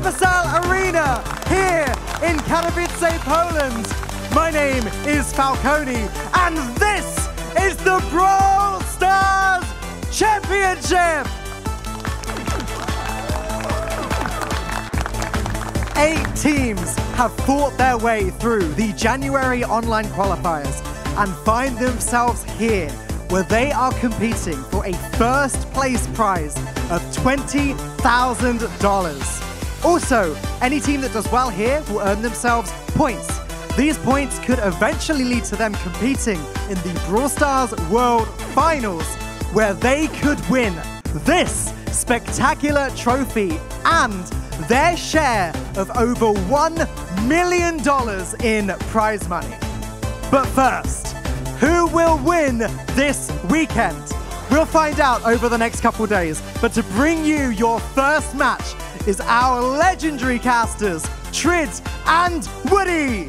Universal Arena here in Katowice, Poland. My name is Falcone, and this is the Brawl Stars Championship! 8 teams have fought their way through the January online qualifiers and find themselves here, where they are competing for a first place prize of $20,000. Also, any team that does well here will earn themselves points. These points could eventually lead to them competing in the Brawl Stars World Finals, where they could win this spectacular trophy and their share of over $1 million in prize money. But first, who will win this weekend? We'll find out over the next couple days, but to bring you your first match is our legendary casters, Trid and Woody.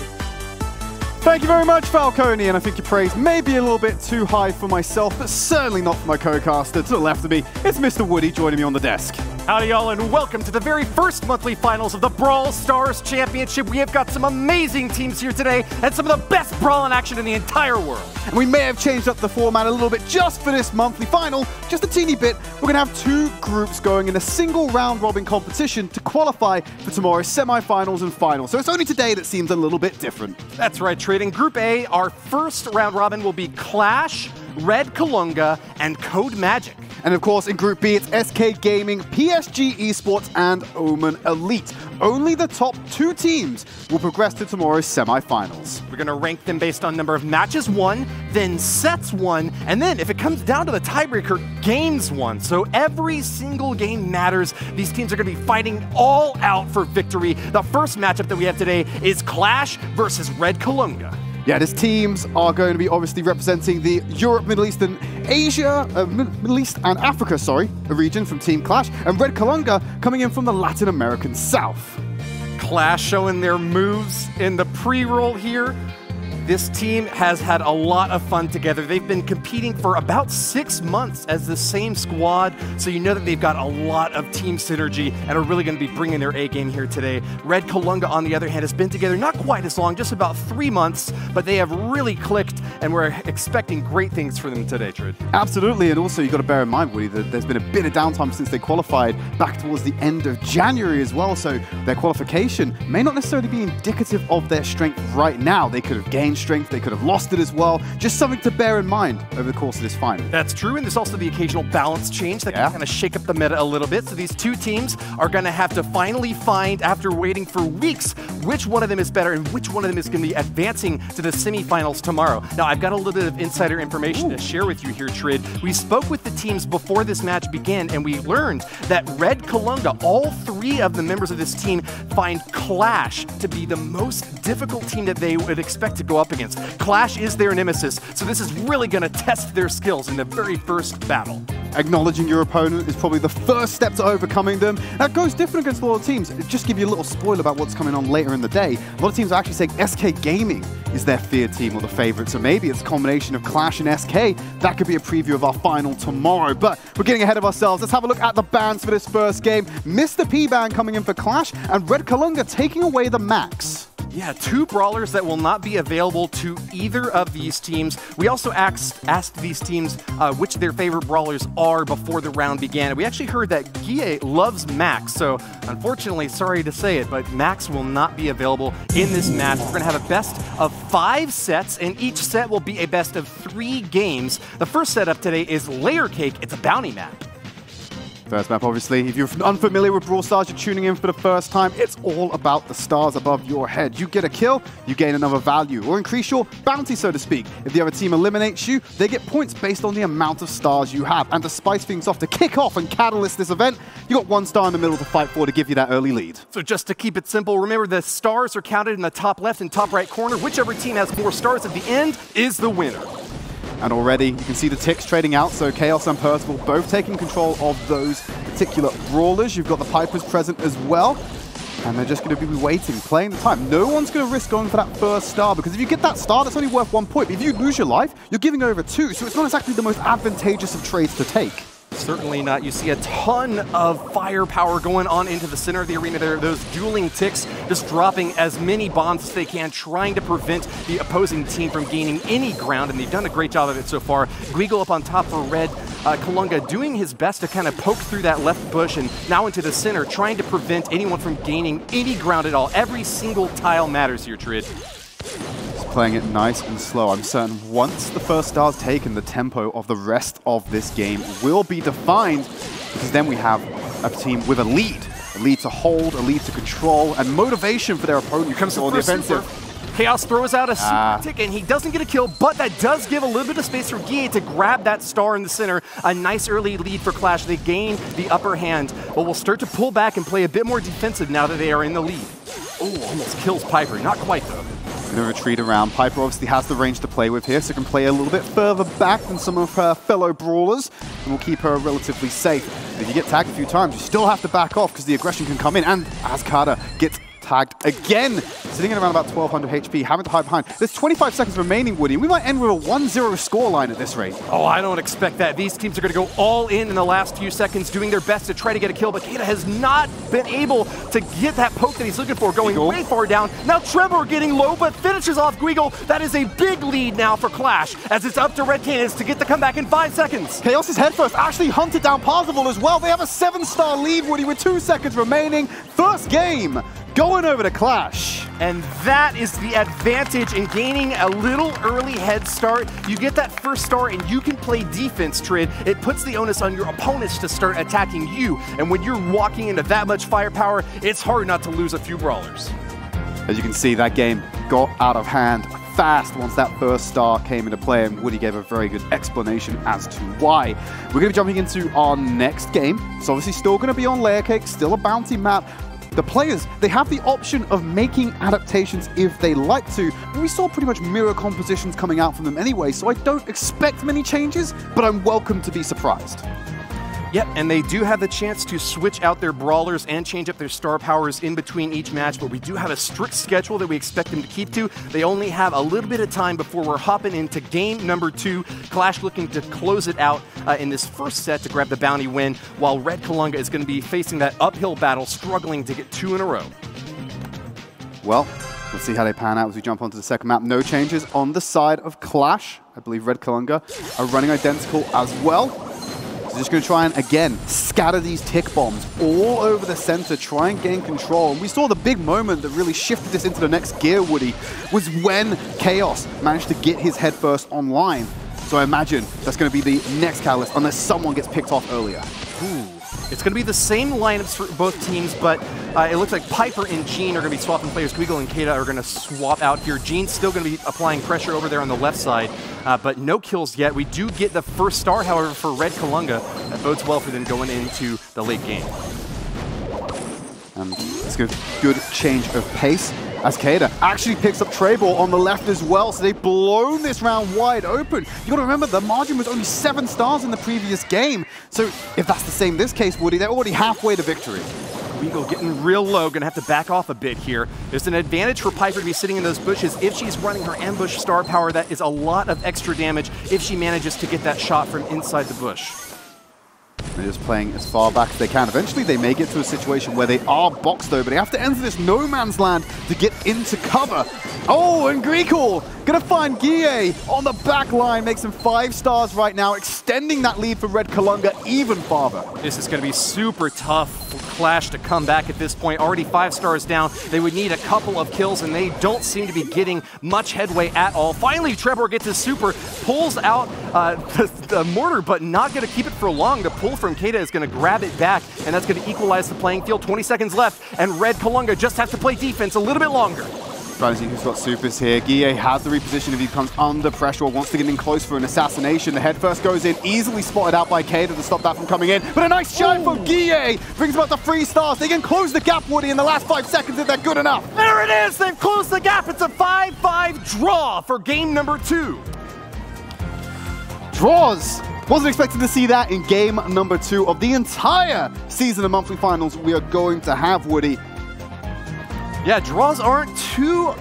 Thank you very much, Falcone, and I think your praise may be a little bit too high for myself, but certainly not for my co-caster. To the left of me, it's Mr. Woody joining me on the desk. Howdy y'all, and welcome to the very first monthly finals of the Brawl Stars Championship. We have got some amazing teams here today and some of the best brawling action in the entire world. And we may have changed up the format a little bit just for this monthly final, just a teeny bit. We're going to have 2 groups going in a single round-robin competition to qualify for tomorrow's semi-finals and finals. So it's only today that seems a little bit different. That's right, Trid. In Group A, our first round-robin will be Clash, Red Kalunga, and Code Magic. And of course, in Group B, it's SK Gaming, PSG Esports, and Omen Elite. Only the top 2 teams will progress to tomorrow's semi-finals. We're going to rank them based on number of matches won, then sets won, and then if it comes down to the tiebreaker, games won. So every single game matters. These teams are going to be fighting all out for victory. The first matchup that we have today is Clash versus Red Kalunga. Yeah, these teams are going to be obviously representing the Europe, Middle East and Asia, Middle East and Africa, sorry, a region from Team Clash, and Red Kalunga coming in from the Latin American South. Clash showing their moves in the pre-roll here. This team has had a lot of fun together. They've been competing for about 6 months as the same squad, so you know that they've got a lot of team synergy and are really going to be bringing their A-game here today. Red Kalunga, on the other hand, has been together not quite as long, just about 3 months, but they have really clicked, and we're expecting great things for them today, Trid. Absolutely, and also you've got to bear in mind, Woody, that there's been a bit of downtime since they qualified back towards the end of January as well, so their qualification may not necessarily be indicative of their strength right now. They could have gained strength, they could have lost it as well. Just something to bear in mind over the course of this final. That's true, and there's also the occasional balance change that can kind of shake up the meta a little bit. So these 2 teams are going to have to finally find, after waiting for weeks, which one of them is better and which one of them is going to be advancing to the semifinals tomorrow. Now, I've got a little bit of insider information to share with you here, Trid. We spoke with the teams before this match began, and we learned that Red Kalunga, all 3 of the members of this team, find Clash to be the most difficult team that they would expect to go up against. Clash is their nemesis, so this is really going to test their skills in the very first battle. Acknowledging your opponent is probably the first step to overcoming them. That goes different against a lot of teams. Just give you a little spoiler about what's coming on later in the day. A lot of teams are actually saying SK Gaming is their feared team or the favorite, so maybe it's a combination of Clash and SK. That could be a preview of our final tomorrow, but we're getting ahead of ourselves. Let's have a look at the bans for this first game. Mr. P ban coming in for Clash, and Red Kalunga taking away the Max. Yeah, 2 brawlers that will not be available to either of these teams. We also asked these teams which their favorite brawlers are before the round began. We actually heard that Guille loves Max, so unfortunately, sorry to say it, but Max will not be available in this match. We're going to have a best of 5 sets, and each set will be a best of 3 games. The first setup today is Layer Cake. It's a bounty map. First map, obviously, if you're unfamiliar with Brawl Stars, you're tuning in for the first time, it's all about the stars above your head. You get a kill, you gain another value, or increase your bounty, so to speak. If the other team eliminates you, they get points based on the amount of stars you have. And to spice things off, to kick off and catalyst this event, you got 1 star in the middle to fight for to give you that early lead. So just to keep it simple, remember the stars are counted in the top left and top right corner. Whichever team has more stars at the end is the winner. And already, you can see the ticks trading out, so Chaos and Percival both taking control of those particular brawlers. You've got the Pipers present as well, and they're just going to be waiting, playing the time. No one's going to risk going for that first star, because if you get that star, that's only worth 1 point. But if you lose your life, you're giving over 2, so it's not exactly the most advantageous of trades to take. Certainly not. You see a ton of firepower going on into the center of the arena there. Those dueling ticks just dropping as many bombs as they can, trying to prevent the opposing team from gaining any ground, and they've done a great job of it so far. Guigo up on top for Red. Kalunga doing his best to kind of poke through that left bush and now into the center, trying to prevent anyone from gaining any ground at all. Every single tile matters here, Trid. Playing it nice and slow. I'm certain once the first star's taken, the tempo of the rest of this game will be defined, because then we have a team with a lead to hold, a lead to control, and motivation for their opponent. Here comes on the offensive. Chaos throws out a super tick, and he doesn't get a kill, but that does give a little bit of space for Guille to grab that star in the center. A nice early lead for Clash. They gain the upper hand, but will start to pull back and play a bit more defensive now that they are in the lead. Oh, almost kills Piper. Not quite, though. Going to retreat around. Piper obviously has the range to play with here, so can play a little bit further back than some of her fellow brawlers, and will keep her relatively safe. But if you get tagged a few times, you still have to back off because the aggression can come in, and Azkada gets tagged again, sitting at around about 1200 HP, having to hide behind. There's 25 seconds remaining, Woody. We might end with a 1-0 scoreline at this rate. Oh, I don't expect that. These teams are going to go all in the last few seconds, doing their best to try to get a kill, but Keita has not been able to get that poke that he's looking for, going way far down. Now Trevor getting low, but finishes off Guigo. That is a big lead now for Clash, as it's up to Red Cannons to get the comeback in 5 seconds. Chaos's head first actually hunted down Parzival as well. They have a 7-star lead, Woody, with 2 seconds remaining. First game going over to Clash. And that is the advantage in gaining a little early head start. You get that first star and you can play defense, Trid. It puts the onus on your opponents to start attacking you. And when you're walking into that much firepower, it's hard not to lose a few brawlers. As you can see, that game got out of hand fast once that first star came into play, and Woody gave a very good explanation as to why. We're going to be jumping into our next game. It's obviously still going to be on Layer Cake, still a bounty map. The players, they have the option of making adaptations if they like to. And we saw pretty much mirror compositions coming out from them anyway, so I don't expect many changes, but I'm welcome to be surprised. Yep, and they do have the chance to switch out their brawlers and change up their star powers in between each match, but we do have a strict schedule that we expect them to keep to. They only have a little bit of time before we're hopping into game number 2. Clash looking to close it out in this first set to grab the bounty win, while Red Kalunga is going to be facing that uphill battle, struggling to get 2 in a row. Well, let's see how they pan out as we jump onto the second map. No changes on the side of Clash. I believe Red Kalunga are running identical as well. So just going to try and, again, scatter these tick bombs all over the center, try and gain control. And we saw the big moment that really shifted this into the next gear, Woody, was when Chaos managed to get his head first online. So I imagine that's going to be the next catalyst, unless someone gets picked off earlier. Ooh. It's going to be the same lineups for both teams, but it looks like Piper and Jean are going to be swapping players. Guigo and Keita are going to swap out here. Jean's still going to be applying pressure over there on the left side, but no kills yet. We do get the first star, however, for Red Kalunga. That bodes well for them going into the late game. It's a good change of pace, as Keita actually picks up Trebor on the left as well, so they've blown this round wide open. You gotta remember, the margin was only 7 stars in the previous game, so if that's the same this case, Woody, they're already halfway to victory. Guigo getting real low, gonna have to back off a bit here. There's an advantage for Piper to be sitting in those bushes if she's running her ambush star power. That is a lot of extra damage if she manages to get that shot from inside the bush. They're just playing as far back as they can. Eventually, they may get to a situation where they are boxed, though, but they have to enter this no man's land to get into cover. Oh, and Greekall gonna find Guille on the back line, makes him 5 stars right now, extending that lead for Red Kalunga even farther. This is gonna be super tough for Clash to come back at this point. Already 5 stars down. They would need a couple of kills, and they don't seem to be getting much headway at all. Finally, Trebor gets his super, pulls out the mortar, but not gonna keep it for long. The pull from Keita is going to grab it back, and that's going to equalize the playing field. 20 seconds left, and Red Kalunga just have to play defense a little bit longer. Trying to see who's got supers here. Guille has the reposition if he comes under pressure or wants to get in close for an assassination. The head first goes in, easily spotted out by Keita to stop that from coming in. But a nice shot for Guille brings about the 3 stars. They can close the gap, Woody, in the last 5 seconds if they're good enough. There it is! They've closed the gap. It's a 5-5 draw for game number 2. Draws. Wasn't expecting to see that in game number 2 of the entire season of monthly finals we are going to have, Woody. Yeah, draws aren't too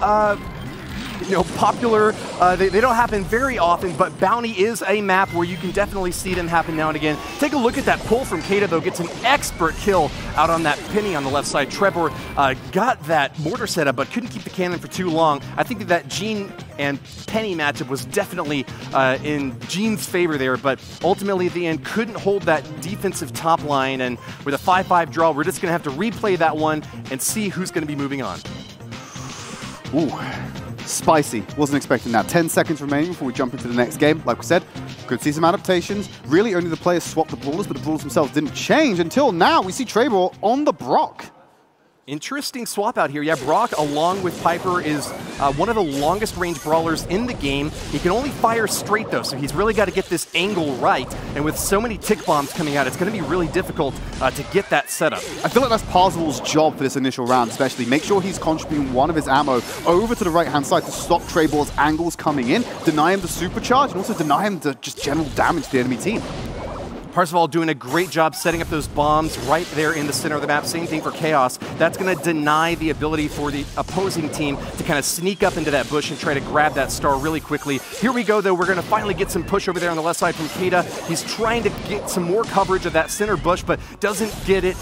popular. They don't happen very often, but Bounty is a map where you can definitely see them happen now and again. Take a look at that pull from Kata, though. Gets an expert kill out on that Penny on the left side. Trevor got that mortar setup, but couldn't keep the cannon for too long. I think that Gene and Penny matchup was definitely in Gene's favor there, but ultimately at the end couldn't hold that defensive top line, and with a 5-5 draw, we're just going to have to replay that one and see who's going to be moving on. Ooh, spicy. Wasn't expecting that. 10 seconds remaining before we jump into the next game. Like we said, could see some adaptations. Really only the players swapped the Brawlers, but the Brawlers themselves didn't change until now. We see Trevor on the Brock. Interesting swap out here. Yeah, Brock, along with Piper, is one of the longest range brawlers in the game. He can only fire straight, though, so he's really got to get this angle right. And with so many tick bombs coming out, it's going to be really difficult to get that setup. I feel like that's Parsifal's job for this initial round, especially. Make sure he's contributing one of his ammo over to the right-hand side to stop Trevor's angles coming in, deny him the supercharge, and also deny him the just general damage to the enemy team. Parsifal doing a great job setting up those bombs right there in the center of the map. Same thing for Chaos. That's going to deny the ability for the opposing team to kind of sneak up into that bush and try to grab that star really quickly. Here we go, though. We're going to finally get some push over there on the left side from Kata. He's trying to get some more coverage of that center bush, but doesn't get it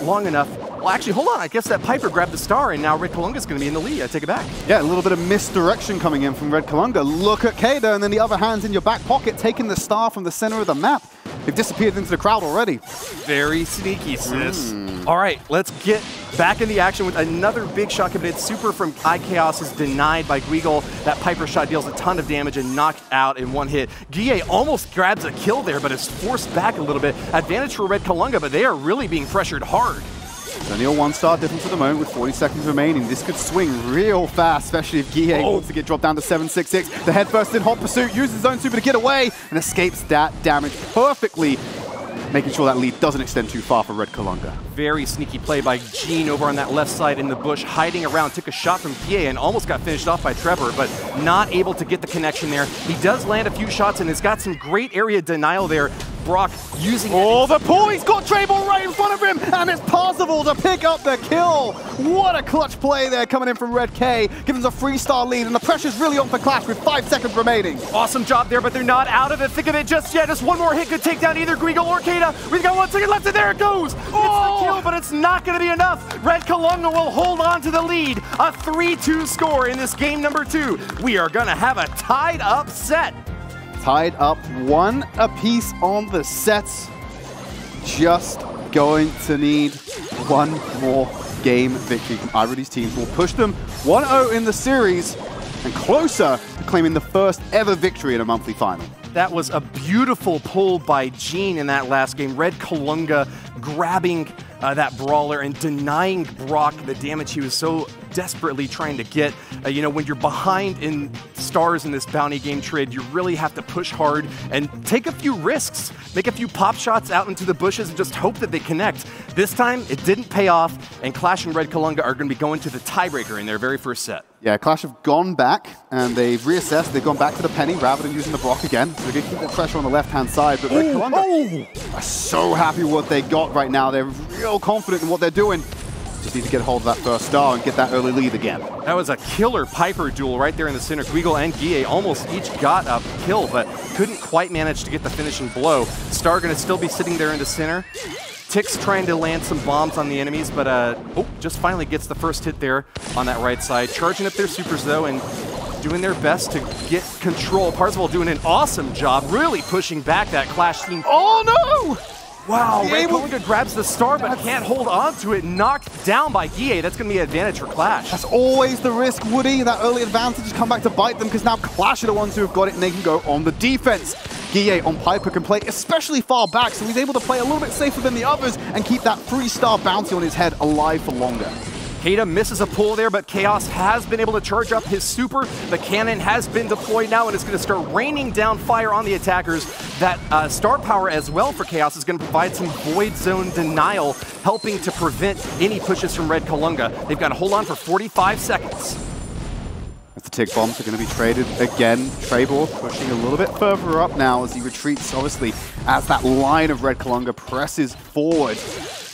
long enough. Well, actually, hold on. I guess that Piper grabbed the star, and now Red Kalunga's going to be in the lead. I take it back. Yeah, a little bit of misdirection coming in from Red Kalunga. Look at Kata, and then the other hand's in your back pocket, taking the star from the center of the map. They've disappeared into the crowd already. Very sneaky, sis. All right, let's get back in the action with another big shot committed. Super from iChaos is denied by Guigle. That Piper shot deals a ton of damage and knocked out in one hit. Guille almost grabs a kill there, but is forced back a little bit. Advantage for Red Kalunga, but they are really being pressured hard. Only a 1-star difference at the moment with 40 seconds remaining. This could swing real fast, especially if Guille wants to get dropped down to 766. The head first in hot pursuit, uses his own super to get away and escapes that damage perfectly, making sure that lead doesn't extend too far for Red Kalunga. Very sneaky play by Gene over on that left side in the bush, hiding around, took a shot from Guille and almost got finished off by Trevor, but not able to get the connection there. He does land a few shots and has got some great area denial there. Brock using the pull! He's got Trevor right in front of him, and it's possible to pick up the kill. What a clutch play there coming in from Red K, giving us a 3-star lead, and the pressure's really on for Clash with 5 seconds remaining. Awesome job there, but they're not out of the thick of it just yet. Just one more hit could take down either Guigle or Kata. We've got 1 second left, and there it goes. It's the kill, but it's not going to be enough. Red Kalunga will hold on to the lead. A 3-2 score in this game number 2. We are going to have a tied-up set. Tied up 1 apiece on the sets. Just going to need 1 more game victory from either of these teams. Will push them 1-0 in the series and closer to claiming the first ever victory in a monthly final. That was a beautiful pull by Gene in that last game. Red Kalunga grabbing that brawler and denying Brock the damage he was so desperately trying to get. When you're behind in stars in this bounty game trade, you really have to push hard and take a few risks. Make a few pop shots out into the bushes and just hope that they connect. This time, it didn't pay off, and Clash and Red Kalunga are going to be going to the tiebreaker in their very first set. Yeah, Clash have gone back, and they've reassessed. They've gone back to the Penny rather than using the Brock again. So they're going to keep the pressure on the left-hand side, but Red Kalunga are so happy with what they got right now. They're real confident in what they're doing. Just need to get a hold of that first star and get that early lead again. That was a killer Piper duel right there in the center. Guigle and Guille almost each got a kill, but couldn't quite manage to get the finishing blow. Star going to still be sitting there in the center. Tick's trying to land some bombs on the enemies, but just finally gets the first hit there on that right side. Charging up their supers, though, and doing their best to get control. Parsifal doing an awesome job, really pushing back that Clash team. Oh, no! Wow, Red Kalunga grabs the star but can't hold on to it. Knocked down by Guille. That's going to be an advantage for Clash. That's always the risk, Woody. That early advantage has come back to bite them because now Clash are the ones who have got it and they can go on the defense. Guille on Piper can play especially far back, so he's able to play a little bit safer than the others and keep that 3-star bounty on his head alive for longer. Kata misses a pull there, but Chaos has been able to charge up his super. The cannon has been deployed now, and it's going to start raining down fire on the attackers. That star power as well for Chaos is going to provide some void zone denial, helping to prevent any pushes from Red Kalunga. They've got to hold on for 45 seconds. As the tick bombs are going to be traded again. Trevor pushing a little bit further up now as he retreats, obviously, as that line of Red Kalunga presses forward.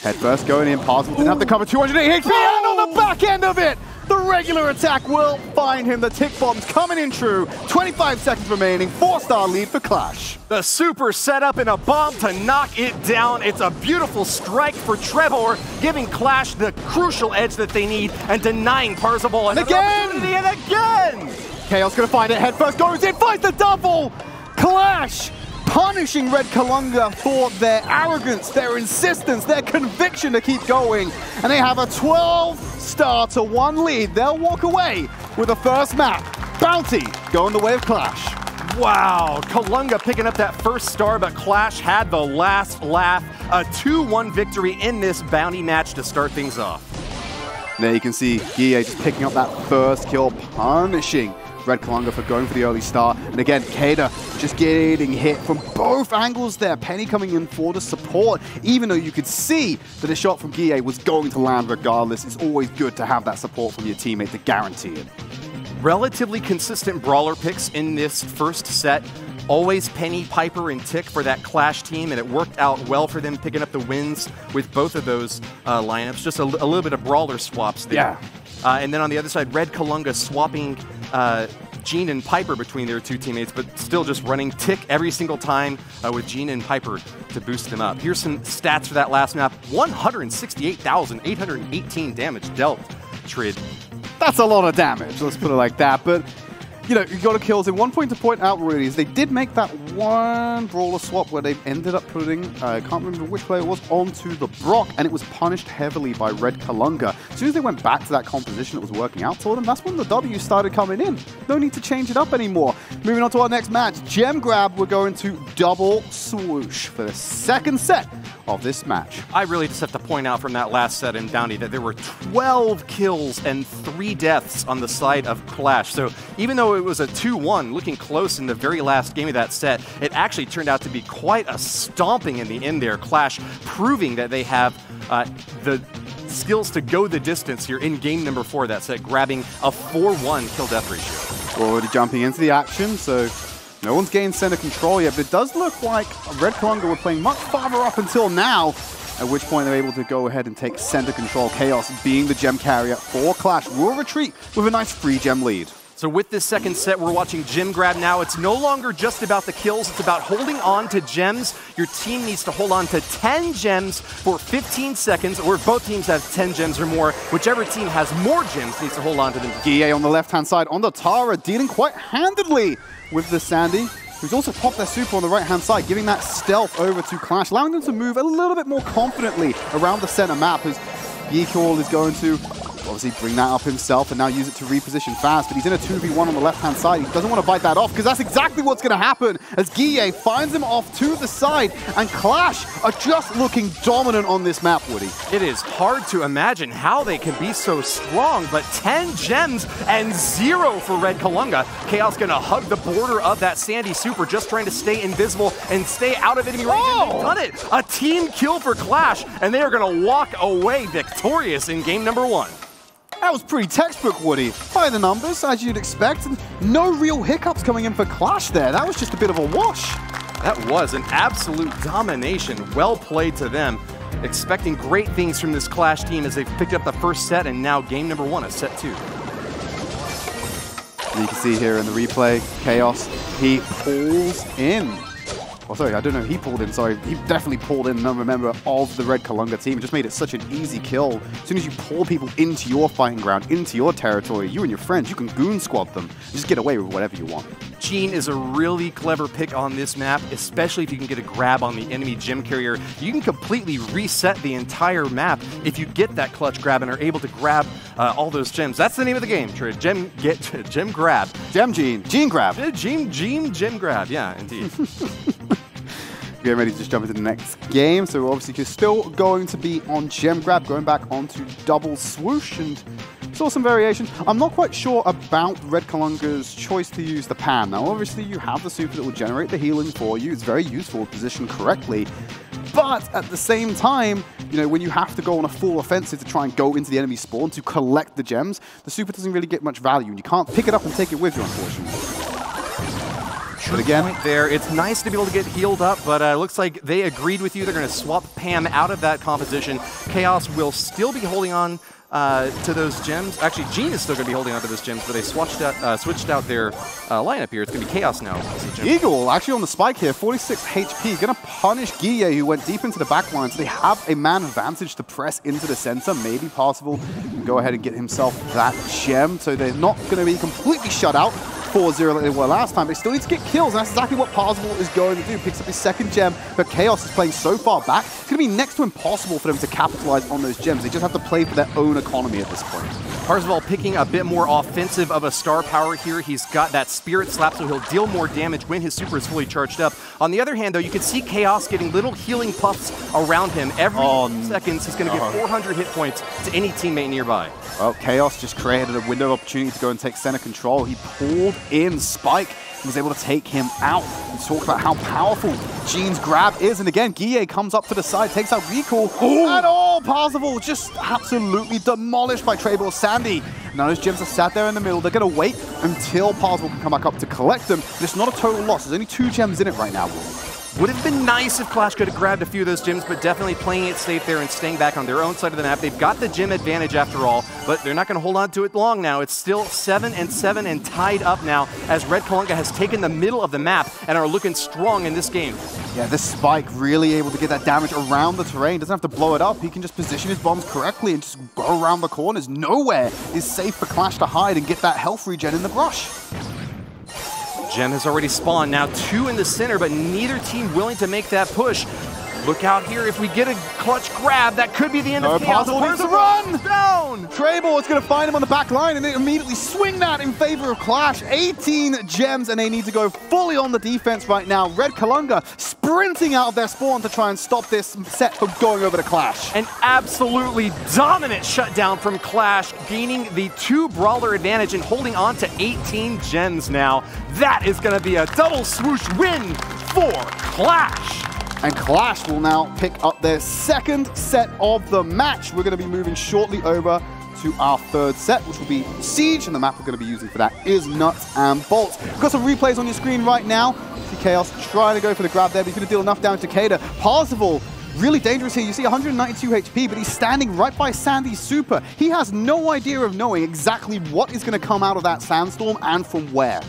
Head first going in, Parsifal didn't have the cover, 208 HP, and on the back end of it, the regular attack will find him. The tick bomb's coming in true. 25 seconds remaining. 4-star lead for Clash. The super set up in a bomb to knock it down. It's a beautiful strike for Trevor, giving Clash the crucial edge that they need and denying Parzival another opportunity, and again! Chaos gonna find it, head first, goes in, finds the double! Clash punishing Red Kalunga for their arrogance, their insistence, their conviction to keep going. And they have a 12-star to 1 lead. They'll walk away with the first map. Bounty going the way of Clash. Wow, Kalunga picking up that first star, but Clash had the last laugh. A 2-1 victory in this bounty match to start things off. There you can see Guille just picking up that first kill, punishing Red Kalunga for going for the early star. And again, Kada just getting hit from both angles there. Penny coming in for the support, even though you could see that a shot from Guille was going to land regardless. It's always good to have that support from your teammate to guarantee it. Relatively consistent brawler picks in this first set. Always Penny, Piper, and Tick for that Clash team, and it worked out well for them picking up the wins with both of those lineups. Just a little bit of brawler swaps there. Yeah. And then on the other side, Red Kalunga swapping Jean and Piper between their two teammates, but still just running Tick every single time with Jean and Piper to boost them up. Here's some stats for that last map. 168,818 damage dealt, Trid. That's a lot of damage, let's put it like that. But, you know, you got to kills in. One point to point out really is they did make that one brawler swap where they ended up putting, I can't remember which player it was, onto the Brock, and it was punished heavily by Red Kalunga. As soon as they went back to that composition, it was working out for them. That's when the W started coming in. No need to change it up anymore. Moving on to our next match, Gem Grab, we're going to double swoosh for the second set of this match. I really just have to point out from that last set in Bounty that there were 12 kills and 3 deaths on the side of Clash. So even though it was a 2-1, looking close in the very last game of that set, it actually turned out to be quite a stomping in the end there. Clash proving that they have the skills to go the distance here in game number 4 of that set, grabbing a 4-1 kill-death ratio. Already jumping into the action, so no one's gained center control yet, but it does look like Red Kalunga were playing much farther up until now, at which point they're able to go ahead and take center control. Chaos, being the gem carrier for Clash, will retreat with a nice free gem lead. So with this second set, we're watching Gem Grab now. It's no longer just about the kills, it's about holding on to gems. Your team needs to hold on to 10 gems for 15 seconds, or if both teams have 10 gems or more, whichever team has more gems needs to hold on to them. Guille on the left-hand side on the Tara, dealing quite handedly with the Sandy, who's also popped their super on the right-hand side, giving that stealth over to Clash, allowing them to move a little bit more confidently around the center map, as Yikol is going to obviously bring that up himself and now use it to reposition fast, but he's in a 2v1 on the left-hand side. He doesn't want to bite that off, because that's exactly what's going to happen as Guille finds him off to the side, and Clash are just looking dominant on this map, Woody. It is hard to imagine how they can be so strong, but 10 gems and 0 for Red Kalunga. Chaos going to hug the border of that Sandy super, just trying to stay invisible and stay out of enemy range, and they've done it! A team kill for Clash, and they are going to walk away victorious in game number 1. That was pretty textbook, Woody. By the numbers, as you'd expect, and no real hiccups coming in for Clash there. That was just a bit of a wash. That was an absolute domination. Well played to them. Expecting great things from this Clash team as they've picked up the first set, and now game number 1 of set 2. And you can see here in the replay, Chaos, he pulls in. Oh, sorry, I don't know, he pulled in, sorry. He definitely pulled in another member of the Red Kalunga team. It just made it such an easy kill. As soon as you pull people into your fighting ground, into your territory, you and your friends, you can goon squad them. Just get away with whatever you want. Jean is a really clever pick on this map, especially if you can get a grab on the enemy gem carrier. You can completely reset the entire map if you get that clutch grab and are able to grab all those gems. That's the name of the game, Trid. Gem grab. Gem Gene grab. Gem grab, yeah, indeed. Getting ready to just jump into the next game, so we're obviously still going to be on Gem Grab, going back onto double swoosh, and saw some variations. I'm not quite sure about Red Kalunga's choice to use the pan. Now, obviously, you have the super that will generate the healing for you. It's very useful, positioned correctly. But at the same time, you know, when you have to go on a full offensive to try and go into the enemy spawn to collect the gems, the super doesn't really get much value, and you can't pick it up and take it with you, unfortunately. But again, there, it's nice to be able to get healed up, but it looks like they agreed with you. They're going to swap Pam out of that composition. Chaos will still be holding on to those gems. Actually, Gene is still going to be holding on to those gems, but they switched out their lineup here. It's going to be Chaos now. Eagle actually on the spike here, 46 HP, going to punish Guille, who went deep into the back line. So they have a man advantage to press into the center. Maybe Parzival can go ahead and get himself that gem. So they're not going to be completely shut out 4-0 like they were last time. They still need to get kills, and that's exactly what Parzival is going to do. Picks up his second gem, but Chaos is playing so far back, it's going to be next to impossible for them to capitalize on those gems. They just have to play for their own economy at this point. Parzival picking a bit more offensive of a star power here. He's got that Spirit Slap, so he'll deal more damage when his super is fully charged up. On the other hand, though, you can see Chaos getting little healing puffs around him. Every seconds, he's going to give 400 hit points to any teammate nearby. Well, Chaos just created a window of opportunity to go and take center control. He pulled in Spike and was able to take him out. And talk about how powerful Gene's grab is. And again, Guille comes up to the side, takes out Recall. And Parzival just absolutely demolished by Trebor Sandy. Now those gems are sat there in the middle. They're going to wait until Parzival can come back up to collect them. And it's not a total loss. There's only 2 gems in it right now. Would have been nice if Clash could have grabbed a few of those gems, but definitely playing it safe there and staying back on their own side of the map. They've got the gem advantage after all, but they're not going to hold on to it long now. It's still 7-7 and tied up now as Red Kalunga has taken the middle of the map and are looking strong in this game. Yeah, this Spike really able to get that damage around the terrain. Doesn't have to blow it up. He can just position his bombs correctly and just go around the corners. Nowhere is safe for Clash to hide and get that health regen in the brush. Gem has already spawned, now 2 in the center, but neither team willing to make that push. Look out here, if we get a clutch grab, that could be the end of Chaos. Parzival needs to run! Down! Trebor is going to find him on the back line, and they immediately swing that in favor of Clash. 18 gems, and they need to go fully on the defense right now. Red Kalunga sprinting out of their spawn to try and stop this set from going over to Clash. An absolutely dominant shutdown from Clash, gaining the 2 brawler advantage and holding on to 18 gems now. That is going to be a double swoosh win for Clash. And Clash will now pick up their second set of the match. We're going to be moving shortly over to our third set, which will be Siege, and the map we're going to be using for that is Nuts and Bolts. We've got some replays on your screen right now. See Chaos trying to go for the grab there, but he's going to deal enough damage to Kader. Parzival, really dangerous here. You see 192 HP, but he's standing right by Sandy's super. He has no idea of knowing exactly what is going to come out of that sandstorm and from where.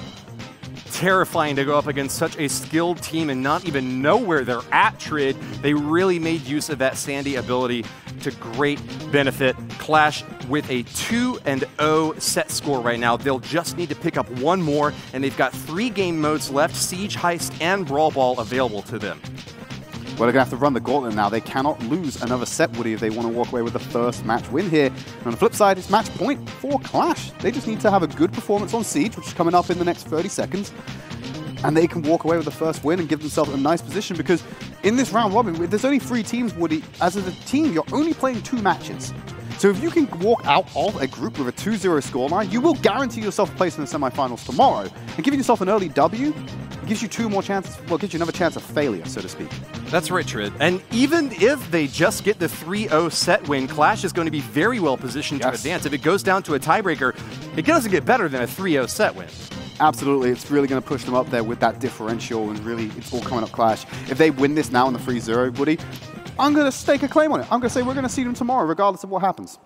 Terrifying to go up against such a skilled team and not even know where they're at, Trid. They really made use of that Sandy ability to great benefit. Clash with a 2-0 set score right now. They'll just need to pick up 1 more, and they've got 3 game modes left, Siege, Heist, and Brawl Ball available to them. Well, they're going to have to run the gauntlet now. They cannot lose another set, Woody, if they want to walk away with the first match win here. And on the flip side, it's match point for Clash. They just need to have a good performance on Siege, which is coming up in the next 30 seconds. And they can walk away with the first win and give themselves a nice position, because in this round robin, there's only 3 teams, Woody. As a team, you're only playing 2 matches. So if you can walk out of a group with a 2-0 scoreline, you will guarantee yourself a place in the semifinals tomorrow. And giving yourself an early W gives you 2 more chances, well, gives you another chance of failure, so to speak. That's right, Trid. And even if they just get the 3-0 set win, Clash is going to be very well positioned to advance. If it goes down to a tiebreaker, it doesn't get better than a 3-0 set win. Absolutely, it's really going to push them up there with that differential, and really, it's all coming up Clash. If they win this now in the 3-0, Woody, I'm going to stake a claim on it. I'm going to say we're going to see them tomorrow, regardless of what happens.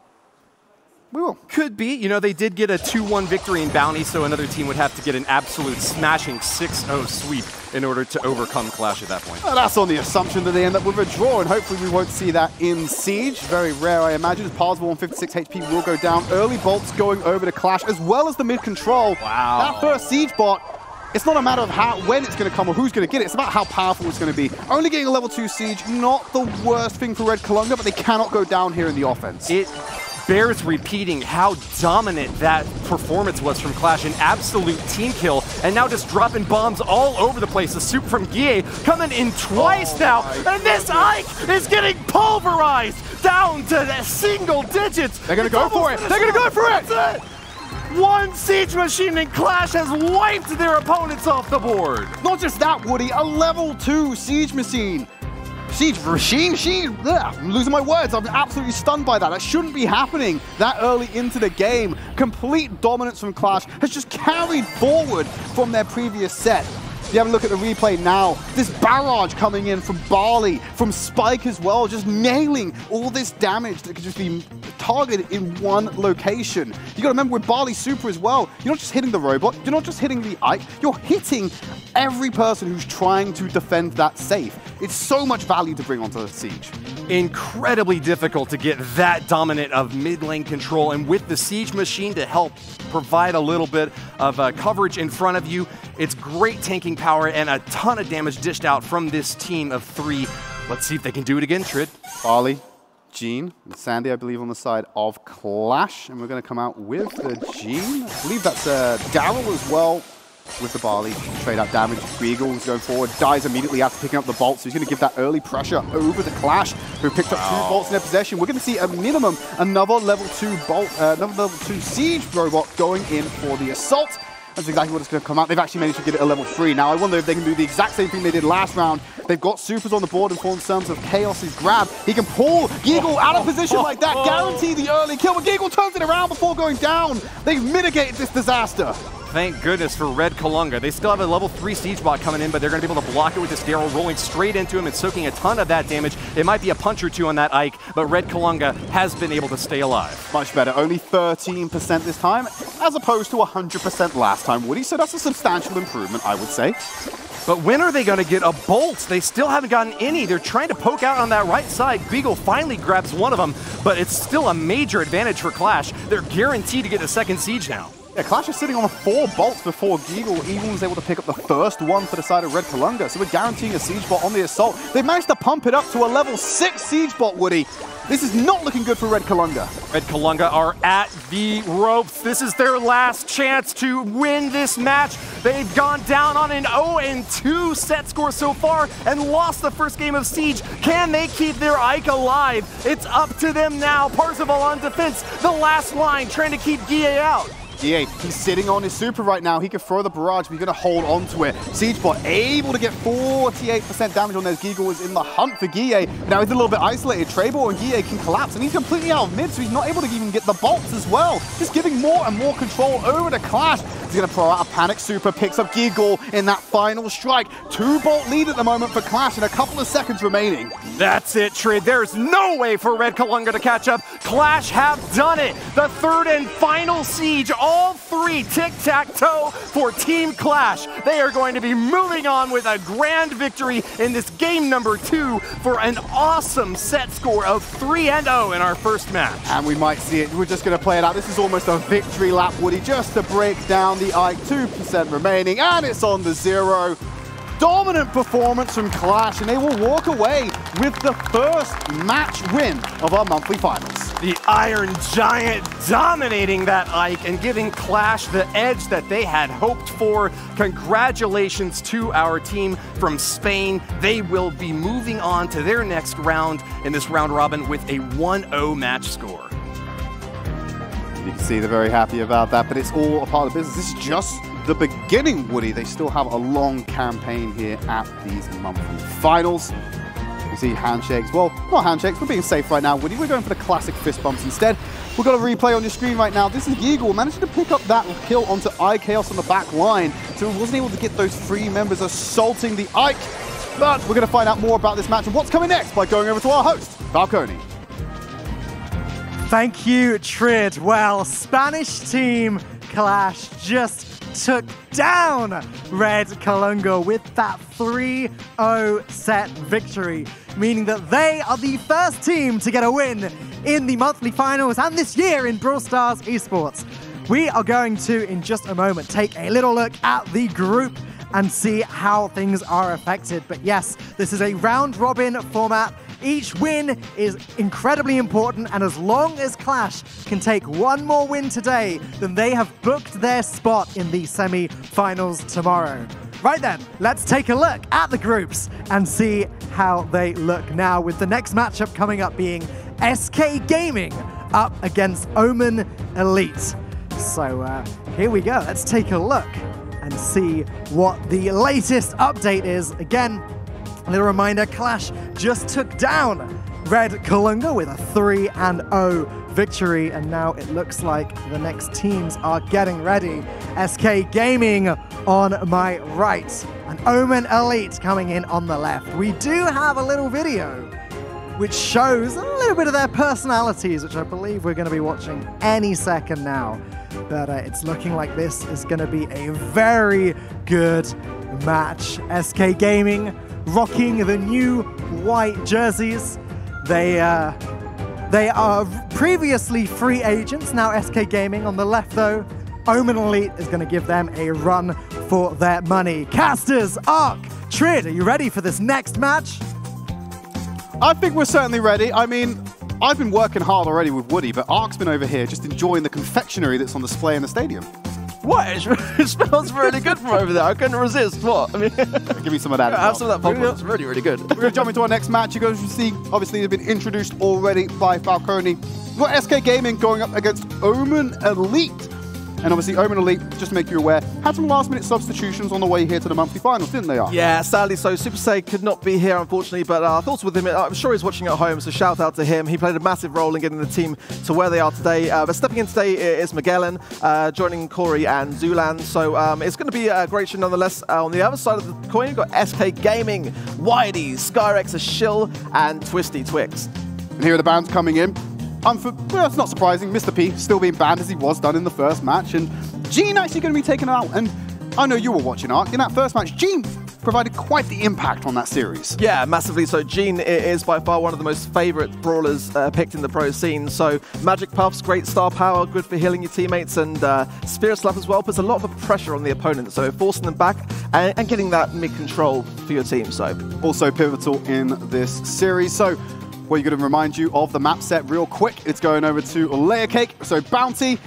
We will. Could be. You know, they did get a 2-1 victory in Bounty, so another team would have to get an absolute smashing 6-0 sweep in order to overcome Clash at that point. Well, that's on the assumption that they end up with a draw, and hopefully we won't see that in Siege. Very rare, I imagine, as Parzival on 56 HP will go down. Early bolts going over to Clash, as well as the mid-control. Wow. That first Siege bot, it's not a matter of when it's going to come or who's going to get it. It's about how powerful it's going to be. Only getting a level 2 Siege, not the worst thing for Red Kalunga, but they cannot go down here in the offense. It bears repeating how dominant that performance was from Clash. An absolute team kill, and now just dropping bombs all over the place. The soup from Guille coming in twice now, and this Ike is getting pulverized down to the single digits. They're going to go for it. They're going to go for it. That's it. 1 Siege Machine, and Clash has wiped their opponents off the board. Not just that, Woody, a level 2 Siege Machine. Siege Machine? I'm losing my words. I'm absolutely stunned by that. That shouldn't be happening that early into the game. Complete dominance from Clash has just carried forward from their previous set. You have a look at the replay now. This barrage coming in from Barley, from Spike as well, just nailing all this damage that could just be targeted in one location. You got to remember with Barley Super as well, you're not just hitting the robot, you're not just hitting the Ike, you're hitting every person who's trying to defend that safe. It's so much value to bring onto the Siege. Incredibly difficult to get that dominant of mid lane control, and with the Siege machine to help provide a little bit of coverage in front of you, it's great tanking power and a ton of damage dished out from this team of 3. Let's see if they can do it again, Trid. Barley, Gene, and Sandy, I believe, on the side of Clash, and we're going to come out with the Gene. I believe that's Daryl as well. With the Barley, trade out damage. Beagle's going forward, dies immediately after picking up the bolt, so he's going to give that early pressure over the Clash, who picked up 2 bolts in their possession. We're going to see a minimum another level 2 bolt, another level 2 Siege robot going in for the assault. That's exactly what it's going to come out. They've actually managed to get it a level 3. Now, I wonder if they can do the exact same thing they did last round. They've got supers on the board in terms of Chaos's grab. He can pull Geagle out of position like that, guarantee the early kill, but Geagle turns it around before going down. They've mitigated this disaster. Thank goodness for Red Kalunga. They still have a level 3 Siege bot coming in, but they're going to be able to block it with this Daryl rolling straight into him and soaking a ton of that damage. It might be a punch or 2 on that Ike, but Red Kalunga has been able to stay alive. Much better. Only 13% this time, as opposed to 100% last time, Woody. So that's a substantial improvement, I would say. But when are they going to get a bolt? They still haven't gotten any. They're trying to poke out on that right side. Beagle finally grabs one of them, but it's still a major advantage for Clash. They're guaranteed to get a second Siege now. Yeah, Clash is sitting on 4 bolts before Geagle even was able to pick up the first one for the side of Red Kalunga, so we're guaranteeing a Siege bot on the assault. They've managed to pump it up to a level 6 Siege bot, Woody. This is not looking good for Red Kalunga. Red Kalunga are at the ropes. This is their last chance to win this match. They've gone down on an 0-2 set score so far and lost the first game of Siege. Can they keep their Ike alive? It's up to them now. Parzival on defense. The last line trying to keep Guille out. Guille, he's sitting on his super right now. He can throw the barrage, but he's going to hold on to it. Siegebot able to get 48% damage on those. Geagle is in the hunt for Guille. Now he's a little bit isolated. Trebor and Guille can collapse, and he's completely out of mid, so he's not able to even get the bolts as well. Just giving more and more control over to Clash. He's going to throw out a panic super, picks up Geagle in that final strike. 2-bolt lead at the moment for Clash, and a couple of seconds remaining. That's it, Trid. There's no way for Red Kalunga to catch up. Clash have done it. The third and final Siege. All 3 tic-tac-toe for Team Clash. They are going to be moving on with a grand victory in this game number 2 for an awesome set score of 3-0 in our first match. And we might see it. We're just going to play it out. This is almost a victory lap, Woody, just to break down the Ike. 2% remaining, and it's on the 0. Dominant performance from Clash, and they will walk away with the first match win of our monthly finals. The Iron Giant dominating that Ike and giving Clash the edge that they had hoped for. Congratulations to our team from Spain. They will be moving on to their next round in this round robin with a 1-0 match score. You can see they're very happy about that, but it's all a part of the business. This is just the beginning, Woody. They still have a long campaign here at these monthly finals. You see handshakes. Well, not handshakes. We're being safe right now, Woody. We're going for the classic fist bumps instead. We've got a replay on your screen right now. This is Geagle managing to pick up that kill onto iChaos on the back line, so he wasn't able to get those 3 members assaulting the Ike. But we're going to find out more about this match and what's coming next by going over to our host, Falcone. Thank you, Trid. Well, Spanish team Clash just took down Red Kalunga with that 3-0 set victory, meaning that they are the first team to get a win in the monthly finals and this year in Brawl Stars Esports. We are going to, in just a moment, take a little look at the group and see how things are affected. But yes, this is a round-robin format. Each win is incredibly important, and as long as Clash can take one more win today, then they have booked their spot in the semi-finals tomorrow. Right then, let's take a look at the groups and see how they look now, with the next matchup coming up being SK Gaming up against Omen Elite. So here we go. Let's take a look and see what the latest update is. Again, a little reminder, Clash just took down Red Kalunga with a 3-0 victory, and now it looks like the next teams are getting ready. SK Gaming on my right, and Omen Elite coming in on the left. We do have a little video which shows a little bit of their personalities, which I believe we're going to be watching any second now. But it's looking like this is going to be a very good match. SK Gaming rocking the new white jerseys. They are previously free agents, now SK Gaming. On the left, though, Omen Elite is going to give them a run for their money. Casters, Ark, Trid, are you ready for this next match? I think we're certainly ready. I mean, I've been working hard already with Woody, but Ark's been over here just enjoying the confectionery that's on display in the stadium. What? It smells really good from over there. I couldn't resist. What? I mean, give me some of that. Yeah, have some of that popcorn. It's really, really good. We're going to jump into our next match. You guys can see, obviously, they've been introduced already by Falcone. We've got SK Gaming going up against Omen Elite. And obviously, Omen Elite, just to make you aware, had some last-minute substitutions on the way here to the monthly finals, didn't they, Ark? Yeah, sadly so. Super Say could not be here, unfortunately, but thoughts with him. I'm sure he's watching at home, so shout out to him. He played a massive role in getting the team to where they are today. But stepping in today is Magellan, joining Corey and Zulan. So it's going to be a great show nonetheless. On the other side of the coin, you've got SK Gaming, Whitey, Skyrex, a Shill, and Twisty Twix. And here are the bands coming in. Well, it's not surprising. Mr. P still being banned as he was done in the first match. And Gene actually going to be taken out. And I know you were watching, Ark. In that first match, Gene provided quite the impact on that series. Yeah, massively so. Gene is by far one of the most favourite brawlers picked in the pro scene. So Magic Puffs, great star power, good for healing your teammates, and Spirit Slap as well puts a lot of pressure on the opponent. So forcing them back and getting that mid-control for your team. So also pivotal in this series. So we're going to remind you of the map set real quick. It's going over to Layer Cake, so Bounty,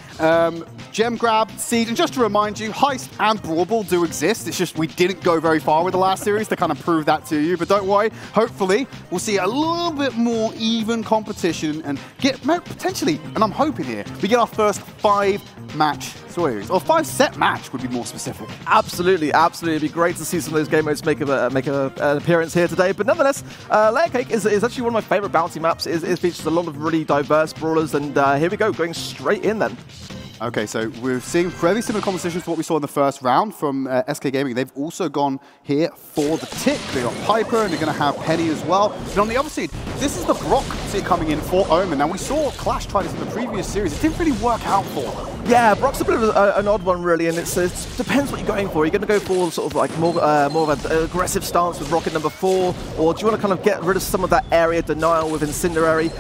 Gem Grab, Seed, and just to remind you, Heist and Brawl Ball do exist. It's just we didn't go very far with the last series to kind of prove that to you, but don't worry. Hopefully, we'll see a little bit more even competition and get, potentially, and I'm hoping here, we get our first 5-match series, or 5-set match would be more specific. Absolutely, absolutely. It'd be great to see some of those game modes make an appearance here today. But nonetheless, Layer Cake is actually one of my favorite bounty maps. It features a lot of really diverse brawlers, and here we go, going straight in then. Okay, so we're seeing fairly similar compositions to what we saw in the first round from SK Gaming. They've also gone here for the Tick. They got Piper, and they're going to have Penny as well. But on the other side, this is the Brock coming in for Omen. Now, we saw Clash try this in the previous series. It didn't really work out for them. Yeah, Brock's a bit of an odd one, really, and it depends what you're going for. You're going to go for sort of like more of an aggressive stance with Rocket number 4, or do you want to kind of get rid of some of that area denial with Incendiary?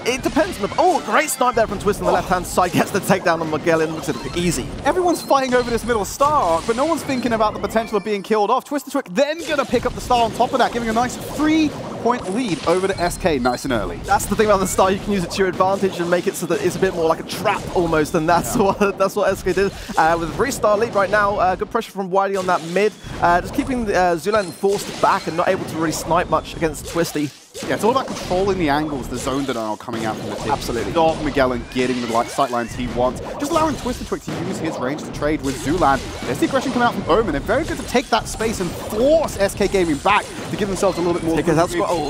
It depends on the... Oh, great snipe there from Twist on the left-hand side. Gets the takedown on Magellan. Looks easy. Everyone's fighting over this middle star arc, but no one's thinking about the potential of being killed off. Twisted Twig then going to pick up the star on top of that, giving a nice 3-point lead over to SK nice and early. That's the thing about the star. You can use it to your advantage and make it so that it's a bit more like a trap almost, and that's what SK did. With a 3-star lead right now, good pressure from Wiley on that mid, just keeping Zulan forced back and not able to really snipe much against Twisty. Yeah, it's all about controlling the angles, the zone denial coming out from the team. Absolutely. Stop Magellan getting the sight lines he wants. Just allowing Twisted Twig to use his range to trade with Zulan. There's the aggression coming out from Omen. They're very good to take that space and force SK Gaming back to give themselves a little bit more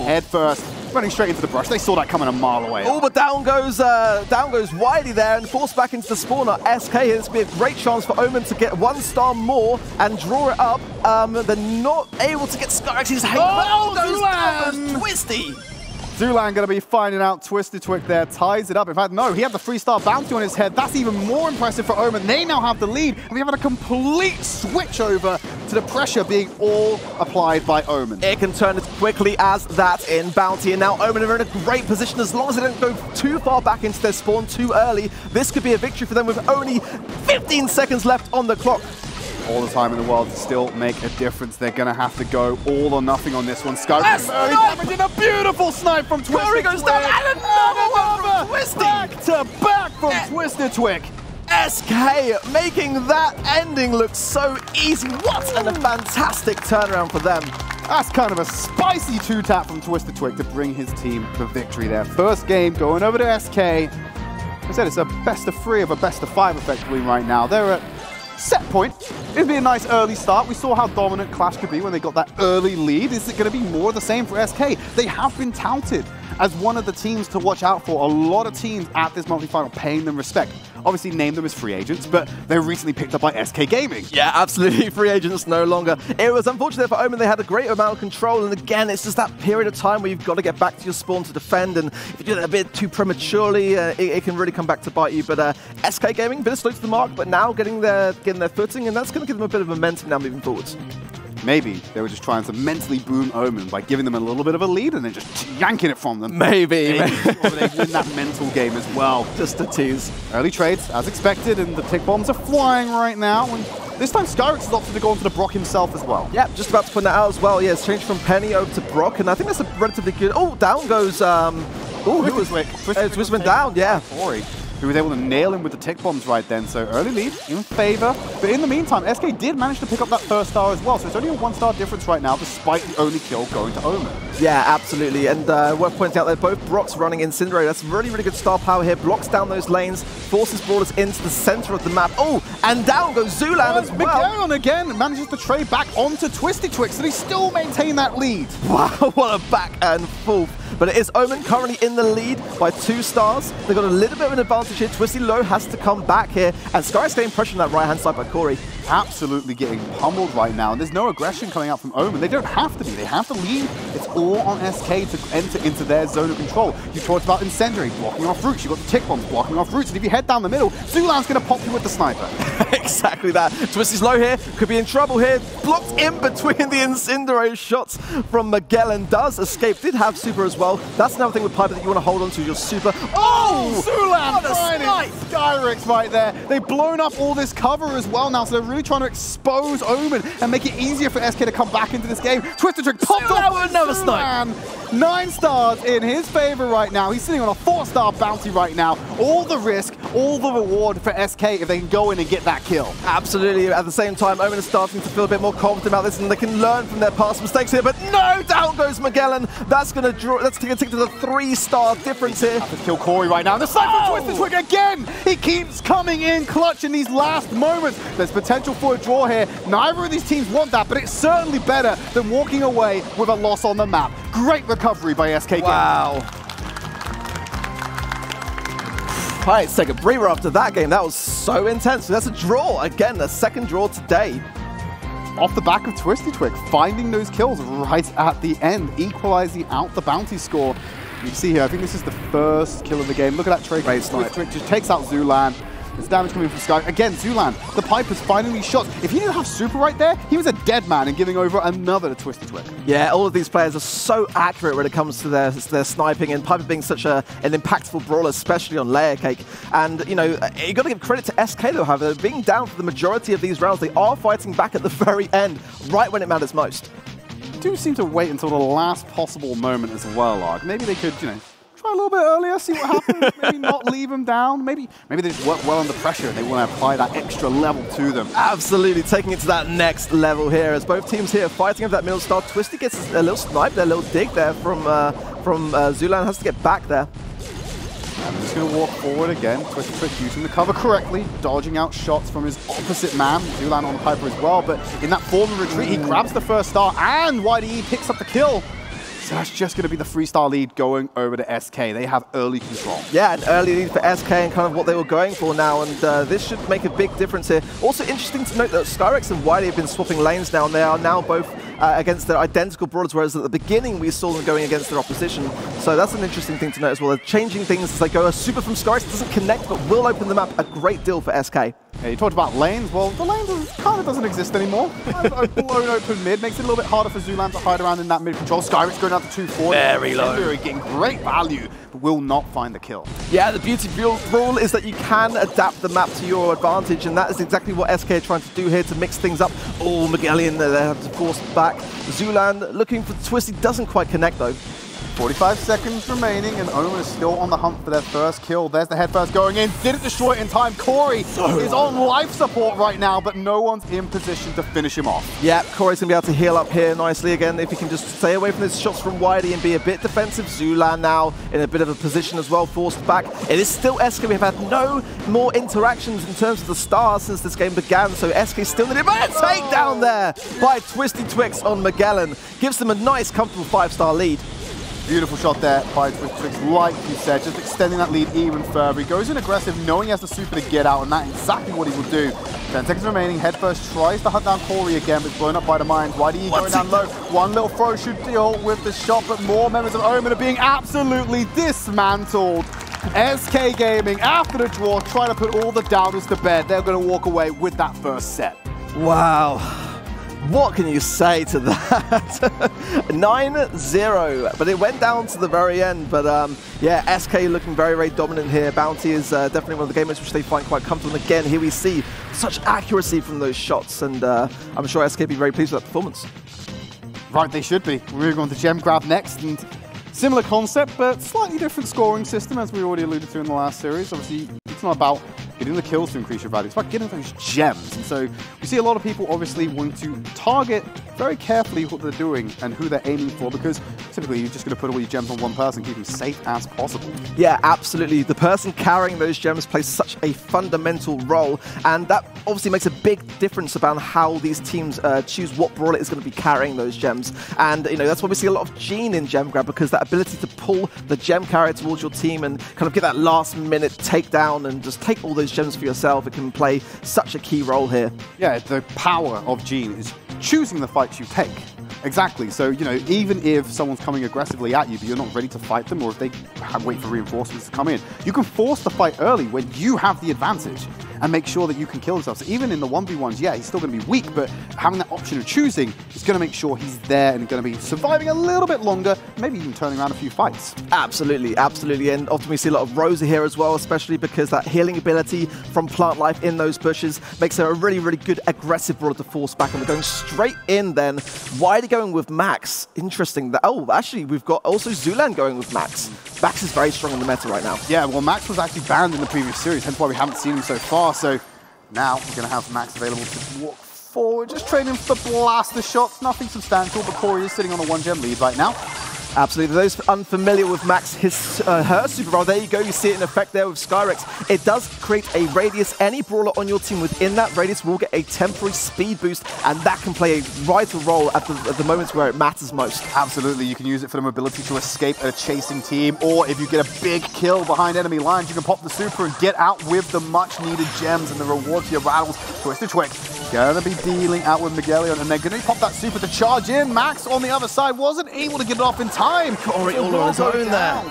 head first. Running straight into the brush. They saw that coming a mile away. Oh, but down goes Wiley there and forced back into the spawner. SK, this would be a great chance for Omen to get 1 star more and draw it up. They're not able to get Skyrex. He's hanging Zulan! Twisty! Zulan going to be finding out Twisted Twig there, ties it up. In fact, no, he had the 3-star bounty on his head. That's even more impressive for Omen. They now have the lead, and we have a complete switch over to the pressure being all applied by Omen. It can turn as quickly as that in bounty, and now Omen are in a great position as long as they don't go too far back into their spawn too early. This could be a victory for them with only 15 seconds left on the clock. All the time in the world to still make a difference. They're going to have to go all or nothing on this one. Skyrex early damage and a beautiful snipe from Twisted Corey goes down and another one from Twisty. Back to back from Twisted Twig. SK making that ending look so easy. What a fantastic turnaround for them. That's kind of a spicy 2-tap from Twisted Twig to bring his team the victory there. First game going over to SK. I said it's a best of 3 of a best of 5 effectively right now. They're at set point. It'd be a nice early start. We saw how dominant Clash could be when they got that early lead. Is it going to be more of the same for SK? They have been touted as one of the teams to watch out for. A lot of teams at this monthly final paying them respect. Obviously name them as free agents, but they were recently picked up by SK Gaming. Yeah, absolutely. Free agents no longer. It was unfortunate for Omen. They had a great amount of control, and again, it's just that period of time where you've got to get back to your spawn to defend, and if you do that a bit too prematurely, it can really come back to bite you. But SK Gaming, a bit slow to the mark, but now getting their footing, and that's going to give them a bit of momentum now moving forwards. Maybe they were just trying to mentally boom Omen by giving them a little bit of a lead and then just yanking it from them. Maybe. Or they win that mental game as well. Just a tease. Early trades, as expected, and the tick bombs are flying right now. And this time, Skyrix has opted to go onto the Brock himself as well. Yeah, just about to point that out as well. Yeah, it's changed from Penny over to Brock, and I think that's a relatively good... Oh, down goes... Twisted went down, yeah. Corey, who was able to nail him with the tick bombs right then. So early lead in favor. But in the meantime, SK did manage to pick up that first star as well. So it's only a 1-star difference right now, despite the only kill going to Omen. Yeah, absolutely. And worth pointing out that both Brocks running Incendiary. That's really, really good star power here. Blocks down those lanes, forces Brawlers into the center of the map. Oh, and down goes Zulan as well. Miguel again manages to trade back onto Twisty Twix, and he still maintain that lead. Wow, what a back and forth. But it is Omen currently in the lead by 2 stars. They've got a little bit of an advantage here. Twisty Low has to come back here, and Sky's getting pressure on that right-hand side by Corey. Absolutely getting pummeled right now, and there's no aggression coming out from Omen. They don't have to be. They have to lead. It's all on SK to enter into their zone of control. You talked about Incendiary blocking off routes. You've got the tick bombs blocking off routes, and if you head down the middle, Zulan's going to pop you with the sniper. Exactly that. Twisty's low here, could be in trouble here. Blocked in between the Incendiary shots from Miguel, and does escape. Did have super as well. That's another thing with Piper that you want to hold on to, your super. Oh! Zulan finding Skyrix right there. They've blown up all this cover as well now, so they're really trying to expose Omen and make it easier for SK to come back into this game. Twisted Trick popped off another snipe. 9 stars in his favor right now. He's sitting on a 4-star bounty right now. All the risk, all the reward for SK if they can go in and get that kill. Absolutely. At the same time, Omen is starting to feel a bit more confident about this, and they can learn from their past mistakes here. But no, down goes Magellan. That's going to draw. That's going to take to the 3-star difference here. Have to kill Corey right now. And the sniper Twisted Twig again. He keeps coming in clutch in these last moments. There's potential for a draw here. Neither of these teams want that, but it's certainly better than walking away with a loss on the map. Great recovery by SK. Wow. All right, let's take a breather after that game. That was so intense. That's a draw. Again, a second draw today. Off the back of Twisty Twig, finding those kills right at the end, equalizing out the bounty score. You can see here, I think this is the first kill of the game. Look at that trade. Twisty Twig just takes out Zulan. There's damage coming from Sky. Again, Zulan, the Piper's finding these shots. If he didn't have super right there, he was a dead man and giving over another to Twisty Twig. Yeah, all of these players are so accurate when it comes to their sniping, and Piper being such an impactful brawler, especially on Layer Cake. And, you know, you got to give credit to SK, though, however. Being down for the majority of these rounds, they are fighting back at the very end, right when it matters most. Do seem to wait until the last possible moment as well, Arg. Maybe they could, you know, try a little bit earlier, see what happens. Maybe not leave them down. Maybe they just work well under pressure and they want to apply that extra level to them. Absolutely, taking it to that next level here as both teams here fighting over that middle star. Twisty gets a little snipe there, a little dig there from Zulan. Has to get back there. And I'm just going to walk forward again. Twisty Twig using the cover correctly, dodging out shots from his opposite man. Zulan on the Piper as well, but in that form of retreat, he grabs the first star and YDE picks up the kill. So that's just going to be the 3-star lead going over to SK. They have early control. Yeah, an early lead for SK and kind of what they were going for now, and this should make a big difference here. Also interesting to note that Skyrix and Wiley have been swapping lanes now, and they are now both against their identical brawlers, whereas at the beginning we saw them going against their opposition. So that's an interesting thing to note as well. They're changing things as they go. A super from Skyrix doesn't connect, but will open the map a great deal for SK. Yeah, you talked about lanes. Well, the lanes kind of doesn't exist anymore. A blown open mid makes it a little bit harder for Zulan to hide around in that mid control. Skyrix going out to 240. Very low. Getting great value, but will not find the kill. Yeah, the beauty of Brawl is that you can adapt the map to your advantage, and that is exactly what SK are trying to do here to mix things up. Oh, Magellan there, they have to force back. Zulan looking for Twisty, doesn't quite connect though. 45 seconds remaining, and Omen is still on the hunt for their first kill. There's the head first going in. Didn't destroy it in time. Corey is on life support right now, but no one's in position to finish him off. Yeah, Corey's going to be able to heal up here nicely again. If he can just stay away from those shots from Whitey and be a bit defensive. Zulan now in a bit of a position as well, forced back. It is still SK. We've had no more interactions in terms of the stars since this game began, so SK still needed a takedown there by Twisty Twix on Magellan. Gives them a nice, comfortable 5-star lead. Beautiful shot there by Twix, like you said, just extending that lead even further. He goes in aggressive, knowing he has the super to get out, and that's exactly what he will do. 10 seconds remaining, head first tries to hunt down Corey again, but it's blown up by the mines. YDE going down low. One little throw should deal with the shot, but more members of Omen are being absolutely dismantled. SK Gaming, after the draw, trying to put all the doubters to bed. They're going to walk away with that first set. Wow. What can you say to that? 9-0, but it went down to the very end. But yeah, SK looking very, very dominant here. Bounty is definitely one of the game modes which they find quite comfortable. And again, here we see such accuracy from those shots, and I'm sure SK will be very pleased with that performance. Right, they should be. We're moving on to Gem Grab next, and similar concept, but slightly different scoring system, as we already alluded to in the last series. Obviously, it's not about getting the kills to increase your value. It's about getting those gems. And so we see a lot of people obviously want to target very carefully what they're doing and who they're aiming for, because typically you're just going to put all your gems on one person, keep them safe as possible. Yeah, absolutely. The person carrying those gems plays such a fundamental role, and that obviously makes a big difference about how these teams choose what brawler is going to be carrying those gems. And you know, that's why we see a lot of Gene in Gem Grab, because that ability to pull the gem carrier towards your team and kind of get that last minute takedown and just take all those gems for yourself, it can play such a key role here. Yeah, the power of Gene is choosing the fights you take. Exactly. So, you know, even if someone's coming aggressively at you, but you're not ready to fight them, or if they wait for reinforcements to come in, you can force the fight early when you have the advantage and make sure that you can kill himself. So even in the 1v1s, yeah, he's still going to be weak, but having that option of choosing is going to make sure he's there and going to be surviving a little bit longer, maybe even turning around a few fights. Absolutely, absolutely. And often we see a lot of Rosa here as well, especially because that healing ability from Plant Life in those bushes makes her a really, really good aggressive brawler to force back. And we're going straight in then. Why are they going with Max? Interesting. Oh, actually, we've got also Zulan going with Max. Max is very strong in the meta right now. Yeah, well, Max was actually banned in the previous series, hence why we haven't seen him so far. So now we're going to have Max available to walk forward, just training for the blaster shots. Nothing substantial, but Corey is sitting on a 1-gem lead right now. Absolutely. For those unfamiliar with Max, her super brawler, there you go, you see it in effect there with Skyrex. It does create a radius. Any brawler on your team within that radius will get a temporary speed boost, and that can play a vital role at the moments where it matters most. Absolutely. You can use it for the mobility to escape a chasing team, or if you get a big kill behind enemy lines, you can pop the super and get out with the much-needed gems and the reward for your battles. Twisted Twix gonna be dealing out with Miguelion, and they're gonna pop that super to charge in. Max on the other side wasn't able to get it off in time. Corey all on his own there.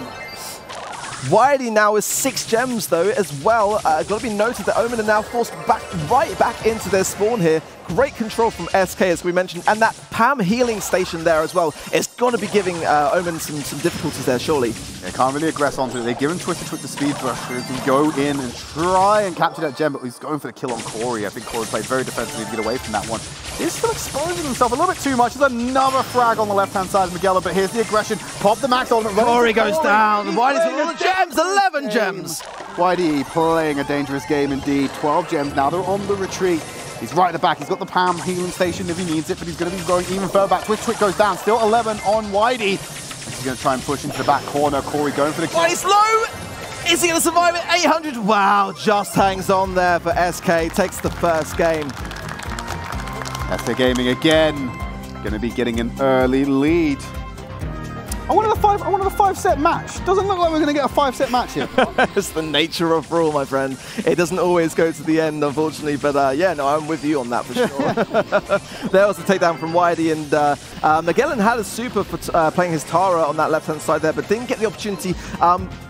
Whitey now is 6 gems though as well. Got to be noted that Omen are now forced right back into their spawn here. Great control from SK, as we mentioned, and that Pam healing station there as well. It's going to be giving Omen some difficulties there, surely. They can't really aggress onto it. They've given Twisted Twix the speed brush, so he can go in and try and capture that gem, but he's going for the kill on Corey. I think Corey played very defensively to get away from that one. He's still exposing himself a little bit too much. There's another frag on the left-hand side of Miguel, but here's the aggression. Pop the max ultimate. Corey goes down. Whitey's got all the gems, 11 gems. YDE playing a dangerous game indeed. 12 gems now. They're on the retreat. He's right at the back. He's got the Pam healing station if he needs it, but he's going to be going even further back. Twitch goes down. Still 11 on Whitey. He's going to try and push into the back corner. Corey going for the kill. Whitey's low. Is he going to survive it? 800. Wow, just hangs on there for SK. Takes the first game. SK Gaming again. Going to be getting an early lead. I wanted a 5-set match. Doesn't look like we're going to get a 5-set match here. It's the nature of Brawl, my friend. It doesn't always go to the end, unfortunately. But yeah, no, I'm with you on that for sure. There was the takedown from Whitey, and Magellan had a super for playing his Tara on that left-hand side there, but didn't get the opportunity.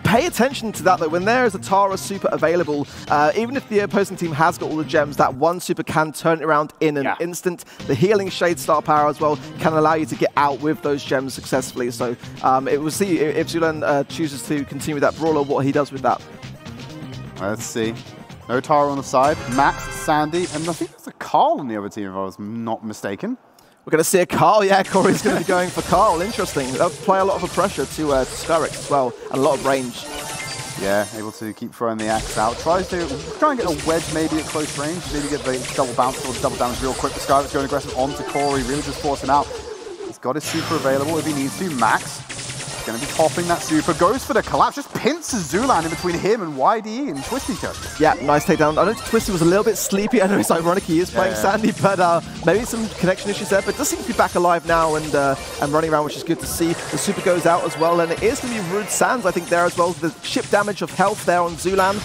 Pay attention to that though. When there is a Tara super available, even if the opposing team has got all the gems, that one super can turn it around in an instant. The healing Shade Star power as well can allow you to get out with those gems successfully. So it will see if Zulan chooses to continue with that brawler, what he does with that. Let's see. No Tara on the side. Max, Sandy, and I think there's a Carl on the other team if I was not mistaken. We're going to see a Carl. Yeah, Corey's going to be going for Carl. Interesting. They'll play a lot of a pressure to Scarix as well, and a lot of range. Yeah, able to keep throwing the axe out. Tries to try and get a wedge maybe at close range. Maybe get the double bounce or double damage real quick. Scarix going aggressive onto Corey, really just forcing out. He's got his super available if he needs to. Max going to be popping that super, goes for the collapse, just pinces Zulan in between him and YDE and Twisty Coach. Yeah, nice takedown. I know Twisty was a little bit sleepy. I know it's ironic he is playing Sandy, but maybe some connection issues there. But does seem to be back alive now and running around, which is good to see. The super goes out as well, and it is going to be Rude Sands, I think, there as well. The chip damage of health there on Zulan,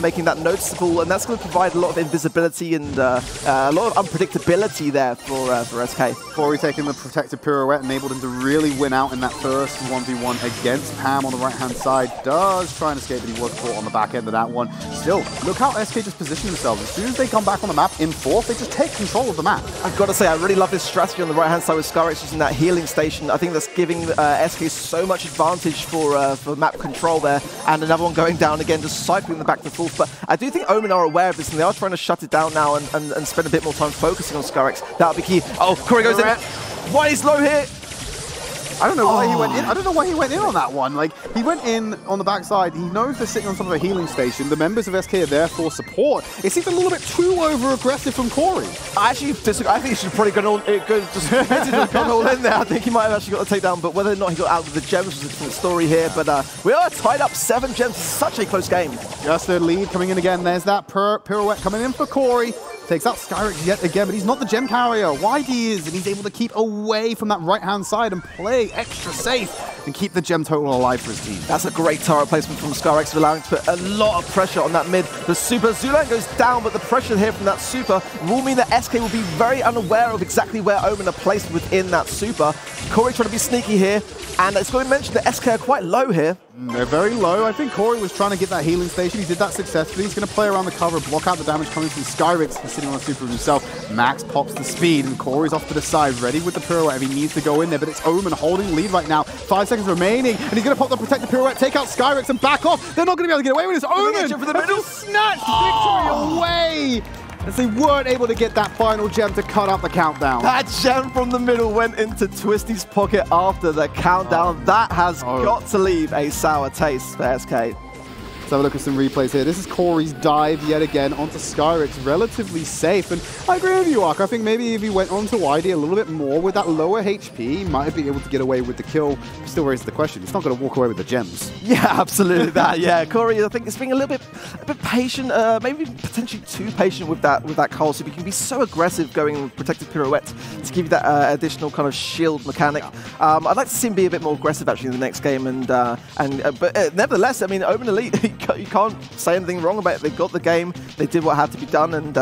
making that noticeable, and that's going to provide a lot of invisibility and a lot of unpredictability there for SK. Corey taking the protective pirouette enabled him to really win out in that first 1v1 against Pam on the right-hand side. Does try and escape, but he was caught on the back end of that one. Still, look how SK just position themselves. As soon as they come back on the map in fourth, they just take control of the map. I've got to say, I really love this strategy on the right-hand side with Scarix using that healing station. I think that's giving SK so much advantage for map control there. And another one going down again, just cycling the back to forth. But I do think Omen are aware of this, and they are trying to shut it down now and spend a bit more time focusing on Scarix. That'll be key. Oh, Corey goes in. Why is low here? I don't know why he went in. I don't know why he went in on that one. Like, he went in on the backside. He knows they're sitting on top of a healing station. The members of SK are there for support. It seems a little bit too over-aggressive from Corey. I actually disagree. I think he should have probably gone all in there. I think he might have actually got the takedown, but whether or not he got out with the gems was a different story here. But we are tied up 7 gems. It's such a close game. Just a lead coming in again. There's that pirouette coming in for Corey. Takes out Skyrex yet again, but he's not the gem carrier. YD is, and he's able to keep away from that right-hand side and play extra safe and keep the gem total alive for his team. That's a great turret placement from Skyrex, allowing to put a lot of pressure on that mid. The super, Zulan goes down, but the pressure here from that super will mean that SK will be very unaware of exactly where Omen are placed within that super. Corey trying to be sneaky here, and it's going to mention that SK are quite low here. They're very low. I think Corey was trying to get that healing station. He did that successfully. He's going to play around the cover, block out the damage coming from Skyrex. He's sitting on a super himself. Max pops the speed, and Corey's off to the side, ready with the pirouette if he needs to go in there. But it's Omen holding lead right now. 5 seconds remaining, and he's going to pop the protective pirouette, take out Skyrex, and back off. They're not going to be able to get away with this. Omen for the middle. Snatched victory away, as they weren't able to get that final gem to cut out the countdown. That gem from the middle went into Twisty's pocket after the countdown. That has got to leave a sour taste for SK. Let's have a look at some replays here. This is Corey's dive yet again onto Skyrex, relatively safe. And I agree with you, Ark. I think maybe if he went onto YD a little bit more with that lower HP, he might have been able to get away with the kill. Still raises the question. He's not going to walk away with the gems. Yeah, absolutely that. Yeah, Corey, I think is being a bit patient, maybe potentially too patient with that Cole. So if you can be so aggressive going with protective pirouette to give you that additional kind of shield mechanic. I'd like to see him be a bit more aggressive actually in the next game. But nevertheless, I mean, Omen Elite. You can't say anything wrong about it. They got the game. They did what had to be done, and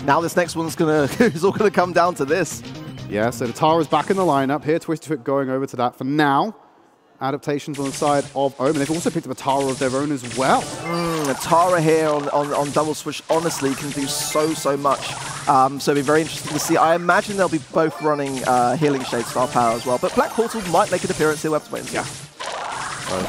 now this next one's is all gonna come down to this. Yeah. So the Tara's back in the lineup here. Twisted going over to that for now. Adaptations on the side of Omen. They've also picked up a Tara of their own as well. A Tara here on double switch honestly can do so much. So it'll be very interesting to see. I imagine they'll be both running Healing Shade Star Power as well. But Black Portal might make an appearance here. We'll have to wait and see. Yeah.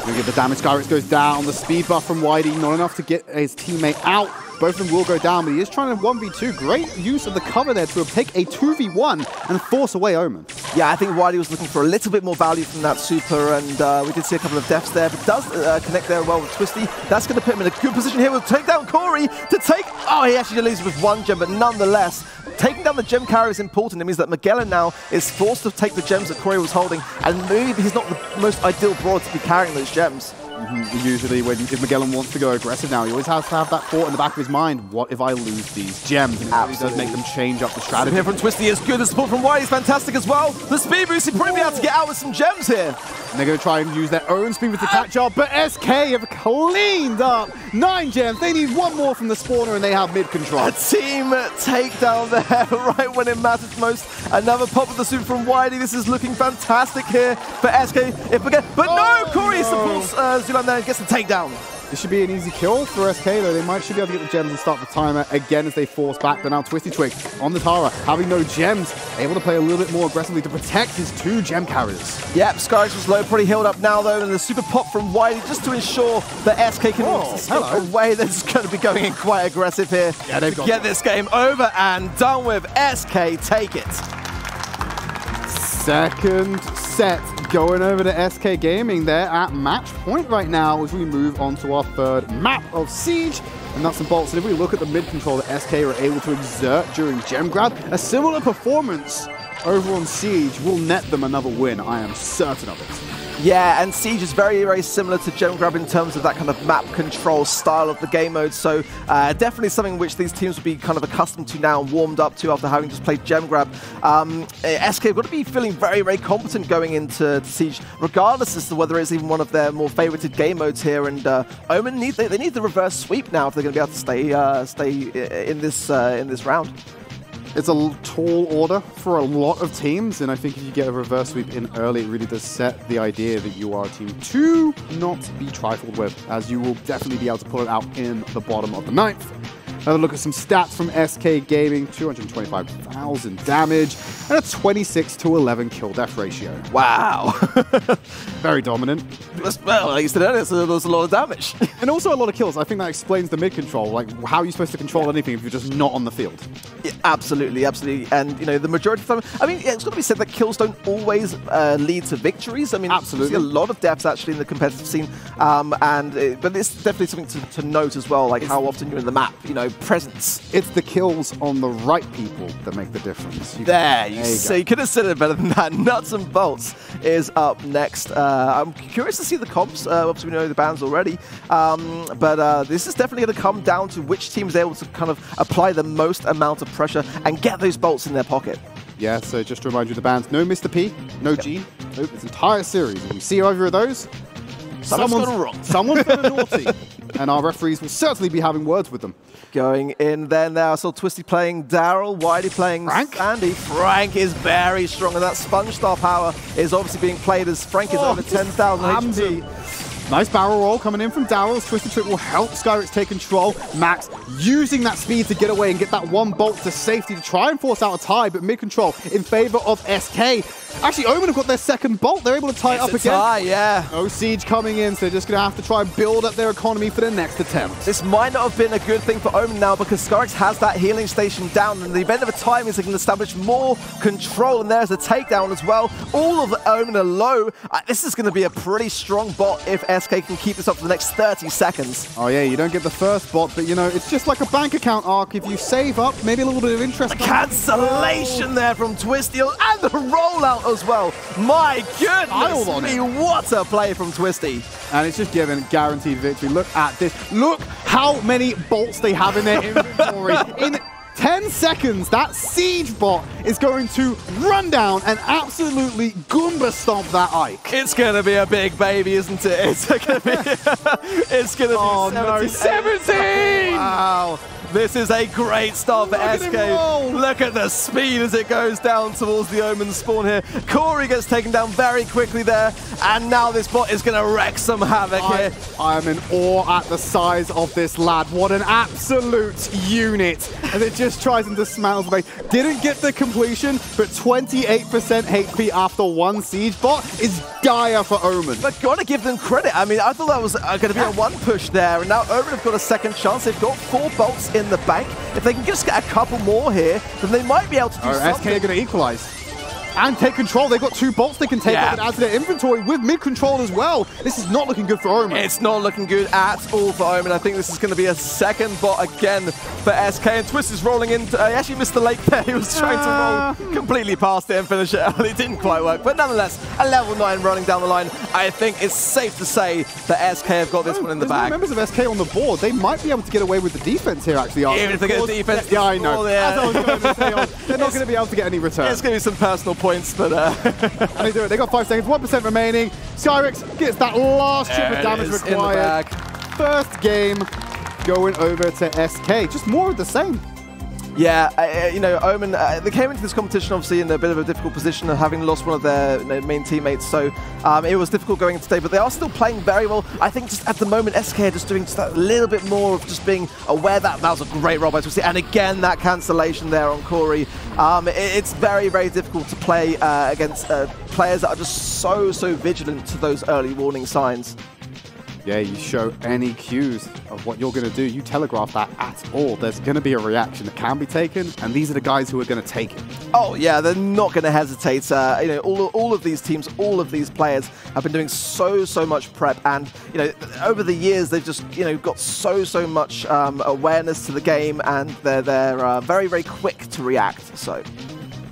We get the damage. Skyrex goes down. The speed buff from YD, not enough to get his teammate out. Both of them will go down, but he is trying to 1v2. Great use of the cover there to pick a 2v1 and force away Omen. Yeah, I think YD was looking for a little bit more value from that super, and we did see a couple of deaths there, but does connect there well with Twisty. That's going to put him in a good position here. We'll take down Corey to take... Oh, he actually leaves with 1 gem, but nonetheless, taking down the gem carrier is important. It means that Magellan now is forced to take the gems that Corey was holding, and maybe he's not the most ideal brawler to be carrying those gems. Usually, if Magellan wants to go aggressive now, he always has to have that thought in the back of his mind. What if I lose these gems? And it really does make them change up the strategy. Here from Twisty is good. The support from YD is fantastic as well. The speed boost, he probably be able to get out with some gems here. And they're going to try and use their own speed boost to catch up, but SK have cleaned up 9 gems. They need 1 more from the spawner, and they have mid control. A team takedown there right when it matters most. Another pop of the super from YD. This is looking fantastic here for SK. But no, Corey supports Zulan there and gets the takedown. This should be an easy kill for SK, though. They should be able to get the gems and start the timer again as they force back. But now Twisty Twig on the Tara, having no gems, able to play a little bit more aggressively to protect his 2 gem carriers. Yep, Skyrex was low, pretty healed up now, though, and the super pop from YD just to ensure that SK can escape away. They're just going to be going in quite aggressive here to get this game over and done with. SK take it. Second set going over to SK Gaming. They're at match point right now as we move on to our third map of Siege. And nuts and bolts. And if we look at the mid control that SK are able to exert during gem grab, a similar performance over on Siege will net them another win. I am certain of it. Yeah, and Siege is very, very similar to Gem Grab in terms of that kind of map control style of the game mode. So definitely something which these teams will be kind of accustomed to now and warmed up to after having just played Gem Grab. SK have got to be feeling very, very competent going into Siege, regardless as to whether it's even one of their more favorited game modes here. And Omen they need the reverse sweep now if they're going to be able to stay in this round. It's a tall order for a lot of teams, and I think if you get a reverse sweep in early, it really does set the idea that you are a team to not be trifled with, as you will definitely be able to pull it out in the bottom of the ninth. Another look at some stats from SK Gaming, 225,000 damage, and a 26-11 kill-death ratio. Wow. Very dominant. Well, like you said earlier, so there's a lot of damage. And also a lot of kills. I think that explains the mid-control. Like, how are you supposed to control anything if you're just not on the field? Yeah, absolutely, absolutely. And, you know, the majority of the time, I mean, it's got to be said that kills don't always lead to victories. I mean, absolutely. You see a lot of deaths, actually, in the competitive scene. But it's definitely something to note as well, like how often you're in the map, you know, presence. It's the kills on the right people that make the difference. There you see. You could have said it better than that. Nuts and Bolts is up next. I'm curious to see the comps. Obviously, we know the bands already. But this is definitely going to come down to which team is able to kind of apply the most amount of pressure and get those bolts in their pocket. Yeah, so just to remind you, the bands, no Mr. P, no Gene, no, this entire series. If you see either of those, someone's gone wrong. Someone's gone naughty. And our referees will certainly be having words with them. Going in there now, so Twisty playing Daryl, Whitey playing Frank. Sandy. Frank is very strong, and that Sponge Star power is obviously being played as Frank is over 10,000 HP. Nice barrel roll coming in from Daryl's. Twisted Trick will help Skyrix take control. Max using that speed to get away and get that one bolt to safety to try and force out a tie, but mid-control in favor of SK. Actually, Omen have got their second bolt. They're able to tie it up again. Tie, yeah. No Siege coming in, so they're just going to have to try and build up their economy for their next attempt. This might not have been a good thing for Omen now because Skyrix has that healing station down, and in the event of a tie means they can establish more control, and there's a takedown as well. All of the Omen are low. This is going to be a pretty strong bot if SK can keep this up for the next 30 seconds. Oh yeah, you don't get the first bot, but you know, it's just like a bank account arc. If you save up, maybe a little bit of interest. A cancellation there from Twisty, and the rollout as well. My goodness me, what a play from Twisty. And it's just given guaranteed victory. Look at this. Look how many bolts they have in their inventory. In 10 seconds, that Siege bot is going to run down and absolutely Goomba stomp that Ike. It's going to be a big baby, isn't it? It's going to be, it's going to be 17! Wow. This is a great start for SK. Look at the speed as it goes down towards the Omen spawn here. Corey gets taken down very quickly there, and now this bot is going to wreck some havoc here. I am in awe at the size of this lad. What an absolute unit. And it just tries and dismantles the base. Didn't get the completion, but 28% HP after one Siege bot is dire for Omen. But got to give them credit. I mean, I thought that was going to be a one push there, and now Omen have got a second chance. They've got 4 bolts in the bank. If they can just get a couple more here, then they might be able to do something. SK are going to equalize and take control. They've got 2 bolts they can take and add to their inventory with mid-control as well. This is not looking good for Omen. It's not looking good at all for Omen. I think this is going to be a second bot again for SK, and Twist is rolling in. He actually missed the lake there. He was trying to roll completely past it and finish it early. It didn't quite work, but nonetheless, a level 9 running down the line. I think it's safe to say that SK have got this one in the bag. Members of SK on the board, they might be able to get away with the defense here, actually. Even if they get a defense. Yeah, I know. As I was going to say, they're not going to be able to get any return. It's going to be some personal points, but... and they do it. They got 5 seconds, 1% remaining. Skyrix gets that last chip of damage required. First game going over to SK. Just more of the same. Yeah, you know, Omen, they came into this competition obviously in a bit of a difficult position of having lost one of their main teammates, so it was difficult going into today, but they are still playing very well. I think just at the moment, SK are just doing just that little bit more of just being aware that that was a great roll by Twisty, and again, that cancellation there on Corey. It's very, very difficult to play against players that are just so vigilant to those early warning signs. Yeah, you show any cues of what you're going to do, you telegraph that at all, there's going to be a reaction that can be taken, and these are the guys who are going to take it. Oh yeah, they're not going to hesitate. You know, all of these teams, all of these players have been doing so much prep, and you know, over the years they've just got so much awareness to the game, and they're very quick to react. So.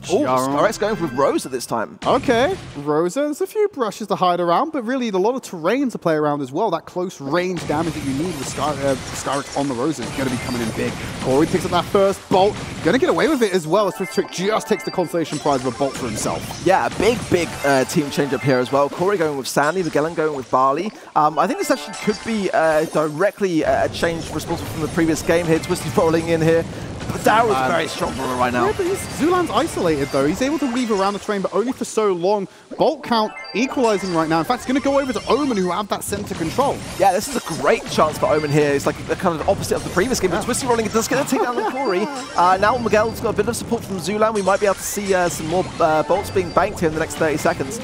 Oh, Scarrett's going with Rosa this time. Okay, Rosa, there's a few brushes to hide around, but really a lot of terrain to play around as well. That close range damage that you need with Scarrett on the Rosa is going to be coming in big. Corey picks up that first bolt, going to get away with it as well. Swift Trick just takes the consolation prize of a bolt for himself. Yeah, a big team change up here as well. Corey going with Sandy, Magellan going with Barley. I think this actually could be directly a change responsible from the previous game here. Twisty rolling in here. But Daryl's very strong for right now. Yeah, but Zulan's isolated though. He's able to weave around the train, but only for so long. Bolt count equalizing right now. In fact, it's going to go over to Omen, who have that center control. Yeah, this is a great chance for Omen here. It's like the kind of opposite of the previous game. But Twisty rolling, it's going to take down Corey. Now Miguel's got a bit of support from Zulan. We might be able to see some more bolts being banked here in the next 30 seconds.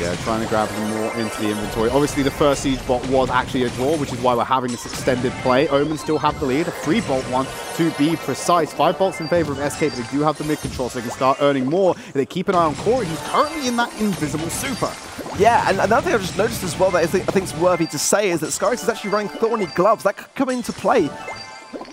Yeah, trying to grab more into the inventory. Obviously, the first siege bot was actually a draw, which is why we're having this extended play. Omen still have the lead, a 3-bolt one to be precise. 5 bolts in favor of SK, but they do have the mid control, so they can start earning more. They keep an eye on Corey, who's currently in that invisible super. Yeah, and another thing I've just noticed as well that I think is worthy to say is that Scarrett is actually running Thorny Gloves. That could come into play.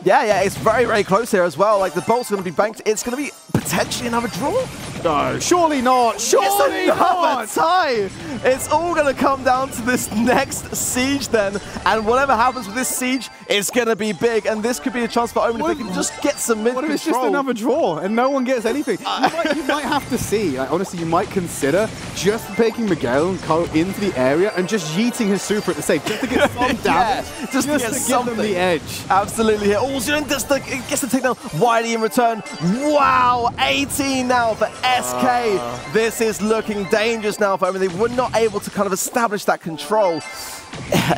Yeah, it's very close here as well. Like, the bolts are going to be banked. It's going to be potentially another draw. No, surely not. Surely not. Tie. It's all going to come down to this next siege then. And whatever happens with this siege, it's going to be big. And this could be a chance for Omen if they can just get some mid control. What if it's just another draw and no one gets anything? You might have to see. Like, honestly, you might consider just taking Miguel and Co into the area and just yeeting his super at the save just to get some damage. just to give them the edge. Absolutely here. Oh, Zulan gets the takedown. Wiley in return. Wow, 18 now for SK. This is looking dangerous now for Omen. They were not able to kind of establish that control.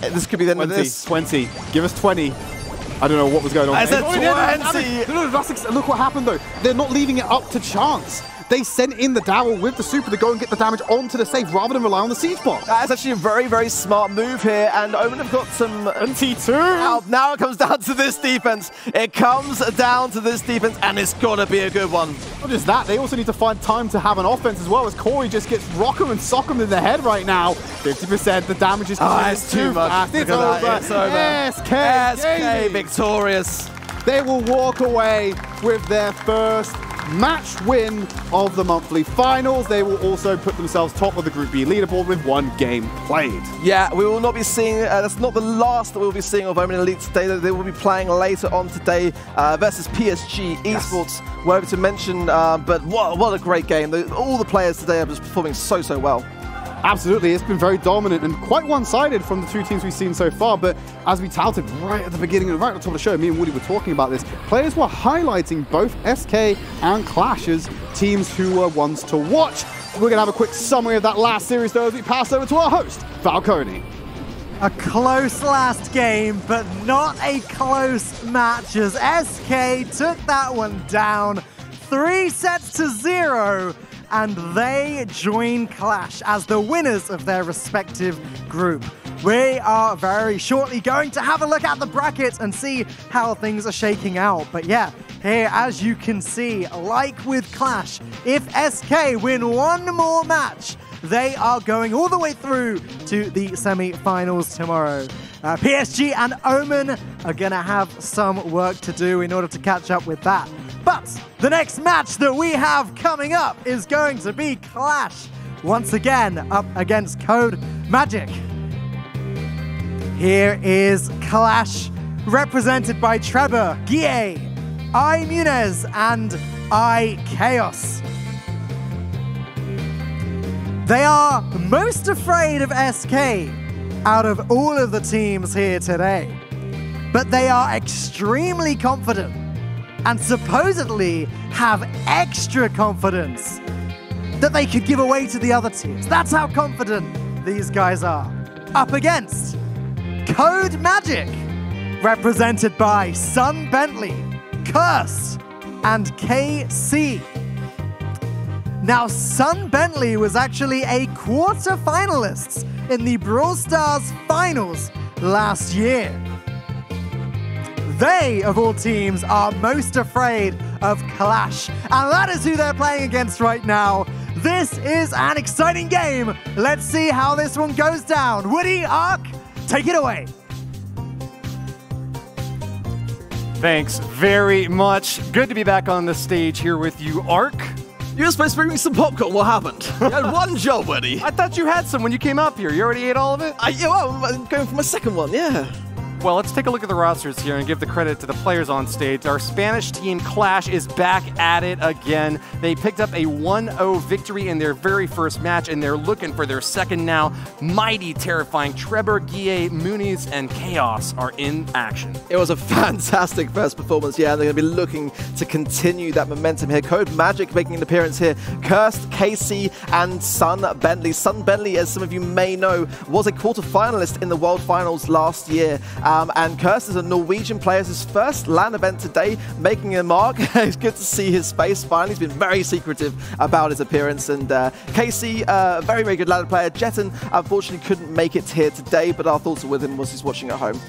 This could be the end of this. 20. Give us 20. I don't know what was going on. I said 20. No, look what happened though. They're not leaving it up to chance. They sent in the Darryl with the super to go and get the damage onto the save rather than rely on the siege bot. That's actually a very smart move here, and Omen have got some T2. Now it comes down to this defense. It comes down to this defense, and it's got to be a good one. Not just that, they also need to find time to have an offense as well, as Corey just gets rock him and sock him in the head right now. 50%, the damage is it's too much. It's over. It's over. SK victorious. They will walk away with their first match win of the monthly finals. They will also put themselves top of the Group B leaderboard with 1 game played. Yeah, we will not be seeing, that's not the last that we'll be seeing of Omen Elite today. They will be playing later on today versus PSG Esports. We're able to mention, but what a great game. All the players today are just performing so well. Absolutely, it's been very dominant and quite one-sided from the 2 teams we've seen so far, but as we touted right at the beginning and right at the top of the show, me and Woody were talking about this, players were highlighting both SK and Clash as teams who were ones to watch. We're going to have a quick summary of that last series though as we pass over to our host, Falcone. A close last game, but not a close match as SK took that one down 3-0. And they join Clash as the winners of their respective group. We are very shortly going to have a look at the bracket and see how things are shaking out. But yeah, here, as you can see, like with Clash, if SK win 1 more match, they are going all the way through to the semi-finals tomorrow. PSG and Omen are going to have some work to do in order to catch up with that. But the next match that we have coming up is going to be Clash, once again up against Code Magic. Here is Clash, represented by Trevor, Guille, I Munez, and I Chaos. They are most afraid of SK out of all of the teams here today, but they are extremely confident and supposedly have extra confidence that they could give away to the other teams. That's how confident these guys are. Up against Code Magic, represented by Sun Bentley, Curse, and KC. Now, Sun Bentley was actually a quarter-finalist in the Brawl Stars finals last year. They, of all teams, are most afraid of Clash, and that is who they're playing against right now. This is an exciting game. Let's see how this one goes down. Woody, Ark, take it away. Thanks very much. Good to be back on the stage here with you, Ark. You were supposed to bring me some popcorn. What happened? You had one job, Woody. I thought you had some when you came up here. You already ate all of it? I'm going for my second one, yeah. Well, let's take a look at the rosters here and give the credit to the players on stage. Our Spanish team, Clash, is back at it again. They picked up a 1-0 victory in their very first match, and they're looking for their second now. Mighty, terrifying Trevor, Guille, Muniz, and Chaos are in action. It was a fantastic first performance, yeah, and they're going to be looking to continue that momentum here. Code Magic making an appearance here. Cursed, Casey, and Sun Bentley. Sun Bentley, as some of you may know, was a quarter-finalist in the World Finals last year. And Cursed is a Norwegian player. It's his first LAN event today, making a mark. It's good to see his face finally. He's been very secretive about his appearance. And Casey, very, very good ladder player. Jetton, unfortunately, couldn't make it here today, but our thoughts are with him whilst he's watching at home.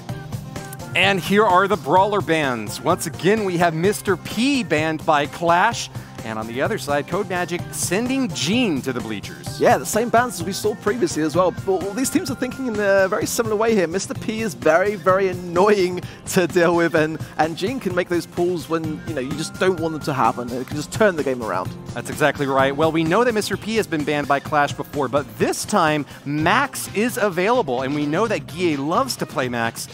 And here are the Brawler Bans. Once again, we have Mr. P banned by Clash. And on the other side, Code Magic sending Gene to the bleachers. Yeah, the same bans as we saw previously as well. But all these teams are thinking in a very similar way here. Mr. P is very, very annoying to deal with, and Gene can make those pulls when you just don't want them to happen. It can just turn the game around. That's exactly right. Well, we know that Mr. P has been banned by Clash before, but this time Max is available, and we know that Guille loves to play Max.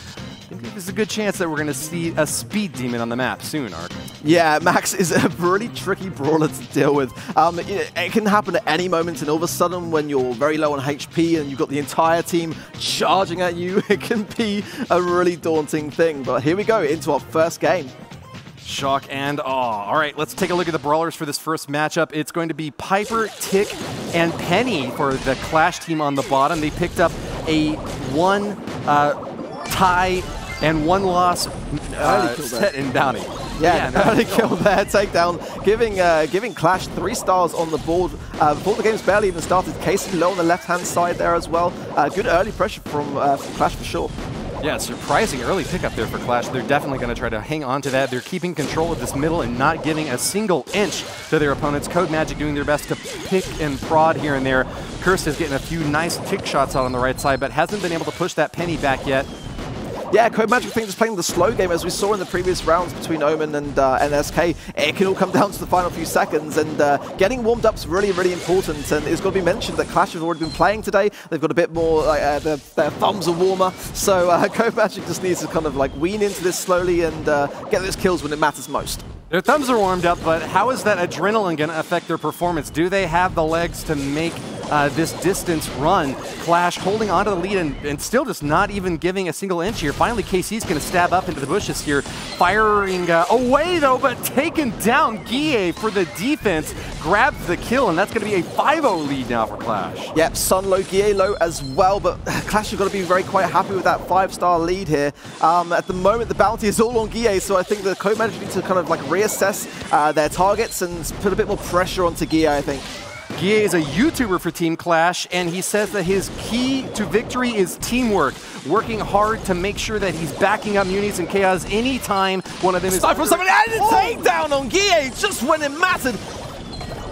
I think there's a good chance that we're going to see a speed demon on the map soon, Ark. Yeah, Max is a really tricky brawler to deal with. It can happen at any moment, and all of a sudden when you're very low on HP and you've got the entire team charging at you, it can be a really daunting thing. But here we go into our first game. Shock and awe. All right, let's take a look at the Brawlers for this first matchup. It's going to be Piper, Tick, and Penny for the Clash team on the bottom. They picked up a tie and 1 loss set in bounty. Yeah, early kill there, takedown, giving Clash 3 stars on the board before the game's barely even started. Casey low on the left-hand side there as well. Good early pressure from Clash for sure. Yeah, surprising early pickup there for Clash. They're definitely going to try to hang on to that. They're keeping control of this middle and not giving a single inch to their opponents. Code Magic doing their best to pick and prod here and there. Cursed is getting a few nice tick shots out on the right side, but hasn't been able to push that Penny back yet. Yeah, Code Magic just playing the slow game, as we saw in the previous rounds between Omen and SK. It can all come down to the final few seconds, and getting warmed up is really, really important. And it's got to be mentioned that Clash have already been playing today. They've got a bit more, their thumbs are warmer. So Code Magic just needs to kind of wean into this slowly and get those kills when it matters most. Their thumbs are warmed up, but how is that adrenaline going to affect their performance? Do they have the legs to make this distance run? Clash holding onto the lead and still just not even giving a single inch here. Finally, KC's going to stab up into the bushes here. Firing away, though, but taken down. Guille for the defense grabs the kill, and that's going to be a 5-0 lead now for Clash. Yep, Sun low, Guille low as well, but Clash have got to be very quite happy with that 5-star lead here. At the moment, the bounty is all on Guille, so I think the Code Magic need to kind of reassess their targets and put a bit more pressure onto Guille, I think. Guille is a YouTuber for Team Clash, and he says that his key to victory is teamwork, working hard to make sure that he's backing up Muniz and Chaos anytime one of them is... From somebody and a takedown on Guille just when it mattered.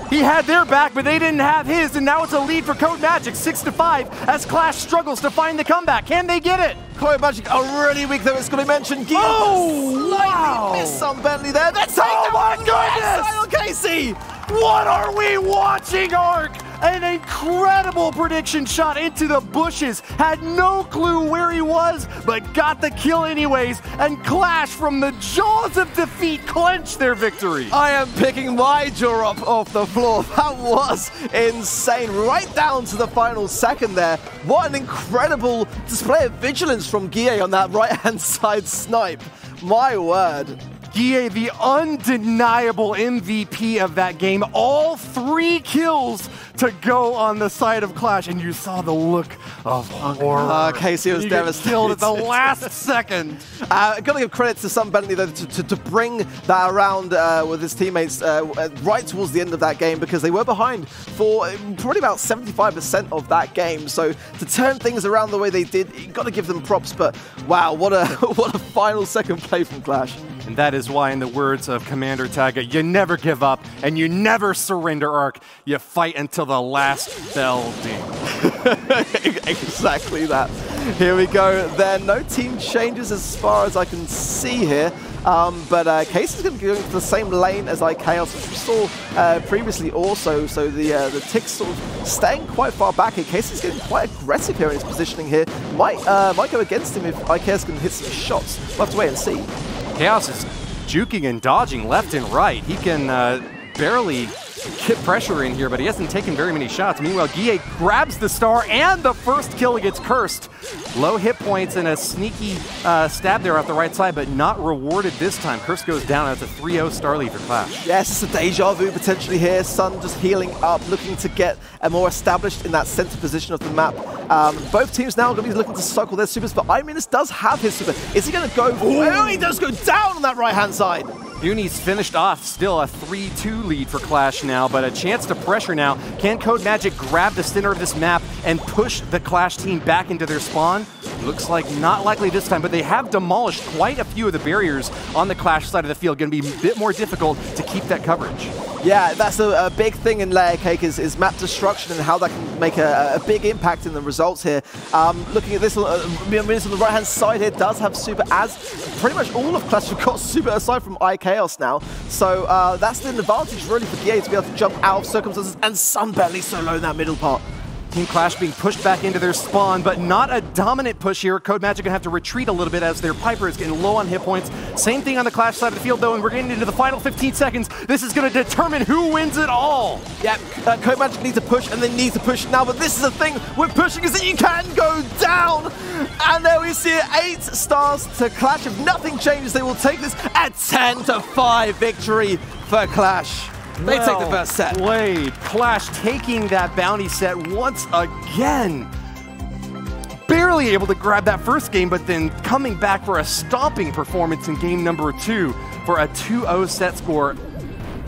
He had their back, but they didn't have his, and now it's a lead for Code Magic, 6-5, as Clash struggles to find the comeback. Can they get it? Code Magic are really weak, though. It's going to be mentioned. Guille slightly missed some Bentley there. That's oh my goodness! Silent Casey! What are we watching, Ark? An incredible prediction shot into the bushes. Had no clue where he was, but got the kill anyways. And Clash, from the jaws of defeat, clinched their victory. I am picking my jaw up off the floor. That was insane. Right down to the final second there. What an incredible display of vigilance from Guille on that right-hand side snipe. My word. Guille, the undeniable MVP of that game. All 3 kills to go on the side of Clash, and you saw the look of horror. Casey was devastated. Killed at the last second. Got to give credit to Sun Bentley, though, to bring that around with his teammates right towards the end of that game, because they were behind for probably about 75% of that game. So to turn things around the way they did, you got to give them props. But wow, what a what a final second play from Clash. And that is why, in the words of Commander Taiga, you never give up and you never surrender, Ark. You fight until the last bell dings. Exactly that. Here we go. There are no team changes as far as I can see here. But Case is going to be going for the same lane as iChaos, which we saw previously also. So the Ticks sort of staying quite far back here. Case is getting quite aggressive here in his positioning here. Might go against him if iChaos can hit some shots. We'll have to wait and see. Chaos is juking and dodging left and right. He can barely get pressure in here, but he hasn't taken very many shots. Meanwhile, Guille grabs the star and the first kill against Cursed. Low hit points and a sneaky stab there off the right side, but not rewarded this time. Cursed goes down. That's a 3-0 star lead for Clash. Yes, it's a deja vu potentially here. Sun just healing up, looking to get more established in that center position of the map. Both teams now are going to be looking to cycle their supers, but Iminus does have his super. Is he going to go? Oh, he does go down on that right-hand side. Uni's finished off, still a 3-2 lead for Clash now, but a chance to pressure now. Can Code Magic grab the center of this map and push the Clash team back into their spawn? Looks like not likely this time, but they have demolished quite a few of the barriers on the Clash side of the field. Going to be a bit more difficult to keep that coverage. Yeah, that's a big thing in Layer Cake is map destruction and how that can make a big impact in the results here. Looking at this, Minus on the right-hand side here does have super, as pretty much all of Clash have got super aside from iChaos now. So that's an advantage really for GA to be able to jump out of circumstances, and Sun barely so low in that middle part. Team Clash being pushed back into their spawn, but not a dominant push here. Code Magic gonna have to retreat a little bit as their Piper is getting low on hit points. Same thing on the Clash side of the field though, and we're getting into the final 15 seconds. This is gonna determine who wins it all. Yeah, Code Magic need to push, and they need to push now, but this is the thing with pushing is that you can go down. And there we see it, 8 stars to Clash. If nothing changes, they will take this a 10-5 victory for Clash. They take the first set. Played. Clash taking that bounty set once again. Barely able to grab that first game, but then coming back for a stomping performance in game number 2 for a 2-0 set score.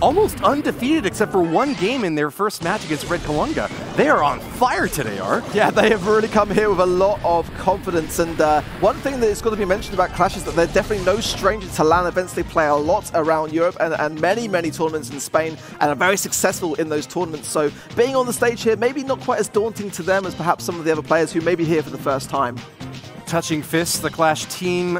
Almost undefeated except for one game in their first match against Red Kalunga. They are on fire today, Ark. Yeah, they have really come here with a lot of confidence. And one thing that is going to be mentioned about Clash is that they're definitely no stranger to LAN events. They play a lot around Europe and many, many tournaments in Spain and are very successful in those tournaments. So being on the stage here, maybe not quite as daunting to them as perhaps some of the other players who may be here for the first time. Touching fists, the Clash team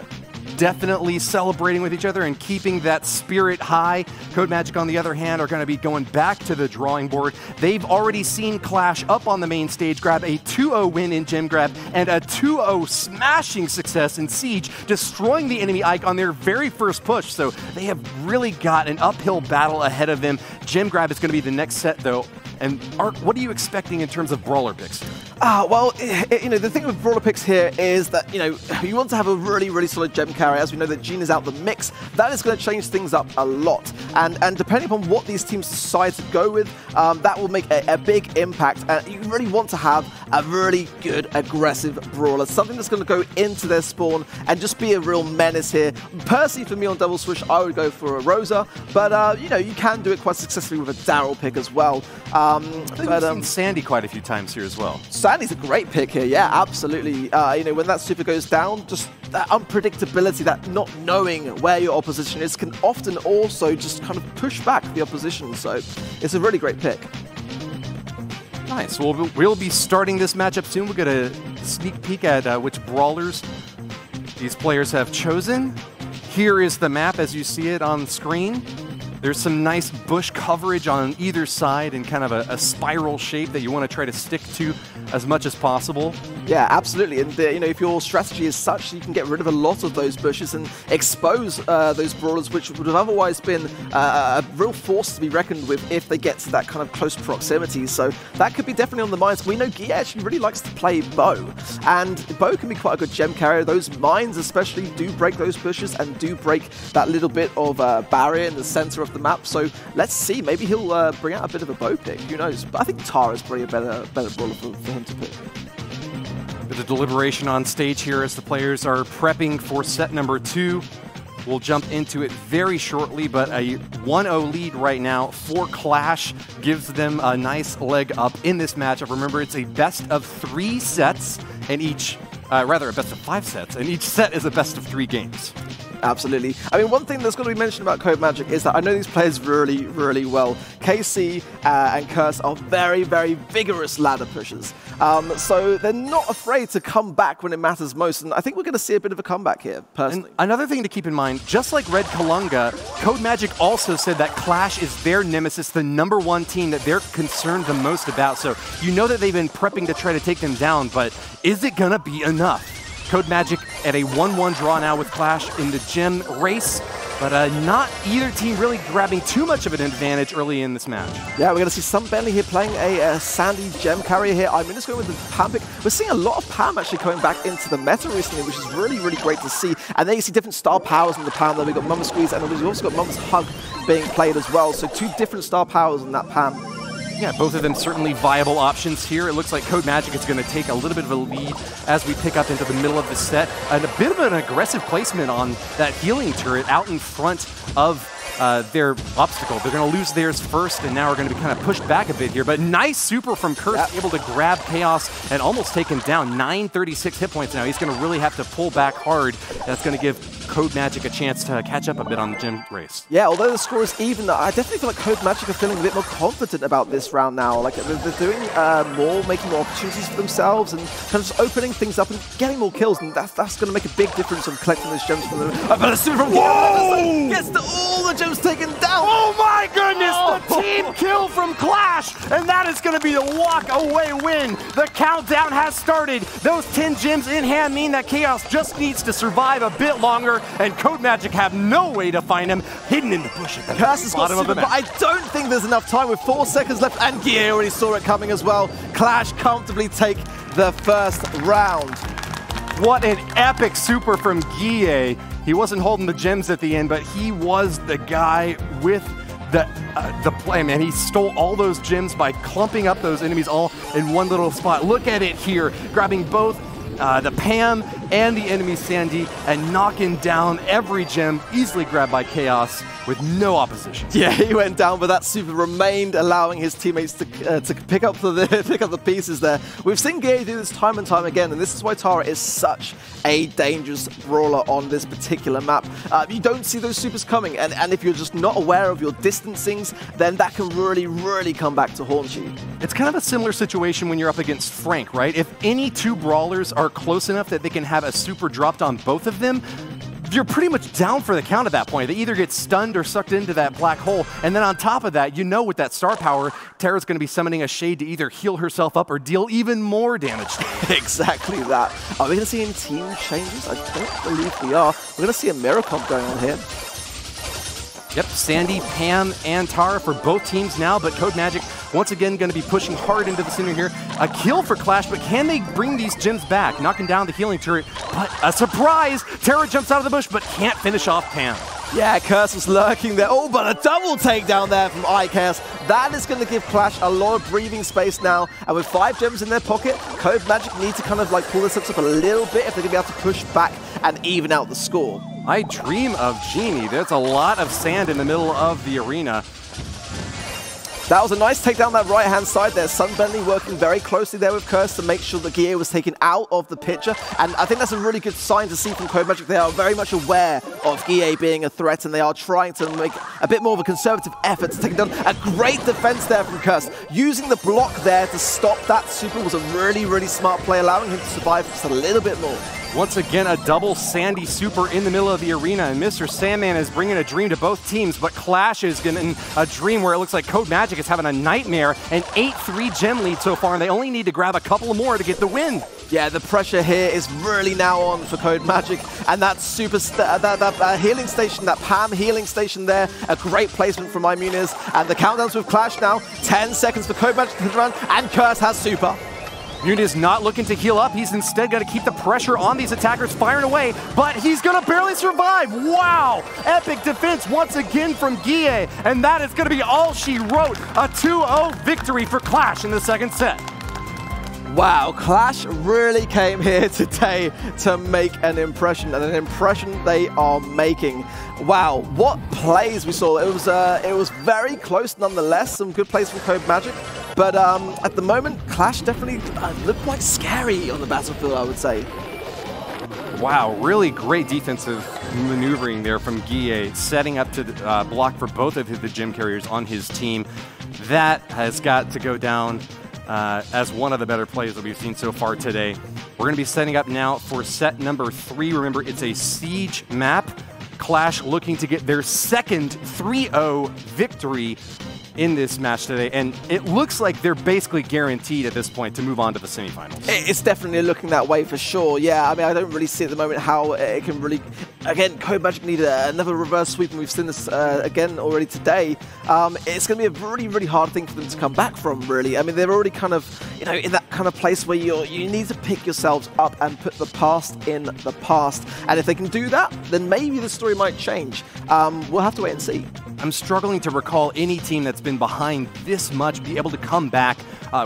definitely celebrating with each other and keeping that spirit high. Code Magic, on the other hand, are going to be going back to the drawing board. They've already seen Clash up on the main stage grab a 2-0 win in Gem Grab and a 2-0 smashing success in Siege, destroying the enemy Ike on their very first push. So they have really got an uphill battle ahead of them. Gem Grab is going to be the next set, though. And Ark, what are you expecting in terms of brawler picks? Well, the thing with brawler picks here is that, you want to have a really, really solid gem carry. As we know that Gene is out the mix, that is going to change things up a lot. And depending upon what these teams decide to go with, that will make a big impact. And you really want to have a really good, aggressive brawler, something that's going to go into their spawn and just be a real menace here. Personally, for me on Double Switch, I would go for a Rosa, but you can do it quite successfully with a Daryl pick as well. I think we've seen Sandy quite a few times here as well. Sandy's a great pick here, yeah, absolutely. When that super goes down, just that unpredictability, that not knowing where your opposition is can often also just kind of push back the opposition. So it's a really great pick. Nice. Well, we'll be starting this matchup soon. We'll get a sneak peek at which brawlers these players have chosen. Here is the map as you see it on screen. There's some nice bush coverage on either side in kind of a spiral shape that you want to try to stick to as much as possible. Yeah, absolutely. And if your strategy is such, you can get rid of a lot of those bushes and expose those brawlers, which would have otherwise been a real force to be reckoned with if they get to that kind of close proximity. So that could be definitely on the minds. We know Guy actually really likes to play Bo, and Bo can be quite a good gem carrier. Those mines especially do break those bushes and do break that little bit of barrier in the center of the map. So let's see, maybe he'll bring out a bit of a Bo pick, who knows. But I think Tara's probably a better brawler for him to pick. Bit of deliberation on stage here as the players are prepping for set number 2. We'll jump into it very shortly, but a 1-0 lead right now for Clash gives them a nice leg up in this matchup. Remember, it's a best of 3 sets, and each, rather a best of 5 sets, and each set is a best of 3 games. Absolutely. I mean, one thing that's got to be mentioned about Code Magic is that I know these players really, really well. KC and Curse are very, very vigorous ladder pushers. So they're not afraid to come back when it matters most. And I think we're going to see a bit of a comeback here, personally. And another thing to keep in mind, just like Red Kalunga, Code Magic also said that Clash is their nemesis, the #1 team that they're concerned the most about. So you know that they've been prepping to try to take them down, but is it going to be enough? Code Magic at a 1-1 draw now with Clash in the gem race, but not either team really grabbing too much of an advantage early in this match. Yeah, we're going to see some Bentley here playing a Sandy gem carrier here. I'm just going with the Pam pick. We're seeing a lot of Pam actually coming back into the meta recently, which is really, really great to see. And then you see different star powers in the Pam. Then we've got Mama Squeeze, and we've also got Mama's Hug being played as well. So 2 different star powers in that Pam. Yeah, both of them certainly viable options here. It looks like Code Magic is going to take a little bit of a lead as we pick up into the middle of the set. And a bit of an aggressive placement on that healing turret out in front of their obstacle. They're going to lose theirs first, and now we're going to be kind of pushed back a bit here. But nice super from Curse, able to grab Chaos and almost take him down. 936 hit points now. He's going to really have to pull back hard. That's going to give Code Magic a chance to catch up a bit on the gym race. Yeah, although the score is even, I definitely feel like Code Magic are feeling a bit more confident about this round now. Like they're doing more, making more opportunities for themselves, and kind of just opening things up and getting more kills. And that's going to make a big difference on collecting those gems from them. But a super from Whoa! Gets all the gems taken down. Oh my goodness! The team kill from Clash, and that is going to be the walk-away win. The countdown has started. Those 10 gems in hand mean that Chaos just needs to survive a bit longer, and Code Magic have no way to find him, hidden in the bush at the bottom of the map. But I don't think there's enough time with 4 seconds left, and Guille already saw it coming as well. Clash comfortably take the first round. What an epic super from Guille. He wasn't holding the gems at the end, but he was the guy with the play, man. He stole all those gems by clumping up those enemies all in one little spot. Look at it here, grabbing both the Pam and the enemy Sandy and knocking down every gem, easily grabbed by Chaos with no opposition. Yeah, he went down, but that super remained, allowing his teammates to pick up the pieces there. We've seen Guille do this time and time again, and this is why Tara is such a dangerous brawler on this particular map. You don't see those supers coming, and if you're just not aware of your distancings, then that can really, really come back to haunt you. It's kind of a similar situation when you're up against Frank, right? If any 2 brawlers are close enough that they can have a super dropped on both of them, you're pretty much down for the count at that point. They either get stunned or sucked into that black hole. And then on top of that, you know with that star power, Tara's going to be summoning a Shade to either heal herself up or deal even more damage. Exactly that. Are we going to see any team changes? I don't believe we are. We're going to see a mirror comp going on here. Yep, Sandy, Pam, and Tara for both teams now, but Code Magic once again going to be pushing hard into the center here. A kill for Clash, but can they bring these gems back? Knocking down the healing turret, but a surprise! Tara jumps out of the bush, but can't finish off Pam. Yeah, Curse was lurking there. Oh, but a double takedown there from iChaos. That is going to give Clash a lot of breathing space now. And with 5 gems in their pocket, Code Magic need to kind of like pull this up a little bit if they're going to be able to push back and even out the score. I dream of Genie. There's a lot of sand in the middle of the arena. That was a nice takedown that right-hand side there. Sunbentley working very closely there with Curse to make sure that Guille was taken out of the picture. And I think that's a really good sign to see from Code Magic. They are very much aware of Guille being a threat, and they are trying to make a bit more of a conservative effort to take it down. A great defense there from Curse. Using the block there to stop that super was a really, really smart play, allowing him to survive just a little bit more. Once again, a double Sandy super in the middle of the arena, and Mr. Sandman is bringing a dream to both teams, but Clash is getting a dream where it looks like Code Magic is having a nightmare. An 8-3 gem lead so far, and they only need to grab a couple more to get the win. Yeah, the pressure here is really now on for Code Magic, and that super that healing station, that Pam healing station there, a great placement from Muniz, and the countdowns with Clash now. 10 seconds for Code Magic to run, and Curse has super. Muniz not looking to heal up. He's instead going to keep the pressure on these attackers firing away, but he's going to barely survive. Wow! Epic defense once again from Guille, and that is going to be all she wrote. A 2-0 victory for Clash in the second set. Wow, Clash really came here today to make an impression, and an impression they are making. Wow, what plays we saw. It was very close nonetheless, some good plays from Code Magic, but at the moment, Clash definitely look quite scary on the battlefield, I would say. Wow, really great defensive maneuvering there from Guille, setting up to block for both of the gym carriers on his team. That has got to go down as one of the better plays that we've seen so far today. We're going to be setting up now for set number 3. Remember, it's a siege map. Clash looking to get their second 3-0 victory in this match today, and it looks like they're basically guaranteed at this point to move on to the semifinals. It's definitely looking that way for sure. Yeah, I mean, I don't really see at the moment how it can really... Again, Code Magic need another reverse sweep, and we've seen this again already today. It's going to be a really, really hard thing for them to come back from, really. I mean, they're already kind of, you know, in that kind of place where you need to pick yourselves up and put the past in the past. And if they can do that, then maybe the story might change. We'll have to wait and see. I'm struggling to recall any team that's been behind this much be able to come back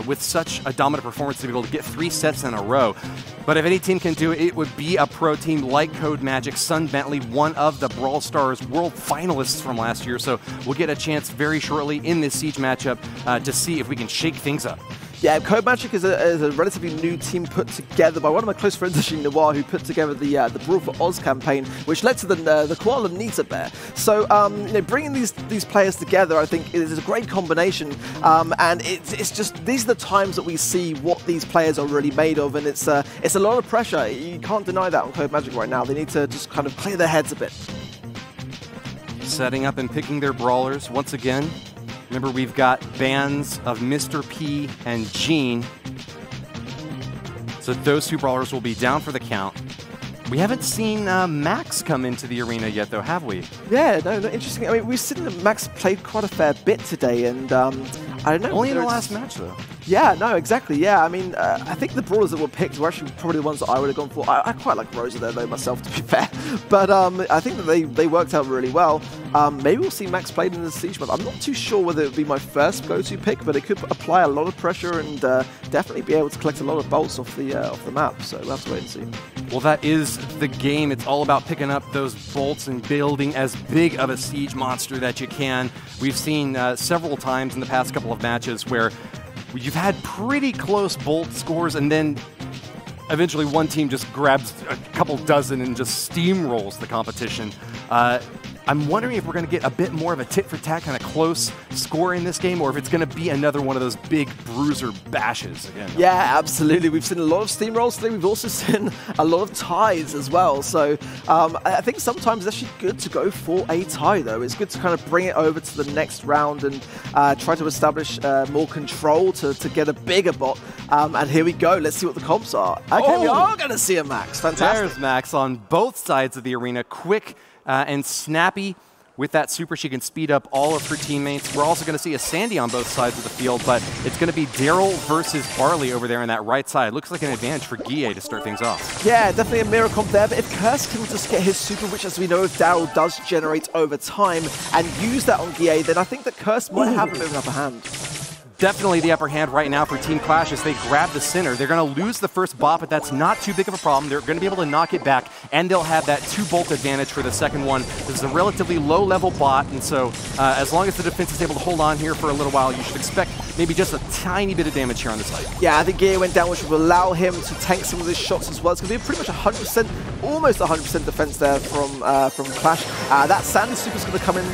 with such a dominant performance to be able to get 3 sets in a row. But if any team can do it, it would be a pro team like Code Magic. Sun Bentley, one of the Brawl Stars world finalists from last year, so we'll get a chance very shortly in this Siege matchup to see if we can shake things up. Yeah, Code Magic is a relatively new team put together by one of my close friends, actually, Noir, who put together the Brawl for Oz campaign, which led to the Koala Nita Bear. So, you know, bringing these players together, I think, is a great combination. And it's just, these are the times that we see what these players are really made of, and it's a lot of pressure. You can't deny that on Code Magic right now. They need to just kind of clear their heads a bit. Setting up and picking their brawlers once again. Remember, we've got bands of Mr. P and Gene. So those 2 brawlers will be down for the count. We haven't seen Max come into the arena yet, though, have we? Yeah, no, interesting. I mean, we've seen that Max played quite a fair bit today, and I don't know. Only in the last match, though. Yeah, no, exactly. Yeah, I mean, I think the brawlers that were picked were actually probably the ones that I would have gone for. I quite like Rosa there, though, myself, to be fair. But I think that they worked out really well. Maybe we'll see Max played in the Siege map. I'm not too sure whether it would be my first go-to pick, but it could apply a lot of pressure and definitely be able to collect a lot of bolts off the map. So we'll have to wait and see. Well, that is the game. It's all about picking up those bolts and building as big of a siege monster that you can. We've seen several times in the past couple of matches where you've had pretty close bolt scores, and then eventually one team just grabs a couple dozen and just steamrolls the competition. I'm wondering if we're going to get a bit more of a tit-for-tat kind of close score in this game, or if it's going to be another one of those big bruiser bashes again. Yeah, absolutely. We've seen a lot of steamrolls today. We've also seen a lot of ties as well. So I think sometimes it's actually good to go for a tie, though. It's good to kind of bring it over to the next round and try to establish more control to get a bigger bot. And here we go. Let's see what the comps are. Okay, we are going to see a Max. Fantastic. There's Max on both sides of the arena. Quick and snappy with that super. She can speed up all of her teammates. We're also going to see a Sandy on both sides of the field, but it's going to be Daryl versus Barley over there on that right side. Looks like an advantage for Guille to start things off. Yeah, definitely a mirror comp there, but if Curse can just get his super, which as we know Daryl does generate over time, and use that on Guille, then I think that Curse might have a bit of an upper hand. Definitely the upper hand right now for Team Clash as they grab the center. They're going to lose the first bot, but that's not too big of a problem. They're going to be able to knock it back, and they'll have that 2-bolt advantage for the second one. This is a relatively low-level bot, and so as long as the defense is able to hold on here for a little while, you should expect maybe just a tiny bit of damage here on this fight. Yeah, I think Guille went down, which will allow him to tank some of his shots as well. It's going to be pretty much 100%, almost 100% defense there from Clash. That Sandy super is going to come in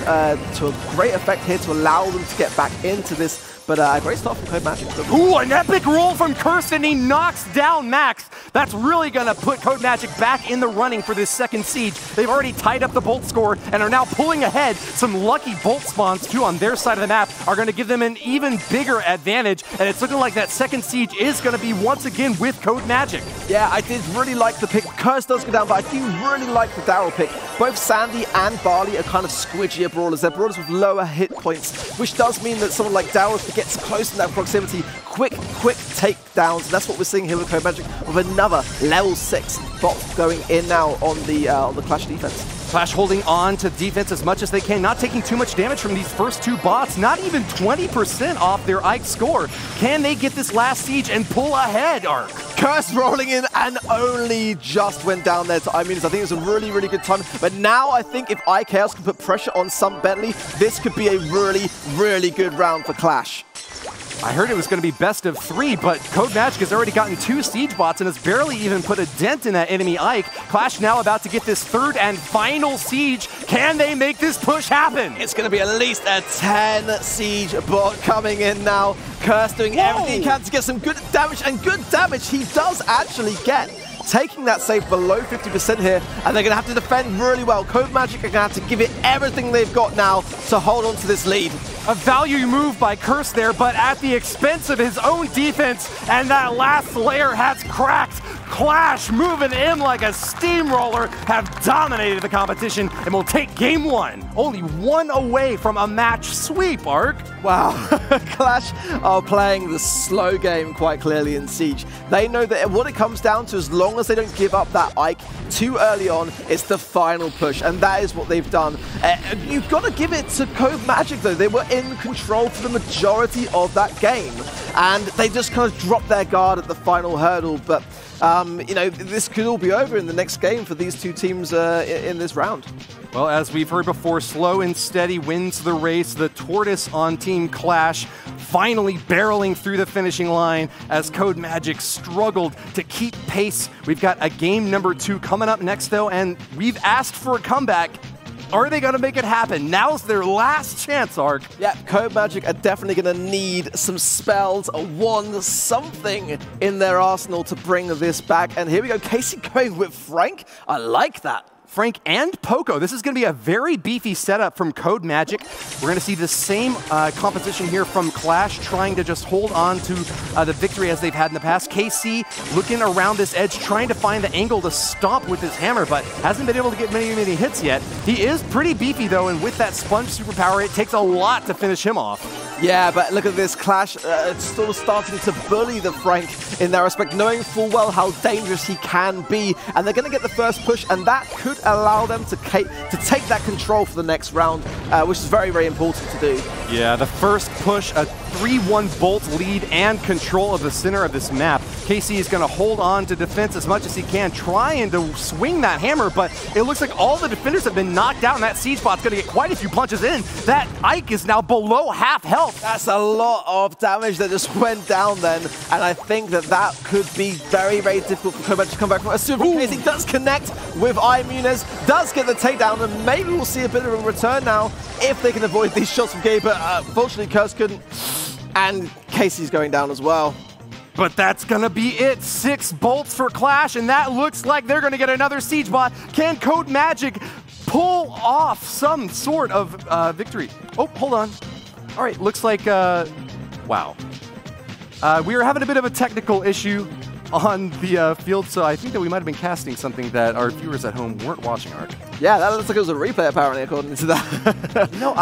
to a great effect here to allow them to get back into this. But a great start from Code Magic. Ooh, an epic roll from Kirsten. He knocks down Max. That's really going to put Code Magic back in the running for this second siege. They've already tied up the bolt score and are now pulling ahead. Some lucky bolt spawns, too, on their side of the map are going to give them an even bigger advantage. And it's looking like that second siege is going to be once again with Code Magic. Yeah, I did really like the pick. Curse does go down, but I do really like the Daryl pick. Both Sandy and Barley are kind of squidgier brawlers. They're brawlers with lower hit points, which does mean that someone like Daryl, if he gets close in that proximity, quick takedowns. And that's what we're seeing here with Code Magic, with another level 6 bot going in now on the Clash defense. Clash holding on to defense as much as they can, not taking too much damage from these first two bots, not even 20% off their Ike score. Can they get this last siege and pull ahead, Arc? Curse rolling in and only just went down there to Imunez. I think it was a really, really good time. But now I think if iChaos can put pressure on some Bentley, this could be a really, really good round for Clash. I heard it was going to be best of 3, but Code Magic has already gotten 2 siege bots and has barely even put a dent in that enemy Ike. Clash now about to get this third and final siege. Can they make this push happen? It's going to be at least a 10 siege bot coming in now. Curse doing everything he can to get some good damage, and good damage he does actually get. Taking that save below 50% here, and they're going to have to defend really well. Code Magic are going to have to give it everything they've got now to hold on to this lead. A value move by Curse there, but at the expense of his own defense, and that last layer has cracked. Clash moving in like a steamroller have dominated the competition and will take game 1. Only 1 away from a match sweep, Arc. Wow, Clash are playing the slow game quite clearly in Siege. They know that what it comes down to, as long as they don't give up that Ike too early on, it's the final push, and that is what they've done. You've got to give it to Code Magic, though. They were in control for the majority of that game, and they just kind of dropped their guard at the final hurdle, but you know, this could all be over in the next game for these two teams in this round. Well, as we've heard before, slow and steady wins the race. The Tortoise on Team Clash finally barreling through the finishing line as Code Magic struggled to keep pace. We've got a game number 2 coming up next, though, and we've asked for a comeback. Are they going to make it happen? Now's their last chance, Arc. Yeah, Code Magic are definitely going to need some spells, a wand, something in their arsenal to bring this back. And here we go, Casey going with Frank. I like that. Frank and Poco. This is going to be a very beefy setup from Code Magic. We're going to see the same composition here from Clash, trying to just hold on to the victory as they've had in the past. KC looking around this edge, trying to find the angle to stomp with his hammer, but hasn't been able to get many hits yet. He is pretty beefy, though, and with that sponge superpower, it takes a lot to finish him off. Yeah, but look at this, Clash sort of starting to bully the Frank in that respect, knowing full well how dangerous he can be, and they're going to get the first push, and that could allow them to take that control for the next round, which is very, very important to do. Yeah, the first push, a 3-1 Bolt lead and control of the center of this map. KC is going to hold on to defense as much as he can, trying to swing that hammer, but it looks like all the defenders have been knocked out, and that siege bot's going to get quite a few punches in. That Ike is now below half health. That's a lot of damage that just went down then, and I think that could be very, very difficult for Code Magic to come back from. As soon as he does connect with Imunez, does get the takedown, and maybe we'll see a bit of a return now if they can avoid these shots from Gabe, but unfortunately Curse couldn't, and Casey's going down as well. But that's going to be it. 6 bolts for Clash, and that looks like they're going to get another siege bot. Can Code Magic pull off some sort of victory? Oh, hold on. All right, looks like, wow. We were having a bit of a technical issue on the field, so I think that we might have been casting something that our viewers at home weren't watching, Arc. Yeah, that looks like it was a replay, apparently, according to that. No,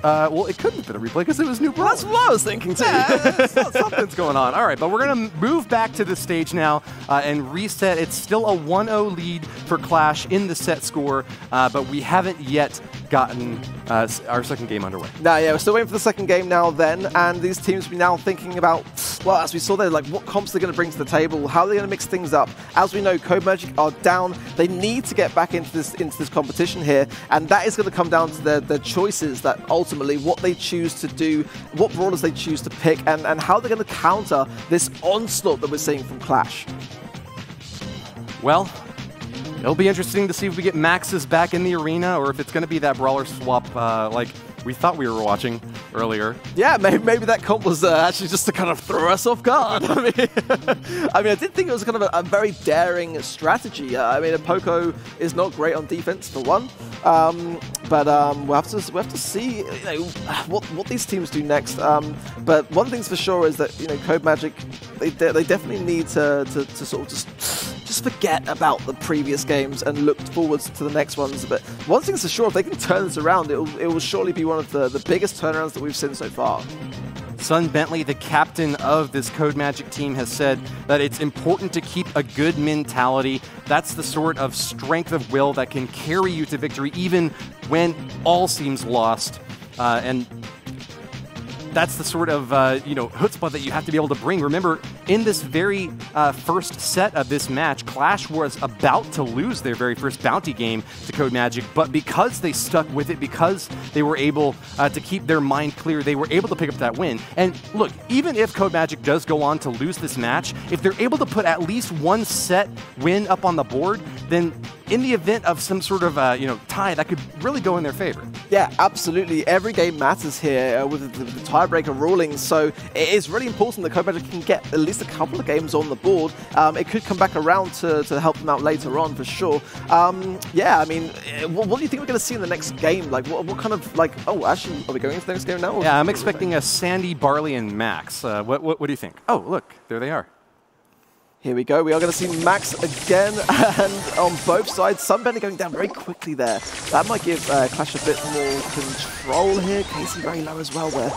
well, it couldn't have been a replay because it was new Brawl. That's what I was thinking, too. Yeah, something's going on. All right, but we're going to move back to the stage now and reset. It's still a 1-0 lead for Clash in the set score, but we haven't yet gotten our second game underway. No, yeah, we're still waiting for the second game now then, and these teams will be now thinking about, well, as we saw there, like what comps they're going to bring to the table, how they're going to mix things up. As we know, Code Magic are down. They need to get back into this competition here, and that is going to come down to their choices, that ultimately what they choose to do, what brawlers they choose to pick, and how they're going to counter this onslaught that we're seeing from Clash. Well, it'll be interesting to see if we get Maxes back in the arena or if it's going to be that brawler swap like we thought we were watching earlier. Yeah, maybe that comp was actually just to kind of throw us off guard. I mean, I did think it was kind of a very daring strategy. I mean, Poco is not great on defense for one, but we'll have to see, you know, what these teams do next. But one thing's for sure is that, you know, Code Magic, they definitely need to sort of just forget about the previous games and look forwards to the next ones. But one thing's for sure, if they can turn this around, it will surely be one of the biggest turnarounds that we've seen so far. Son Bentley, the captain of this Code Magic team, has said that it's important to keep a good mentality. That's the sort of strength of will that can carry you to victory even when all seems lost. And that's the sort of chutzpah that you have to be able to bring. Remember, in this very first set of this match, Clash was about to lose their very first bounty game to Code Magic, but because they stuck with it, because they were able to keep their mind clear, they were able to pick up that win. And look, even if Code Magic does go on to lose this match, if they're able to put at least one set win up on the board, then in the event of some sort of tie, that could really go in their favor. Yeah, absolutely. Every game matters here with the tiebreaker rulings, so it is really important that Code Magic can get at least a couple of games on the board. It could come back around to help them out later on, for sure. Yeah, I mean, what do you think we're going to see in the next game? Like, what kind of, like, oh, actually, are we going into the next game now? Yeah, I'm expecting a Sandy, Barley, and Max. What do you think? Oh, look, there they are. Here we go. We are going to see Max again, and on both sides, Sunbender going down very quickly there. That might give Clash a bit more control here. Casey very low as well, where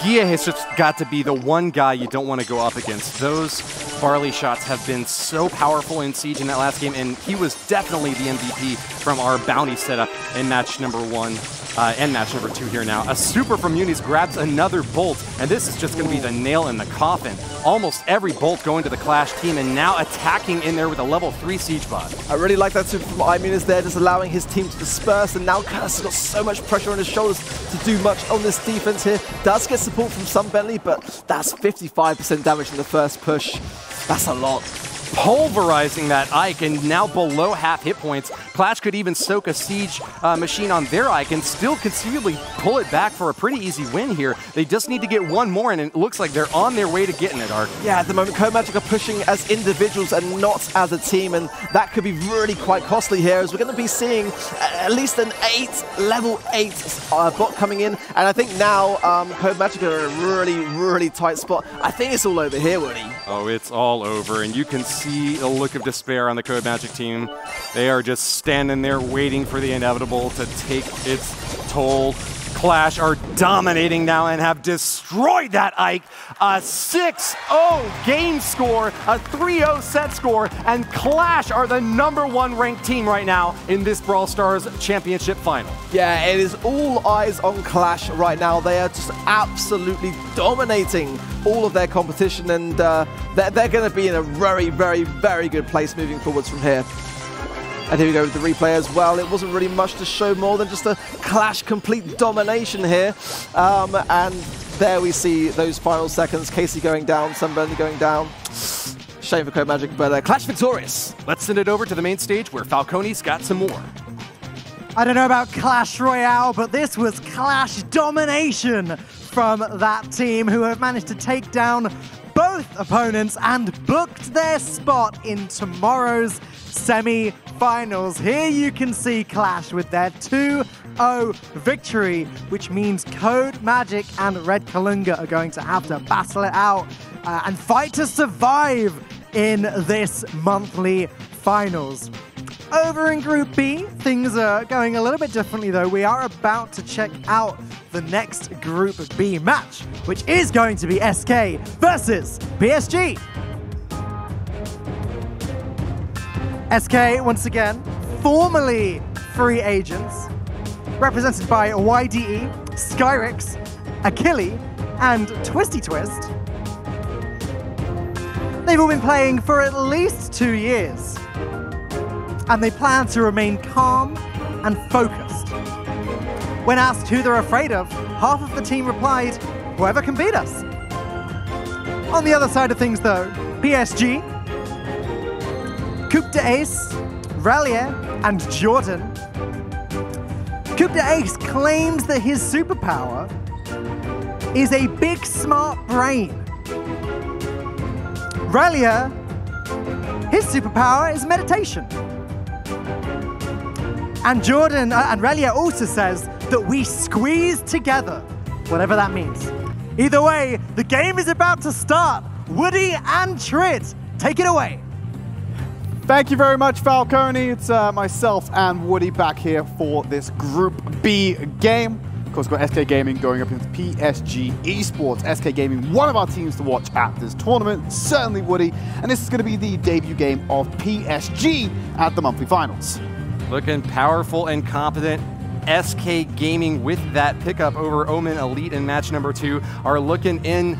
Gia has just got to be the one guy you don't want to go up against. Those Barley shots have been so powerful in Siege in that last game, and he was definitely the MVP from our bounty setup in match number 1 and match number 2 here now. A super from Muniz grabs another bolt, and this is just going to be the nail in the coffin. Almost every bolt going to the Clash team, and now attacking in there with a level 3 Siege bot. I really like that super from Muniz there, just allowing his team to disperse, and now Curse has got so much pressure on his shoulders to do much on this defense here. Does get support from Sun Bentley, but that's 55% damage in the first push. That's a lot. Pulverizing that Ike, and now below half hit points. Clash could even soak a Siege machine on their Ike and still conceivably pull it back for a pretty easy win here. They just need to get one more, and it looks like they're on their way to getting it, Ark. Yeah, at the moment, Code Magic are pushing as individuals and not as a team, and that could be really quite costly here, as we're going to be seeing at least an level 8 bot coming in, and I think now Code Magic are in a really, really tight spot. I think it's all over here, Woody. Oh, it's all over, and you can see a look of despair on the Code Magic team. They are just standing there waiting for the inevitable to take its toll. Clash are dominating now and have destroyed that Ike. A 6-0 game score, a 3-0 set score, and Clash are the #1 ranked team right now in this Brawl Stars Championship final. Yeah, it is all eyes on Clash right now. They are just absolutely dominating all of their competition, and they're going to be in a very, very, very good place moving forwards from here. And here we go with the replay as well. It wasn't really much to show more than just a Clash complete domination here. And there we see those final seconds. Casey going down, Sunburn going down. Shame for Code Magic, but Clash victorious. Let's send it over to the main stage where Falcone's got some more. I don't know about Clash Royale, but this was Clash domination from that team, who have managed to take down both opponents and booked their spot in tomorrow's semi-finals. Here you can see Clash with their 2-0 victory, which means Code Magic and Red Kalunga are going to have to battle it out and fight to survive in this monthly finals. Over in Group B, things are going a little bit differently though. We are about to check out the next Group B match, which is going to be SK versus PSG. SK, once again, formerly free agents, represented by YDE, Skyrix, Achille, and Twisty Twist. They've all been playing for at least 2 years, and they plan to remain calm and focused. When asked who they're afraid of, half of the team replied, "Whoever can beat us." On the other side of things though, PSG, Coupe d'Ace, Relier, and Jordan. Coupe d'Ace claims that his superpower is a big smart brain. Relier, his superpower is meditation. And Jordan and Relier also says that we squeeze together, whatever that means. Either way, the game is about to start. Woody and Trit, take it away. Thank you very much, Falcone. It's myself and Woody back here for this Group B game. Of course, we've got SK Gaming going up against PSG Esports. SK Gaming, one of our teams to watch at this tournament, certainly Woody. And this is going to be the debut game of PSG at the monthly finals. Looking powerful and competent. SK Gaming with that pickup over Omen Elite in match number 2 are looking in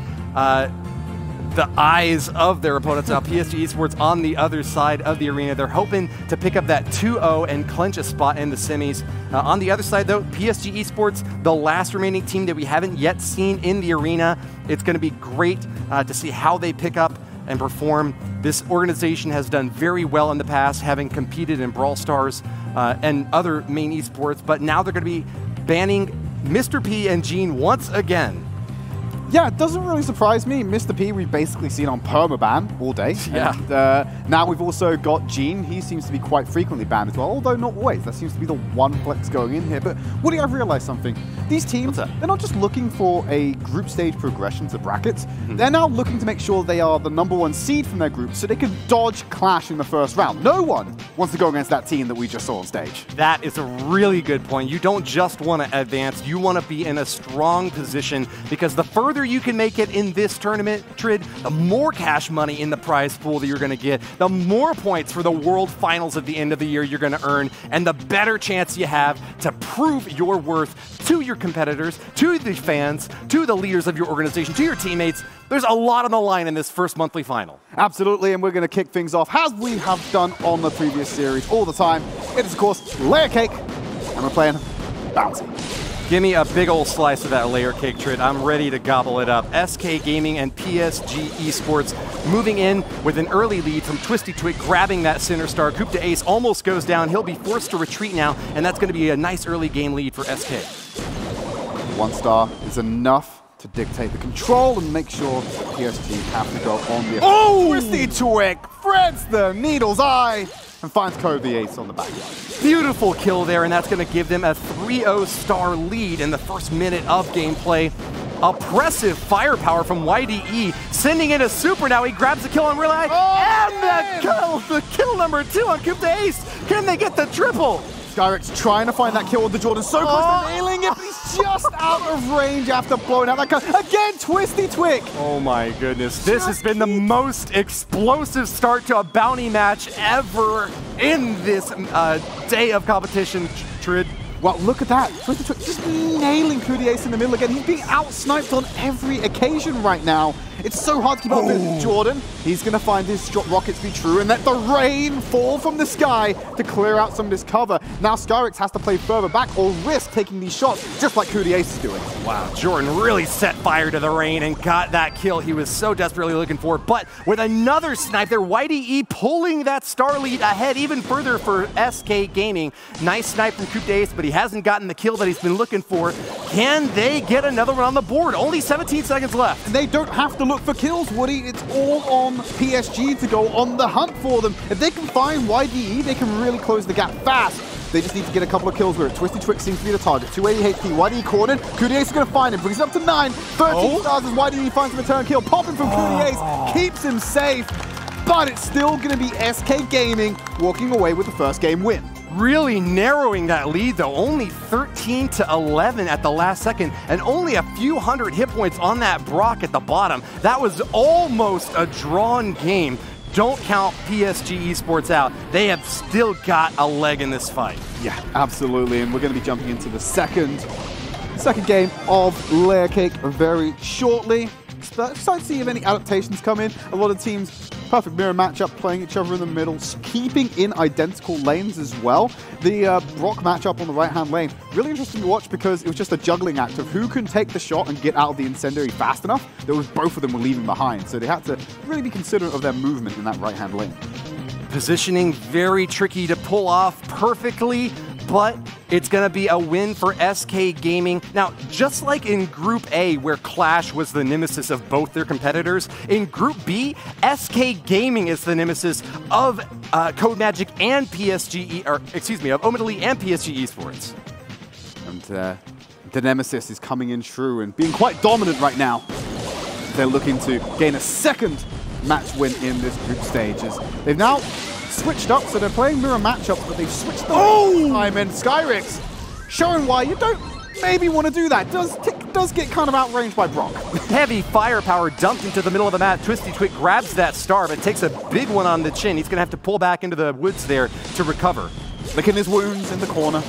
the eyes of their opponents. Now PSG Esports on the other side of the arena. They're hoping to pick up that 2-0 and clinch a spot in the semis. On the other side though, PSG Esports, the last remaining team that we haven't yet seen in the arena. It's going to be great to see how they pick up and perform. This organization has done very well in the past, having competed in Brawl Stars and other main esports, but now they're going to be banning Mr. P and Gene once again. Yeah, it doesn't really surprise me. Mr. P we've basically seen on permaban all day. Yeah. And, now we've also got Gene. He seems to be quite frequently banned as well, although not always. That seems to be the one flex going in here. But Woody, I've realized something. These teams, they're not just looking for a group stage progression to brackets. They're now looking to make sure they are the #1 seed from their group so they can dodge clash in the first round. No one wants to go against that team that we just saw on stage. That is a really good point. You don't just want to advance, you want to be in a strong position, because the further you can make it in this tournament, Trid, the more cash money in the prize pool that you're going to get, the more points for the World Finals at the end of the year you're going to earn, and the better chance you have to prove your worth to your competitors, to the fans, to the leaders of your organization, to your teammates. There's a lot on the line in this first monthly final. Absolutely, and we're going to kick things off, as we have done on the previous series all the time. It is, of course, Layer Cake, and we're playing Bouncy. Give me a big old slice of that layer cake, Trid. I'm ready to gobble it up. SK Gaming and PSG Esports moving in with an early lead from Twisty Twig, grabbing that center star. Coup de Ace almost goes down. He'll be forced to retreat now, and that's going to be a nice early game lead for SK. 1 star is enough to dictate the control and make sure PSG have to go on the... Oh! Twisty Twig threads the Needle's Eye and finds Code the Ace on the back. Beautiful kill there, and that's going to give them a 3-0 star lead in the first minute of gameplay. Oppressive firepower from YDE, sending in a super now. He grabs the kill on Real Eye, and the kill number 2 on Coup de Ace. Can they get the triple? Skyrex trying to find that kill with the Jordan, so close to nailing it, but he's just out of range after blowing out that gun. Again, Twisty Twig! Oh my goodness, this has been the most explosive start to a bounty match ever in this day of competition, Trid. Well, look at that. Twisty Twig just nailing Coup de Ace in the middle again. He's being out-sniped on every occasion right now. It's so hard to keep up with Jordan. He's going to find his rockets be true and let the rain fall from the sky to clear out some of this cover. Now Skyrex has to play further back or risk taking these shots, just like Coup de Ace is doing. Wow, Jordan really set fire to the rain and got that kill he was so desperately looking for. But with another snipe there, YDE pulling that star lead ahead even further for SK Gaming. Nice snipe from Coup de Ace, but he hasn't gotten the kill that he's been looking for. Can they get another one on the board? Only 17 seconds left. And they don't have to look for kills, Woody. It's all on PSG to go on the hunt for them. If they can find YDE, they can really close the gap fast. They just need to get a couple of kills where Twisty Twig seems to be the target. 280 HP, YDE cornered. Coup de Ace is going to find him, brings it up to 9. 13 stars as YDE finds a return kill. Popping from Coup de Ace, keeps him safe. But it's still going to be SK Gaming walking away with the first game win. Really narrowing that lead though, only 13 to 11 at the last second, and only a few hundred hit points on that Brock at the bottom. That was almost a drawn game. Don't count PSG Esports out. They have still got a leg in this fight. Yeah, absolutely, and we're going to be jumping into the second game of Layer Cake very shortly. Excited to see if any adaptations come in. A lot of teams, perfect mirror matchup, playing each other in the middle, keeping in identical lanes as well. The Brock matchup on the right-hand lane, really interesting to watch because it was just a juggling act of who can take the shot and get out of the incendiary fast enough that was both of them were leaving behind. So they had to really be considerate of their movement in that right-hand lane. Positioning very tricky to pull off perfectly, but it's going to be a win for SK Gaming. Now, just like in Group A, where Clash was the nemesis of both their competitors, in Group B, SK Gaming is the nemesis of Code Magic and PSG, or excuse me, of Omen Elite and PSG Esports. And the nemesis is coming in true and being quite dominant right now. They're looking to gain a second match win in this group stages. They've now switched up, so they're playing mirror matchups, but they've switched the time, and Skyrex showing why you don't maybe want to do that. Tick does get kind of outranged by Brock. Heavy firepower dumped into the middle of the map. Twisty Twig grabs that star, but takes a big one on the chin. He's going to have to pull back into the woods there to recover. Licking his wounds in the corner.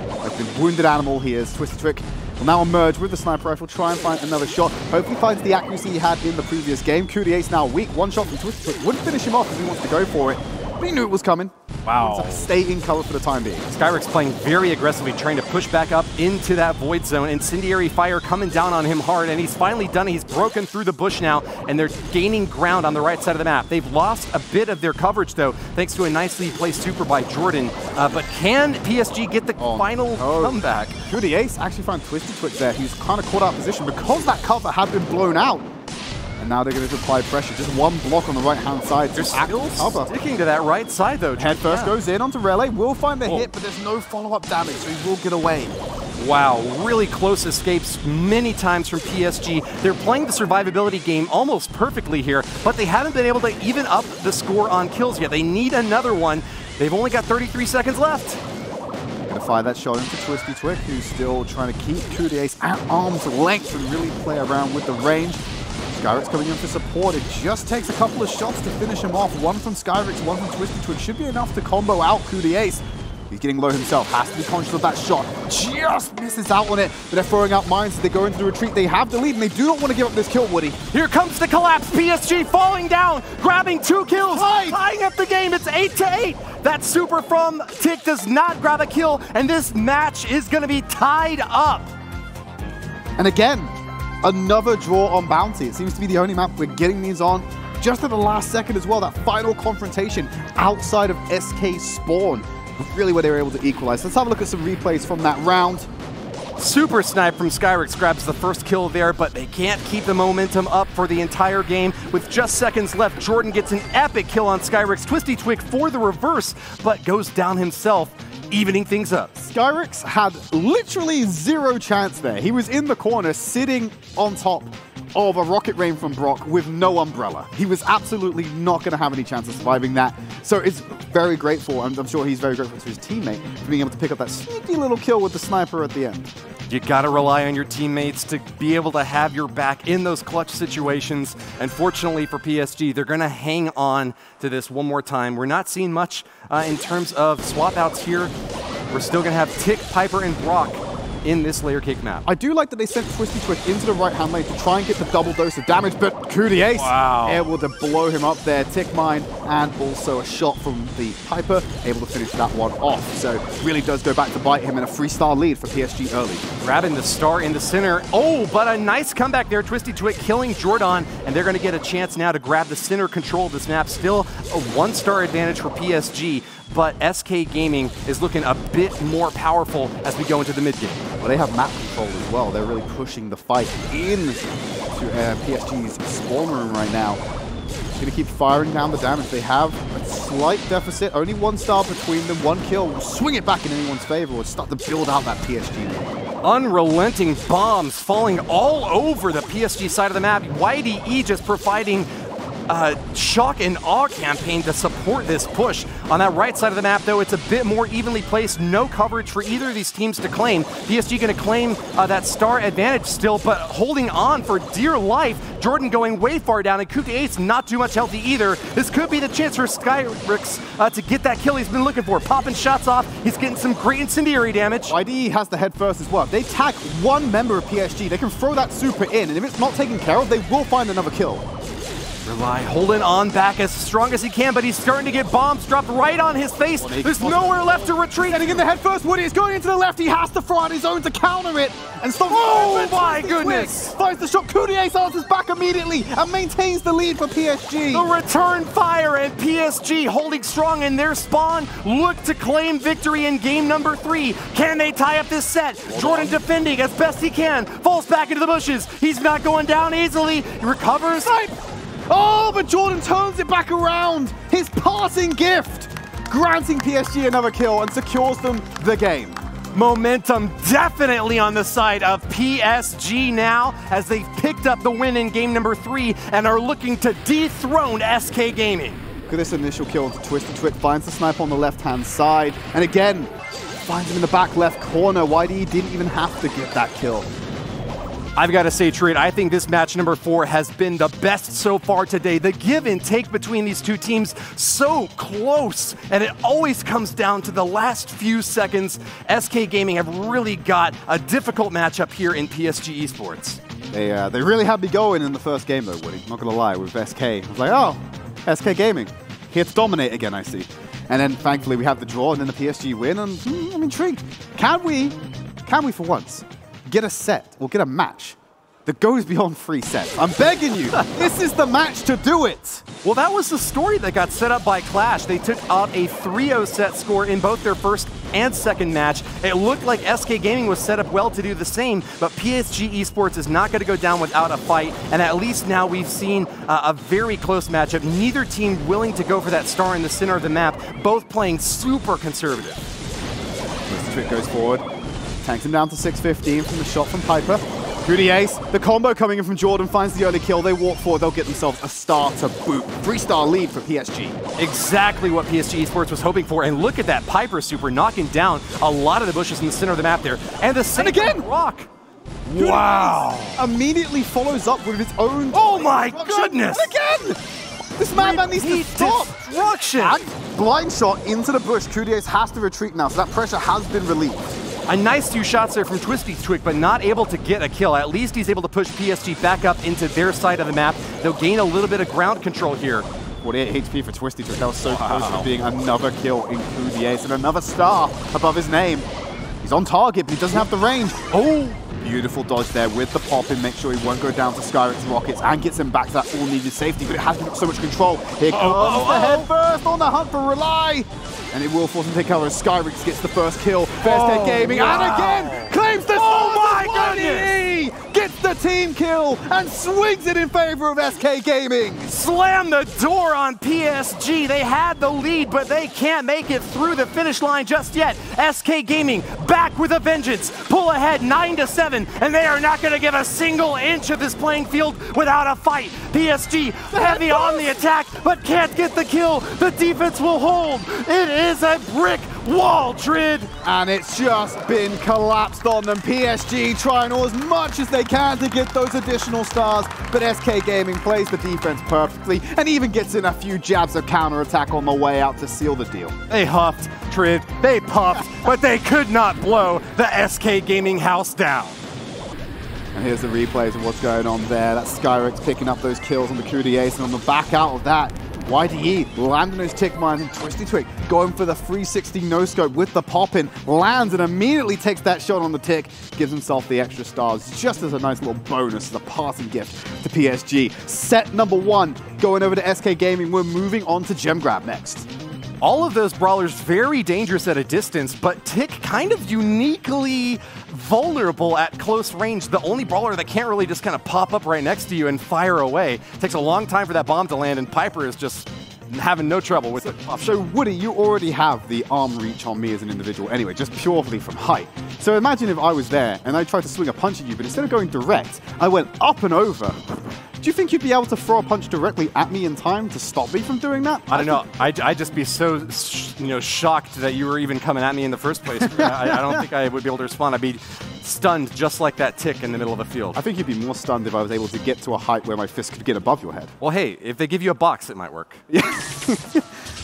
Like the wounded animal he is. Twisty Twig will now emerge with the sniper rifle, try and find another shot. Hopefully finds the accuracy he had in the previous game. Coup d'Ace now weak. One shot from Twisty Twig wouldn't finish him off if he wants to go for it. But he knew it was coming. Wow. Stay in cover for the time being. Skyrix playing very aggressively, trying to push back up into that void zone. Incendiary fire coming down on him hard, and he's finally done it. He's broken through the bush now, and they're gaining ground on the right side of the map. They've lost a bit of their coverage, though, thanks to a nicely placed super by Jordan. But can PSG get the final comeback? Coup d'Ace actually found Twisty Twig there. He's kind of caught out of position because that cover had been blown out. And now they're going to apply pressure. Just one block on the right-hand side. They're still sticking to that right side, though. Head first goes in onto Relay. Will find the hit, but there's no follow-up damage, so he will get away. Wow, really close escapes many times from PSG. They're playing the survivability game almost perfectly here, but they haven't been able to even up the score on kills yet. They need another one. They've only got 33 seconds left. Gonna fire that shot into Twisty Twig, who's still trying to keep Coup d'Ace at arm's length and really play around with the range. Skyrix coming in for support. It just takes a couple of shots to finish him off. One from Skyrix, one from Twisty Twig. Should be enough to combo out Coup d'Ace. He's getting low himself. Has to be conscious of that shot. Just misses out on it. But they're throwing out mines as they go into the retreat. They have the lead, and they do not want to give up this kill, Woody. Here comes the collapse. PSG falling down, grabbing 2 kills, tying up the game. It's 8-8. That super from Tick does not grab a kill, and this match is going to be tied up. And again, another draw on Bounty. It seems to be the only map we're getting these on just at the last second as well. That final confrontation outside of SK Spawn, really where they were able to equalize. Let's have a look at some replays from that round. Super snipe from Skyrix grabs the first kill there, but they can't keep the momentum up for the entire game. With just seconds left, Jordan gets an epic kill on Skyrix. Twisty Twig for the reverse, but goes down himself, evening things up. Skyrix had literally zero chance there. He was in the corner, sitting on top of a rocket rain from Brock with no umbrella. He was absolutely not going to have any chance of surviving that. So it's very grateful, and I'm sure he's very grateful to his teammate for being able to pick up that sneaky little kill with the sniper at the end. You got to rely on your teammates to be able to have your back in those clutch situations. And fortunately for PSG, they're going to hang on to this one more time. We're not seeing much in terms of swap outs here. We're still going to have Tick, Piper, and Brock in this layer cake map. I do like that they sent Twisty Twig into the right-hand lane to try and get the double dose of damage, but Coup d'Ace able to blow him up there. Tick mine and also a shot from the Piper, able to finish that one off. So really does go back to bite him in a 3-star lead for PSG early. Grabbing the star in the center. Oh, but a nice comeback there. Twisty Twig killing Jordan, and they're going to get a chance now to grab the center control of this map. Still a 1-star advantage for PSG. But SK Gaming is looking a bit more powerful as we go into the mid-game. Well, they have map control as well. They're really pushing the fight into PSG's spawn room right now. Going to keep firing down the damage. They have a slight deficit, only 1 star between them, 1 kill. We'll swing it back in anyone's favor. We'll start to build out that PSG lead. Unrelenting bombs falling all over the PSG side of the map. YDE just providing shock and awe campaign to support this push. On that right side of the map, though, it's a bit more evenly placed. No coverage for either of these teams to claim. PSG going to claim that star advantage still, but holding on for dear life. Jordan going way far down, and Coup d'Ace not too much healthy either. This could be the chance for Skyrix to get that kill he's been looking for. Popping shots off. He's getting some great incendiary damage. YDE has the head first as well. They tag one member of PSG. They can throw that super in, and if it's not taken care of, they will find another kill. Relay holding on back as strong as he can, but he's starting to get bombs dropped right on his face. There's nowhere left to retreat. Getting in the head first, Woody is going into the left. He has to throw out his own to counter it. And stops. Oh my goodness! Finds the shot. Coup d'Ace answers back immediately and maintains the lead for PSG. The return fire, and PSG holding strong in their spawn. Look to claim victory in game number 3. Can they tie up this set? Jordan defending as best he can. Falls back into the bushes. He's not going down easily. He recovers. Oh, but Jordan turns it back around. His passing gift, granting PSG another kill and secures them the game. Momentum definitely on the side of PSG now, as they've picked up the win in game number 3 and are looking to dethrone SK Gaming. Look at this initial kill into Twisty Twig. Finds the sniper on the left-hand side. And again, finds him in the back left corner. YDE didn't even have to get that kill. I've got to say, Trid, I think this match number 4 has been the best so far today. The give and take between these two teams, so close, and it always comes down to the last few seconds. SK Gaming have really got a difficult matchup here in PSG Esports. They really had me going in the first game though, Woody. Not gonna lie, with SK. I was like, oh, SK Gaming, here to dominate again, I see. And then thankfully we have the draw and then the PSG win, and I'm intrigued. Can we for once get a set or get a match that goes beyond 3 sets? I'm begging you, this is the match to do it. Well, that was the story that got set up by Clash. They took out a 3-0 set score in both their first and second match. It looked like SK Gaming was set up well to do the same, but PSG Esports is not going to go down without a fight, and at least now we've seen a very close matchup. Neither team willing to go for that star in the center of the map, both playing super conservative. Mr. Trick goes forward, tanks him down to 615 from the shot from Piper. Through the ace, the combo coming in from Jordan finds the early kill. They walk forward, they'll get themselves a star to boot. 3-star lead for PSG. Exactly what PSG Esports was hoping for, and look at that Piper super knocking down a lot of the bushes in the center of the map there. And the same again! rock. Wow! Immediately follows up with its own. Oh my goodness! And again! This madman needs to stop! Destruction! And blind shot into the bush. Trudius has to retreat now, so that pressure has been relieved. A nice 2 shots there from Twisty Twig, but not able to get a kill. At least he's able to push PSG back up into their side of the map. They'll gain a little bit of ground control here. 48 HP for Twisty Twig. That was so close to being another kill in through the ace and another star above his name. He's on target, but he doesn't have the range. Oh! Beautiful dodge there with the pop in. Make sure he won't go down to Skyrex's rockets and gets him back to that all-needed safety, but it has so much control. Here comes the head first on the hunt for Rely. And it will force him to take cover as Skyrex gets the first kill. Best Gaming, and again, claims the my goodness! Gets the team kill and swings it in favor of SK Gaming. Slam the door on PSG. They had the lead, but they can't make it through the finish line just yet. SK Gaming back with a vengeance. Pull ahead 9-7, and they are not going to give a single inch of this playing field without a fight. PSG heavy on the attack, but can't get the kill. The defense will hold. It is a brick wall, Trid. And it's just been collapsed on them. PSG trying as much as they can to get those additional stars, but SK Gaming plays the defense perfectly and even gets in a few jabs of counterattack on the way out to seal the deal. They huffed, Trid, they puffed, but they could not blow the SK Gaming house down. And here's the replays of what's going on there. That's Skyrex picking up those kills on the coup de ace, and on the back out of that, YDE landing those tick mines, and Twisty Twig going for the 360 no-scope with the pop-in, lands and immediately takes that shot on the tick, gives himself the extra stars just as a nice little bonus, as a passing gift to PSG. Set number 1 going over to SK Gaming. We're moving on to Gem Grab next. All of those brawlers very dangerous at a distance, but Tick kind of uniquely vulnerable at close range. The only brawler that can't really just kind of pop up right next to you and fire away. It takes a long time for that bomb to land, and Piper is just having no trouble with it. So Woody, you already have the arm reach on me as an individual anyway, just purely from height. So imagine if I was there and I tried to swing a punch at you, but instead of going direct, I went up and over. Do you think you'd be able to throw a punch directly at me in time to stop me from doing that? I don't know. I'd just be so shocked that you were even coming at me in the first place. I don't think I would be able to respond. I'd be stunned just like that tick in the middle of the field. I think you'd be more stunned if I was able to get to a height where my fist could get above your head. Well, hey, if they give you a box, it might work. Yeah.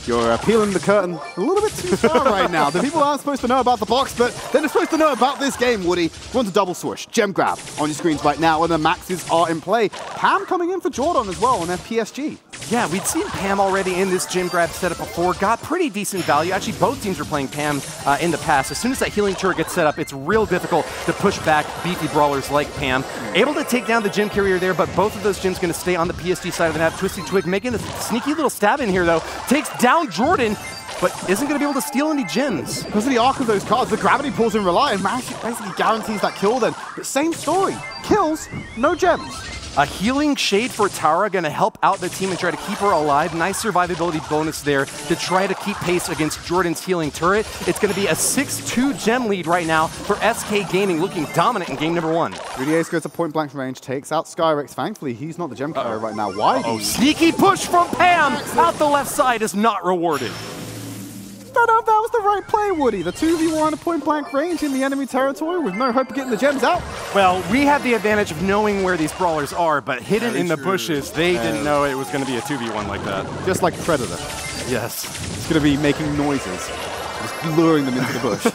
You're peeling the curtain a little bit too far right now. The people aren't supposed to know about the box, but they're supposed to know about this game, Woody. We're on to double swoosh, gem grab on your screens right now, and the maxes are in play. Pam coming in for Jordan as well on PSG. Yeah, we'd seen Pam already in this gem grab setup before, got pretty decent value. Actually, both teams were playing Pam in the past. As soon as that healing turret gets set up, it's real difficult to push back beefy brawlers like Pam. Able to take down the gem carrier there, but both of those gems going to stay on the PSG side of the map. Twisty Twig making a sneaky little stab in here, though. Takes down Jordan, but isn't going to be able to steal any gems. Because of the arc of those cards, the gravity pulls in Rely, and basically guarantees that kill then. But same story. Kills, no gems. A healing shade for Tara, going to help out the team and try to keep her alive. Nice survivability bonus there to try to keep pace against Jordan's healing turret. It's going to be a 6-2 gem lead right now for SK Gaming, looking dominant in game number 1. Rudiace goes to point blank range, takes out Skyrex. Thankfully, he's not the gem carrier right now. Why? Sneaky push from Pam out the left side is not rewarded. don't know if that was the right play, Woody. The 2v1 at point-blank range in the enemy territory with no hope of getting the gems out. Well, we have the advantage of knowing where these brawlers are, but hidden in the bushes, they didn't know it was going to be a 2v1 like that. Just like Predator. Yes. It's going to be making noises, just luring them into the bush.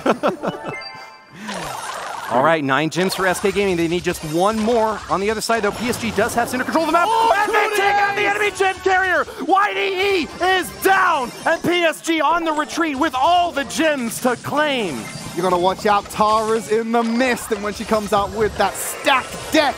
All right, 9 gems for SK Gaming. They need just one more. On the other side, though, PSG does have center control of the map. And they take out the enemy gem carrier. YDE is down, and PSG on the retreat with all the gems to claim. You got to watch out. Tara's in the mist, and when she comes out with that stacked deck,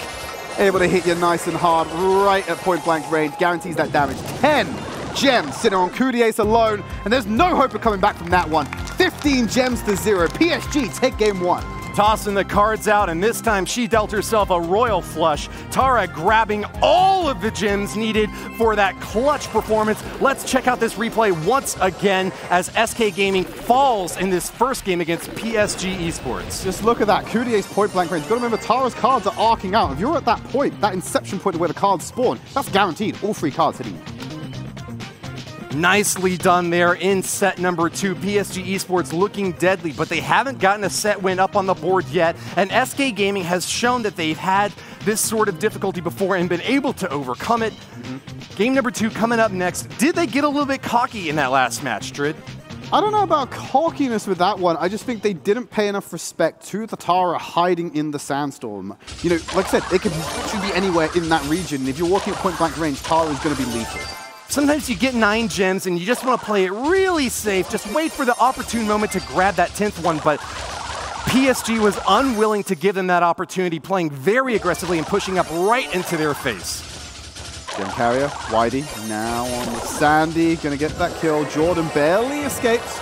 able to hit you nice and hard right at point-blank range, guarantees that damage. 10 gems sitting on Rowdiest alone, and there's no hope of coming back from that one. 15 gems to 0. PSG take game 1. Tossing the cards out, and this time she dealt herself a royal flush. Tara grabbing all of the gems needed for that clutch performance. Let's check out this replay once again as SK Gaming falls in this first game against PSG Esports. Just look at that, Rowdiest point blank range. You've got to remember, Tara's cards are arcing out. If you're at that point, that inception point where the cards spawn, that's guaranteed. All 3 cards hitting you. Nicely done there in set number 2. PSG Esports looking deadly, but they haven't gotten a set win up on the board yet. And SK Gaming has shown that they've had this sort of difficulty before and been able to overcome it. Game number 2 coming up next. Did they get a little bit cocky in that last match, Trid? I don't know about cockiness with that one. I just think they didn't pay enough respect to the Tara hiding in the sandstorm. You know, like I said, it could literally be anywhere in that region. If you're walking at point-blank range, Tara is going to be lethal. Sometimes you get 9 gems and you just want to play it really safe. Just wait for the opportune moment to grab that 10th one. But PSG was unwilling to give them that opportunity, playing very aggressively and pushing up right into their face. Gem carrier, Whitey, now on the Sandy, going to get that kill. Jordan barely escapes.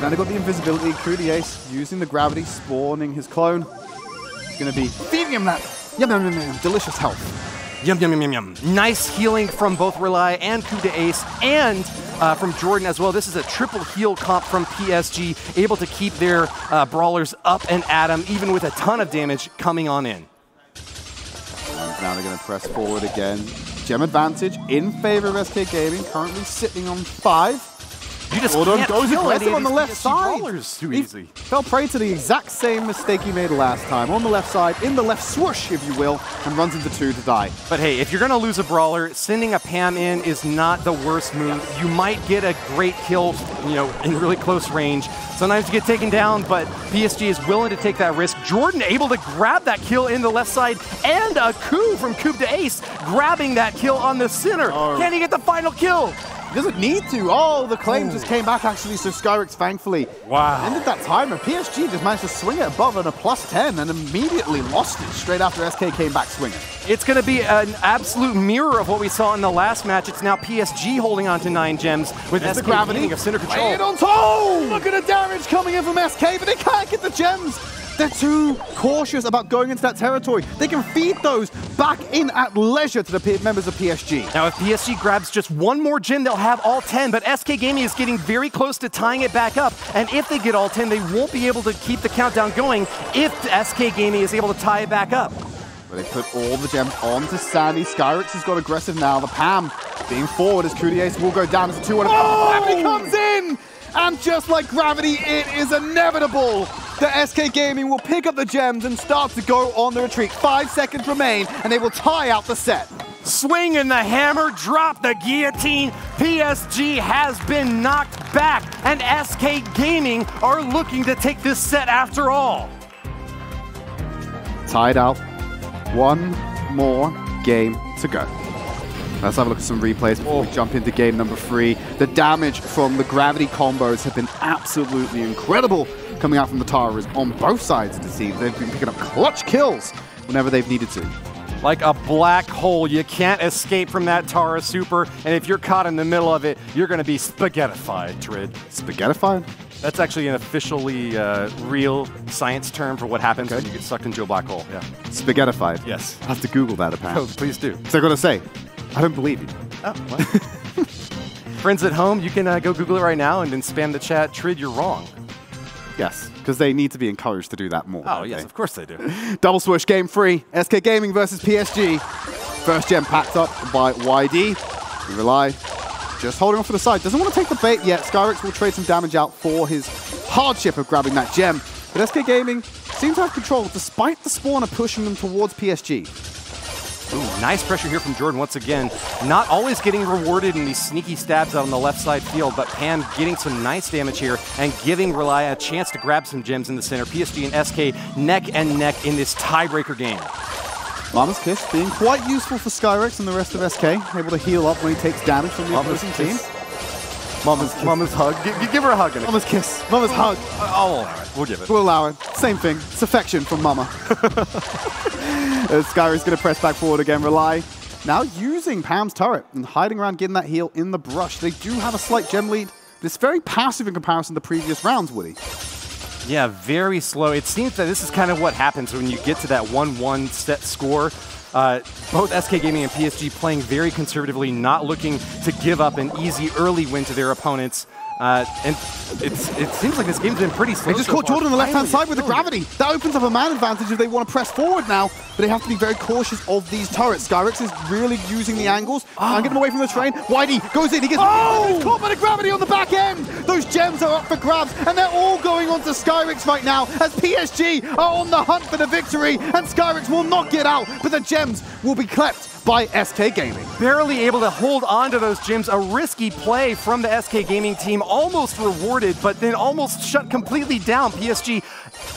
Now they got the invisibility. Rowdiest using the gravity, spawning his clone. He's going to be feeding him that delicious health. Yum, yum, yum, yum, yum. Nice healing from both Rely and Rowdiest, and from Jordan as well. This is a triple heal comp from PSG, able to keep their brawlers up and at them, even with a ton of damage coming on in. And now they're going to press forward again. Gem advantage in favor of SK Gaming, currently sitting on 5. You just Jordan can't goes kill aggressive on the left PSG side. Brawlers too easy. Fell prey to the exact same mistake he made last time. On the left side, in the left swoosh, if you will, and runs into 2 to die. But hey, if you're going to lose a brawler, sending a Pam in is not the worst move. You might get a great kill, you know, in really close range. Sometimes you get taken down, but PSG is willing to take that risk. Jordan able to grab that kill in the left side, and a coup from Rowdiest, grabbing that kill on the center. Can he get the final kill? He doesn't need to. Oh, the claim just came back, actually, so Skyrix, thankfully, ended that timer. PSG just managed to swing it above on a +10 and immediately lost it straight after SK came back swinging. It's going to be an absolute mirror of what we saw in the last match. It's now PSG holding on to 9 gems with SK gravity of center control. Lay it on top! Look at the damage coming in from SK, but they can't get the gems. They're too cautious about going into that territory. They can feed those back in at leisure to the members of PSG. Now, if PSG grabs just one more gem, they'll have all 10, but SK Gaming is getting very close to tying it back up. And if they get all 10, they won't be able to keep the countdown going if SK Gaming is able to tie it back up. But they put all the gems onto Sandy. Skyrix has got aggressive now. The Pam being forward as Rowdiest will go down as a 2-1. Gravity comes in! And just like gravity, it is inevitable that SK Gaming will pick up the gems and start to go on the retreat. 5 seconds remain, and they will tie out the set. Swing in the hammer, drop the guillotine. PSG has been knocked back, and SK Gaming are looking to take this set after all. Tied out. 1 more game to go. Let's have a look at some replays before we jump into game number 3. The damage from the gravity combos have been absolutely incredible coming out from the Taras on both sides of the team. They've been picking up clutch kills whenever they've needed to. Like a black hole, you can't escape from that Tara super, and if you're caught in the middle of it, you're going to be spaghettified, Trid. Spaghettified? That's actually an officially real science term for what happens when you get sucked into a black hole. Yeah. Spaghettified? Yes. I have to Google that, apparently. Oh, please do. So I've got to say, I don't believe you. Oh, what? Friends at home, you can go Google it right now and then spam the chat, Trid, you're wrong. Yes, because they need to be encouraged to do that more. Oh, yes, of course they do. Double swoosh, game 3. SK Gaming versus PSG. First gem packed up by YD. We rely. just holding off to the side. Doesn't want to take the bait yet. Skyrix will trade some damage out for his hardship of grabbing that gem. But SK Gaming seems to have control despite the spawner pushing them towards PSG. Ooh, nice pressure here from Jordan once again. Not always getting rewarded in these sneaky stabs out on the left side field, but Pam getting some nice damage here and giving Rely a chance to grab some gems in the center. PSG and SK neck and neck in this tiebreaker game. Mama's Kiss being quite useful for Skyrix and the rest of SK, able to heal up when he takes damage from the opposing team. Mama's hug. Give her a hug. Mama's kiss. Mama's hug. I'll allow it. We'll give it. We'll allow it. Same thing. It's affection from Mama. Skyrix going to press back forward again. Rely now using Pam's turret and hiding around, getting that heal in the brush. They do have a slight gem lead, but it's very passive in comparison to previous rounds, Woody. Yeah, very slow. It seems that this is kind of what happens when you get to that 1-1 set score. Both SK Gaming and PSG playing very conservatively, not looking to give up an easy early win to their opponents. And it seems like this game's been pretty slow. They just caught Jordan on the left-hand side with the gravity. That opens up a man advantage if they want to press forward now, but they have to be very cautious of these turrets. Skyrix is really using the angles. I'm getting away from the train. Whitey goes in. He gets he's caught by the gravity on the back end. Those gems are up for grabs, and they're all going on to Skyrix right now as PSG are on the hunt for the victory, and Skyrix will not get out, but the gems will be kept by SK Gaming. Barely able to hold on to those gems. A risky play from the SK Gaming team, almost rewarded, but then almost shut completely down. PSG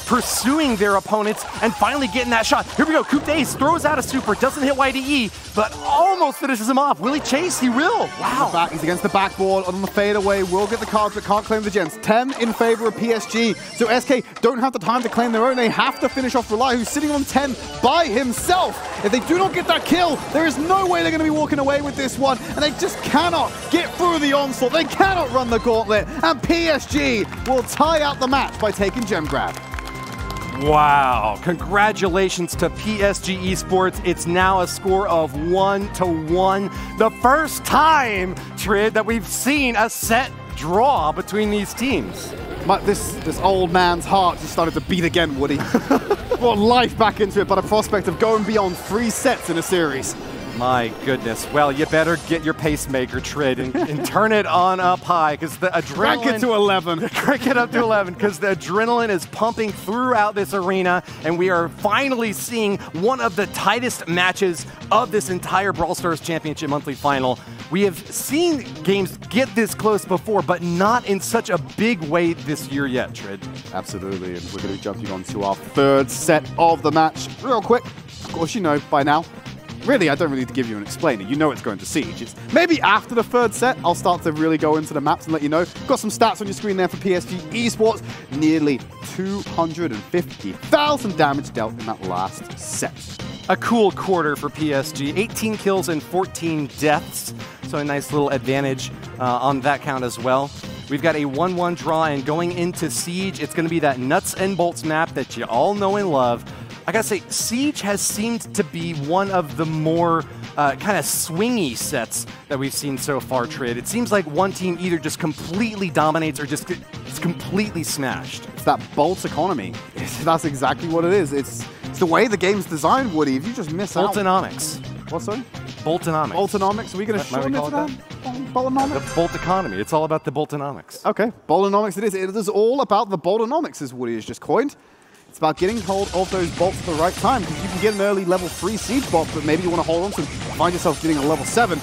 pursuing their opponents and finally getting that shot. Here we go. Coupe Days throws out a super, doesn't hit YDE, but almost finishes him off. Will he chase? He will. Wow. He's against the backboard on the fadeaway. Will get the cards, but can't claim the gems. 10 in favor of PSG. So SK don't have the time to claim their own. They have to finish off Rely, who's sitting on 10 by himself. If they do not get that kill, there is no way they're going to be walking away with this one, and they just cannot get through the onslaught. They cannot run the gauntlet, and PSG will tie out the match by taking gem grab. Wow. Congratulations to PSG Esports. It's now a score of 1-1. The first time, Trid, that we've seen a set draw between these teams. But this old man's heart just started to beat again, Woody. Brought life back into it by the prospect of going beyond 3 sets in a series. My goodness. Well, you better get your pacemaker, Trid, and turn it on up high, because the adrenaline... Crank it to 11. Crank it up to 11, because the adrenaline is pumping throughout this arena, and we are finally seeing one of the tightest matches of this entire Brawl Stars Championship Monthly Final. We have seen games get this close before, but not in such a big way this year yet, Trid. Absolutely, and we're going to be jumping on to our 3rd set of the match. Real quick, of course you know by now, really, I don't really need to give you an explainer. You know it's going to Siege. It's maybe after the 3rd set, I'll start to really go into the maps and let you know. Got some stats on your screen there for PSG Esports. Nearly 250,000 damage dealt in that last set. A cool quarter for PSG. 18 kills and 14 deaths. So a nice little advantage on that count as well. We've got a 1-1 draw, and going into Siege, it's going to be that nuts and bolts map that you all know and love. I gotta say, Siege has seemed to be one of the more kind of swingy sets that we've seen so far, Trid. It seems like one team either just completely dominates or just gets completely smashed. It's that bolt economy. That's exactly what it is. It's the way the game's designed, Woody. If you just miss out... Boltonomics. What, sorry? Boltonomics. Boltonomics? Are we going to shorten it to that? Boltonomics? The bolt economy. It's all about the boltonomics. Okay, boltonomics it is. It is all about the boltonomics, as Woody has just coined. It's about getting hold of those bolts at the right time, because you can get an early level 3 siege bolt, but maybe you want to hold on to find yourself getting a level 7.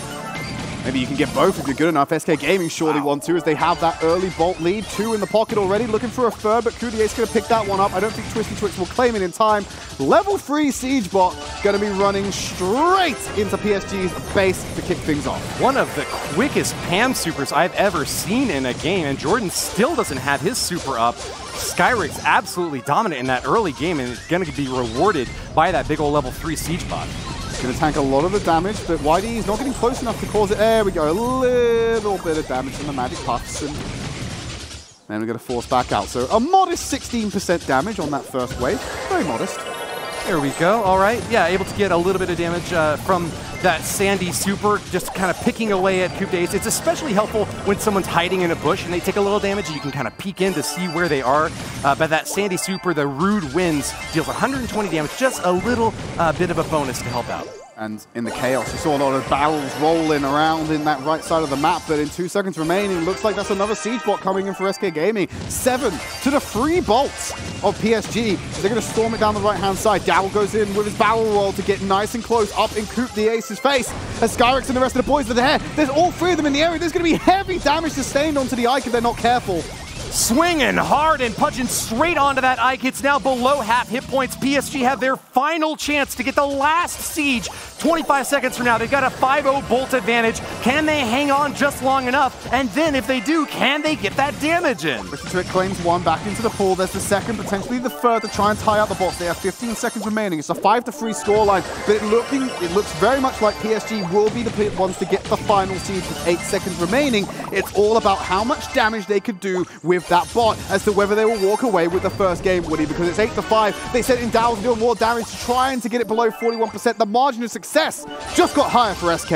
Maybe you can get both if you're good enough. SK Gaming surely want to, as they have that early bolt lead. 2 in the pocket already, looking for a 3rd, but Coudier's going to pick that one up. I don't think Twisty Twix will claim it in time. Level 3 siege bot going to be running straight into PSG's base to kick things off. One of the quickest Pam supers I've ever seen in a game, and Jordan still doesn't have his super up. Skyrix absolutely dominant in that early game, and it's going to be rewarded by that big old level 3 siege bot. Going to tank a lot of the damage, but YD is not getting close enough to cause it. There we go, a little bit of damage from the magic puffs, and then we're going to force back out. So a modest 16% damage on that first wave, very modest. There we go. All right. Yeah, able to get a little bit of damage from that Sandy super, just kind of picking away at Coupe Days. It's especially helpful when someone's hiding in a bush and they take a little damage, and you can kind of peek in to see where they are. But that Sandy super, the Rude Winds, deals 120 damage, just a little bit of a bonus to help out. And in the chaos, you saw a lot of barrels rolling around in that right side of the map, but in 2 seconds remaining, looks like that's another siege bot coming in for SK Gaming. 7 to the 3 bolts of PSG. They're going to storm it down the right-hand side. Daryl goes in with his barrel roll to get nice and close up and coop the Ace's face. As Skyrex and the rest of the boys are there, there's all 3 of them in the area. There's going to be heavy damage sustained onto the Ike if they're not careful. Swinging hard and punching straight onto that Ike. It's now below half hit points. PSG have their final chance to get the last siege. 25 seconds from now, they've got a 5-0 bolt advantage. Can they hang on just long enough? And then if they do, can they get that damage in? Trick claims 1 back into the pool. There's the second, potentially the third to try and tie out the bots. They have 15 seconds remaining. It's a 5-3 scoreline, but it looks very much like PSG will be the ones to get the final siege with 8 seconds remaining. It's all about how much damage they could do with that bot as to whether they will walk away with the first game, Woody, because it's 8-5. They sent in Dow to do more damage, trying to get it below 41%. The margin of success just got higher for SK.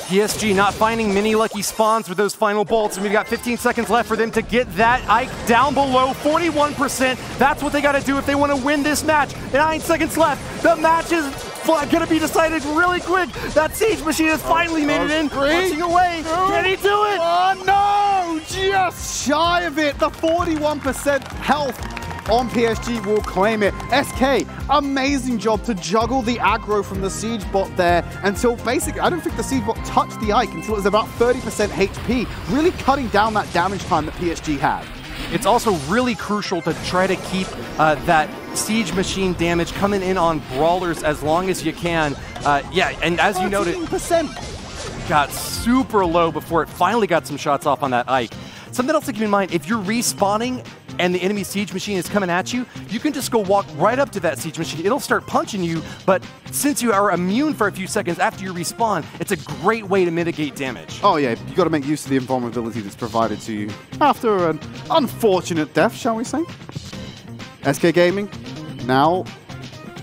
PSG not finding many lucky spawns with those final bolts, and we've got 15 seconds left for them to get that Ike down below 41%. That's what they got to do if they want to win this match. 9 seconds left. The match is going to be decided really quick. That siege machine has finally made it in. Punching away. Can he do it? Oh no! Just shy of it. The 41% health on PSG will claim it. SK, amazing job to juggle the aggro from the siege bot there until basically, I don't think the siege bot touched the Ike until it was about 30% HP, really cutting down that damage time that PSG had. It's also really crucial to try to keep that siege machine damage coming in on Brawlers as long as you can. Yeah, and as you noted, 13%. Got super low before it finally got some shots off on that Ike. Something else to keep in mind, if you're respawning and the enemy siege machine is coming at you, you can just go walk right up to that siege machine. It'll start punching you, but since you are immune for a few seconds after you respawn, it's a great way to mitigate damage. Oh yeah, you got to make use of the invulnerability that's provided to you after an unfortunate death, shall we say. SK Gaming now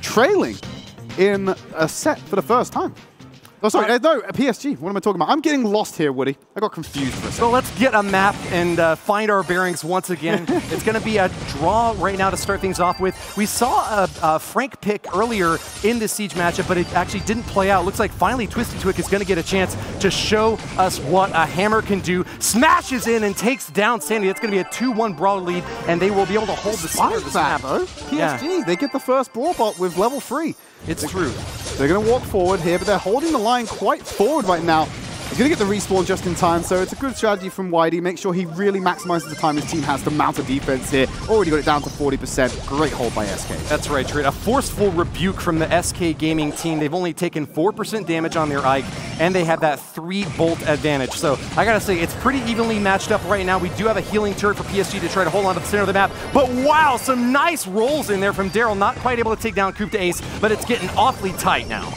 trailing in a set for the first time. Oh, sorry, no, PSG. What am I talking about? I'm getting lost here, Woody. I got confused for a second. So let's get a map and find our bearings once again. It's going to be a draw right now to start things off with. We saw a Frank pick earlier in this siege matchup, but it actually didn't play out. Looks like finally Twisted Twick is going to get a chance to show us what a hammer can do. Smashes in and takes down Sandy. That's going to be a 2-1 Brawler lead, and they will be able to hold the center of this map. PSG, they get the first Brawl bot with level 3. It's true. They're going to walk forward here, but they're holding the line quite forward right now. He's going to get the respawn just in time, so it's a good strategy from Whitey. Make sure he really maximizes the time his team has to mount a defense here. Already got it down to 40%. Great hold by SK. That's right, Trade. A forceful rebuke from the SK Gaming team. They've only taken 4% damage on their Ike, and they have that 3-bolt advantage. So I got to say, it's pretty evenly matched up right now. We do have a healing turret for PSG to try to hold on to the center of the map. But wow, some nice rolls in there from Daryl. Not quite able to take down Coop to Ace, but it's getting awfully tight now.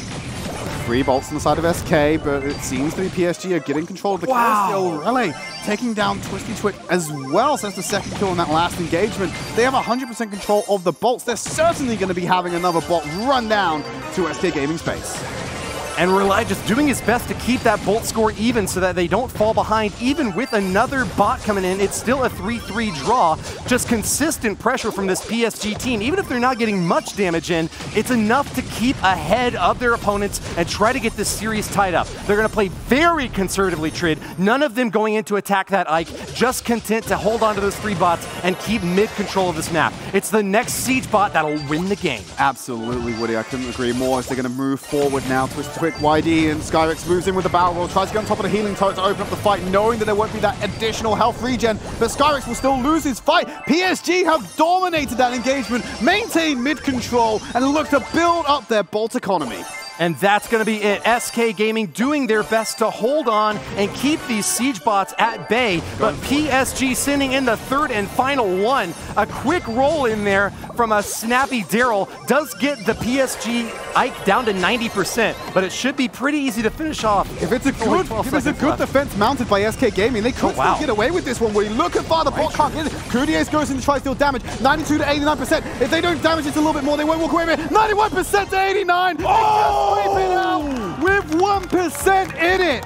3 bolts on the side of SK, but it seems to be PSG are getting control of the kill. Relay taking down Twisty Twick as well. So that's the second kill in that last engagement. They have 100% control of the bolts. They're certainly going to be having another bot run down to SK Gaming space. And Relay just doing his best to keep that bolt score even so that they don't fall behind. Even with another bot coming in, it's still a 3-3 draw. Just consistent pressure from this PSG team. Even if they're not getting much damage in, it's enough to keep ahead of their opponents and try to get this series tied up. They're going to play very conservatively, Trid. None of them going in to attack that Ike, just content to hold on to those 3 bots and keep mid-control of this map. It's the next siege bot that'll win the game. Absolutely, Woody. I couldn't agree more as they're going to move forward now. Twisted Twick, YD, and Skyrex moves in with the barrel roll, tries to get on top of the healing turret to open up the fight, knowing that there won't be that additional health regen, but Skyrex will still lose his fight. PSG have dominated that engagement, maintained mid-control, and look to build up their bolt economy. And that's going to be it. SK Gaming doing their best to hold on and keep these siege bots at bay. But PSG sending in the third and final one. A quick roll in there from a snappy Daryl does get the PSG Ike down to 90%, but it should be pretty easy to finish off. If it's a good defense mounted by SK Gaming, they could still get away with this one. When you look at far, the bot can't get it. Kudies goes in to try to steal damage. 92 to 89%. If they don't damage it a little bit more, they won't walk away with it. 91% to 89. Oh! Sweep it out with 1% in it.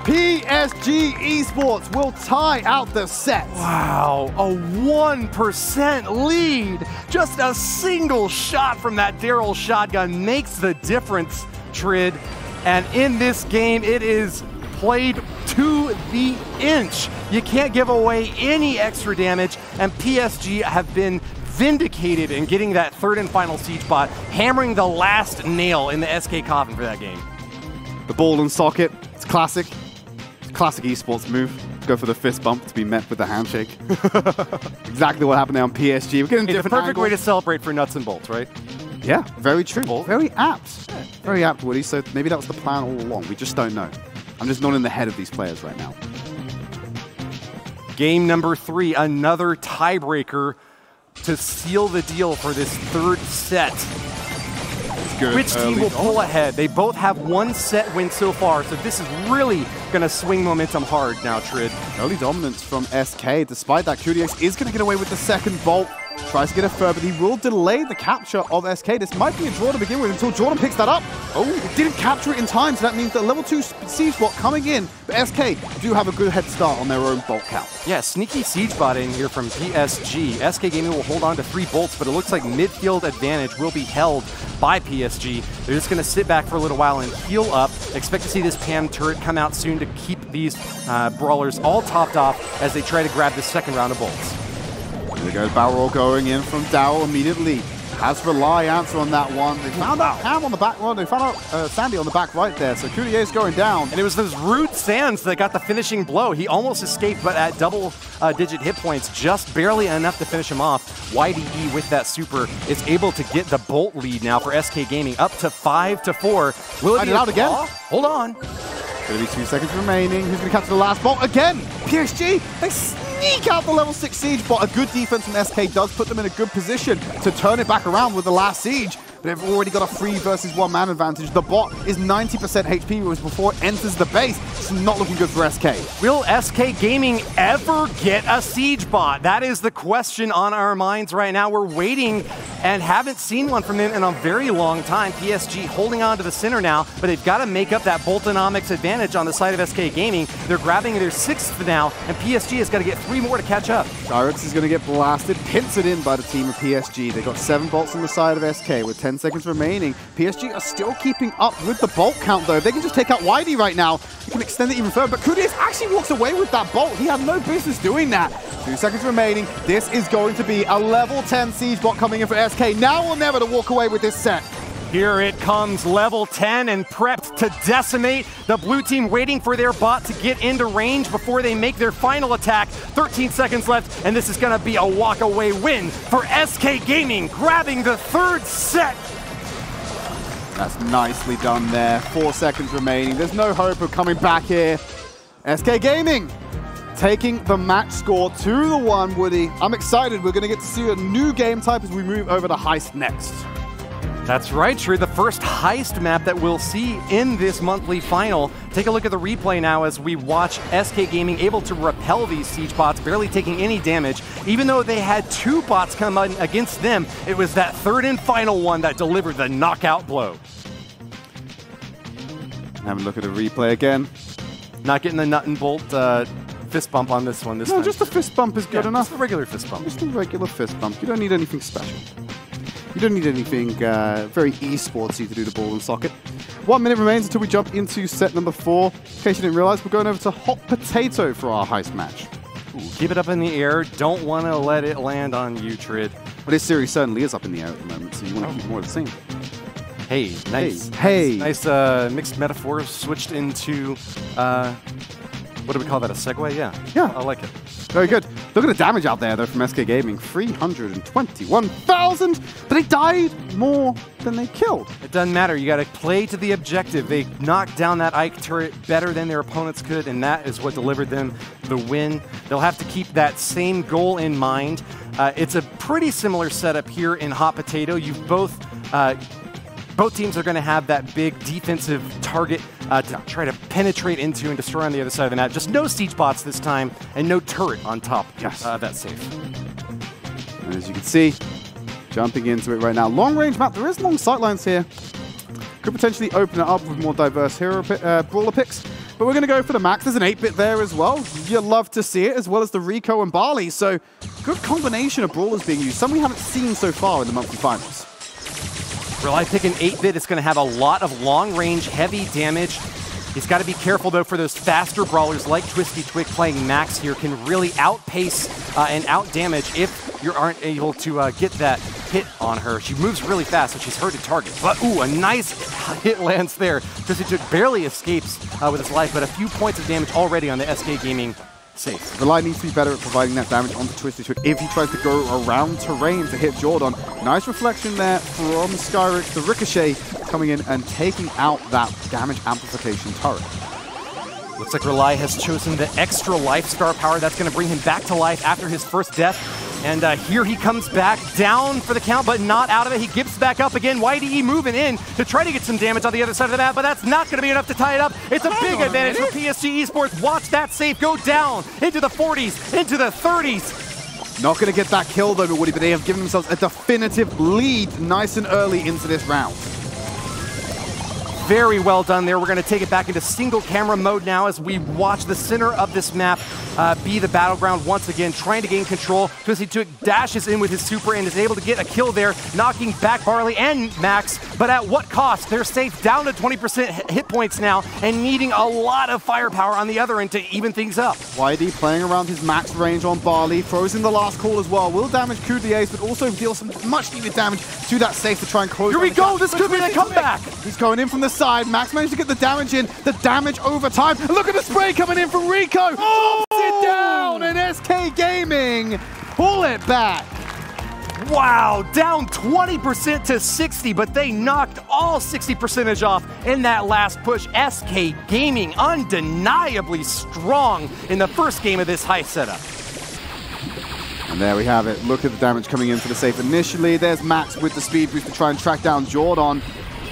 PSG Esports will tie out the set. Wow, a 1% lead. Just a single shot from that Daryl shotgun makes the difference. Trid. And in this game, it is played to the inch. You can't give away any extra damage, and PSG have been vindicated in getting that third and final siege bot, hammering the last nail in the SK coffin for that game. The ball and socket, it's classic. It's a classic esports move. Go for the fist bump to be met with the handshake. Exactly what happened there on PSG. We're getting It's a different perfect angles. way to celebrate for nuts and bolts, right? Yeah, very true. Bolt. Very apt. Very apt, Woody. So maybe that was the plan all along. We just don't know. I'm just not in the head of these players right now. Game number 3, another tiebreaker to seal the deal for this third set. Good. Which team will pull ahead? They both have 1 set win so far, so this is really going to swing momentum hard now, Trid. Early dominance from SK. Despite that, rowdiest is going to get away with the second bolt. Tries to get a third, but he will delay the capture of SK. This might be a draw to begin with until Jordan picks that up. Oh, it didn't capture it in time, so that means the level 2 siege bot coming in. But SK do have a good head start on their own bolt count. Yeah, sneaky siege bot in here from PSG. SK Gaming will hold on to 3 bolts, but it looks like midfield advantage will be held by PSG. They're just going to sit back for a little while and heal up. Expect to see this Pam turret come out soon to keep these brawlers all topped off as they try to grab the second round of bolts. There goes Barrel going in from Dow immediately. Has Rely answer on that one. They found out Pam on the back one. They found out Sandy on the back right there. So rowdiest going down. And it was those rude Sands that got the finishing blow. He almost escaped, but at double-digit hit points, just barely enough to finish him off. YDE with that super is able to get the bolt lead now for SK Gaming, up to 5-4. Will it be out again? Hold on. Going to be 2 seconds remaining. Who's going to capture the last bolt? Again, PSG. They sneak out the level 6 siege bot. A good defense from SK does put them in a good position to turn it back around with the last siege. But they've already got a 3 versus 1 man advantage. The bot is 90% HP, whereas before it enters the base. It's not looking good for SK. Will SK Gaming ever get a siege bot? That is the question on our minds right now. We're waiting and haven't seen one from them in a very long time. PSG holding on to the center now, but they've got to make up that Boltonomics advantage on the side of SK Gaming. They're grabbing their 6th now, and PSG has got to get 3 more to catch up. Gyrex is going to get blasted, pincered in by the team of PSG. They got 7 bolts on the side of SK with 10 seconds remaining. PSG are still keeping up with the bolt count, though. If they can just take out Whitey right now, they can extend it even further. But rowdiest actually walks away with that bolt. He had no business doing that. 2 seconds remaining. This is going to be a level 10 siege bot coming in for SK. Now or never to walk away with this set. Here it comes, level 10 and prepped to decimate. The blue team waiting for their bot to get into range before they make their final attack. 13 seconds left, and this is going to be a walk-away win for SK Gaming, grabbing the 3rd set. That's nicely done there. 4 seconds remaining. There's no hope of coming back here. SK Gaming taking the match score 2-1, Woody. I'm excited. We're going to get to see a new game type as we move over to Heist next. That's right, Shrew. The first heist map that we'll see in this monthly final. Take a look at the replay now as we watch SK Gaming able to repel these siege bots, barely taking any damage. Even though they had 2 bots come in against them, it was that 3rd and final one that delivered the knockout blow. Have a look at the replay again. Not getting the nut and bolt fist bump on this one this time. No, just a fist bump is good enough. Just a regular fist bump. Just a regular fist bump. You don't need anything special. You don't need anything very esportsy to do the ball and socket. 1 minute remains until we jump into set number 4. In case you didn't realize, we're going over to Hot Potato for our heist match. Ooh, keep it up in the air. Don't want to let it land on you, Trid. Well, this series certainly is up in the air at the moment, so you want to keep more of the same. Hey, nice. Hey. Nice mixed metaphors switched into, what do we call that, a segue? Yeah. Yeah. I like it. Very good. Look at the damage out there, though, from SK Gaming. 321,000, but they died more than they killed. It doesn't matter. You got to play to the objective. They knocked down that Ike turret better than their opponents could, and that is what delivered them the win. They'll have to keep that same goal in mind. It's a pretty similar setup here in Hot Potato. You've both teams are going to have that big defensive target to try to penetrate into and destroy on the other side of the map. Just no siege bots this time, and no turret on top. Yes. That's safe. And as you can see, jumping into it right now. Long range map. There is long sightlines here. Could potentially open it up with more diverse hero brawler picks. But we're going to go for the max. There's an 8-bit there as well. You'll love to see it, as well as the Rico and Barley. So good combination of brawlers being used. Some we haven't seen so far in the monthly finals. Rely picking 8-bit is going to have a lot of long-range, heavy damage. He's got to be careful, though, for those faster brawlers like Twisty Twig playing Max here can really outpace and out-damage if you aren't able to get that hit on her. She moves really fast, so she's hard to target. But, ooh, a nice hit lands there. Twisty Twig barely escapes with his life, but a few points of damage already on the SK Gaming safe. Rely needs to be better at providing that damage onto Twisty Twig if he tries to go around terrain to hit Jordan. Nice reflection there from Skyrix. The Ricochet coming in and taking out that damage amplification turret. Looks like Rely has chosen the extra life star power. That's going to bring him back to life after his first death. And here he comes back down for the count, but not out of it. He gives back up again. YDE moving in to try to get some damage on the other side of the map, but that's not going to be enough to tie it up. It's a big advantage for PSG Esports. Watch that safe go down into the 40s, into the 30s. Not going to get that kill though, Woody, but they have given themselves a definitive lead nice and early into this round. Very well done there. We're going to take it back into single camera mode now as we watch the center of this map be the battleground once again, trying to gain control. Twisty Twig dashes in with his super and is able to get a kill there, knocking back Barley and Max, but at what cost? They're safe down to 20% hit points now and needing a lot of firepower on the other end to even things up. YD playing around his max range on Barley, throws in the last call as well, will damage Coup de Ace, but also deal some much needed damage to that safe to try and close. Here we go, this could be the comeback. He's going in from the side, Max managed to get the damage in, the damage over time. Look at the spray coming in from Rico. Oh! It down, and SK Gaming pull it back. Wow, down 20% to 60, but they knocked all 60% off in that last push. SK Gaming undeniably strong in the first game of this high setup. And there we have it. Look at the damage coming in for the safe initially. There's Max with the speed boost to try and track down Jordan.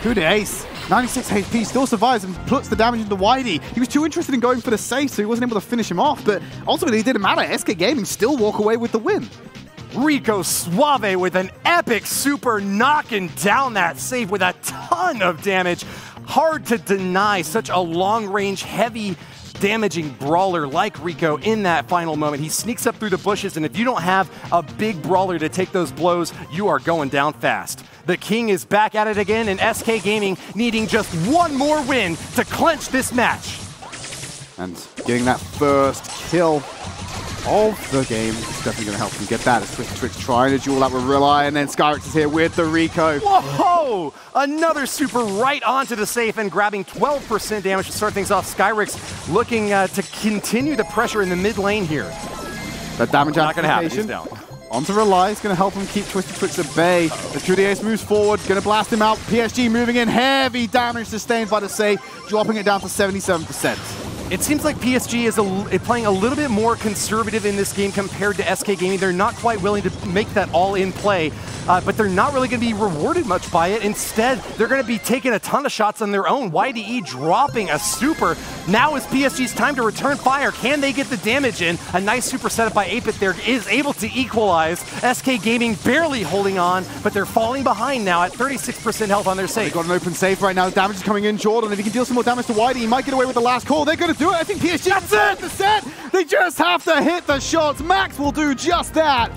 Coup de Ace. 96 HP, still survives and puts the damage into Whitey. He was too interested in going for the safe, so he wasn't able to finish him off, but ultimately it didn't matter. SK Gaming still walk away with the win. Rico Suave with an epic super knocking down that safe with a ton of damage. Hard to deny such a long-range, heavy, damaging brawler like Rico in that final moment. He sneaks up through the bushes, and if you don't have a big brawler to take those blows, you are going down fast. The King is back at it again, and SK Gaming needing just one more win to clinch this match. And getting that first kill of the game is definitely going to help him get that. As Twisty Twig's trying to duel that with Rely, and then Skyrix is here with the Rico. Whoa! Another super right onto the safe and grabbing 12% damage to start things off. Skyrix looking to continue the pressure in the mid lane here. That damage not going to happen. application He's down. onto Rely is going to help him keep Twisty Twix at bay. As Coup de Ace moves forward, going to blast him out. PSG moving in, heavy damage sustained by the safe, dropping it down to 77%. It seems like PSG is playing a little bit more conservative in this game compared to SK Gaming. They're not quite willing to make that all-in play, but they're not really going to be rewarded much by it. Instead, they're going to be taking a ton of shots on their own. YDE dropping a super. Now is PSG's time to return fire. Can they get the damage in? A nice super setup by 8-bit there is able to equalize. SK Gaming barely holding on, but they're falling behind now at 36% health on their safe. They've got an open safe right now. Damage is coming in. Jordan, if he can deal some more damage to YDE, he might get away with the last call. They're going to do it. I think PSG That's it! The set. They just have to hit the shots. Max will do just that.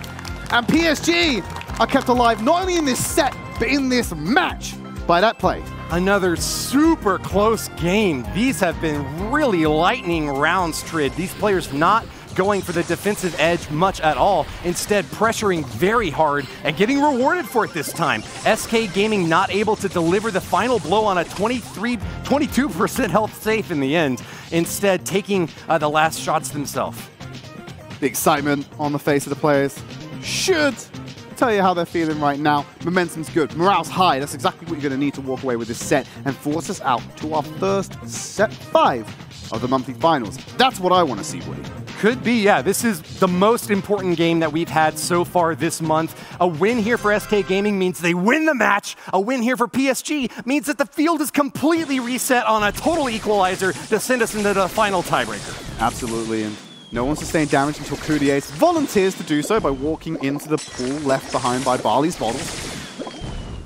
And PSG are kept alive not only in this set, but in this match by that play. Another super close game. These have been really lightning rounds, Trid. These players not going for the defensive edge much at all, instead pressuring very hard and getting rewarded for it this time. SK Gaming not able to deliver the final blow on a 22% health safe in the end, instead taking the last shots themselves. The excitement on the face of the players should tell you how they're feeling right now. Momentum's good, morale's high. That's exactly what you're going to need to walk away with this set and force us out to our first set 5 of the monthly finals. That's what I want to see, Woody. Could be, yeah. This is the most important game that we've had so far this month. A win here for SK Gaming means they win the match. A win here for PSG means that the field is completely reset on a total equalizer to send us into the final tiebreaker. Absolutely, and no one sustained damage until Coup de Ace volunteers to do so by walking into the pool left behind by Barley's bottles.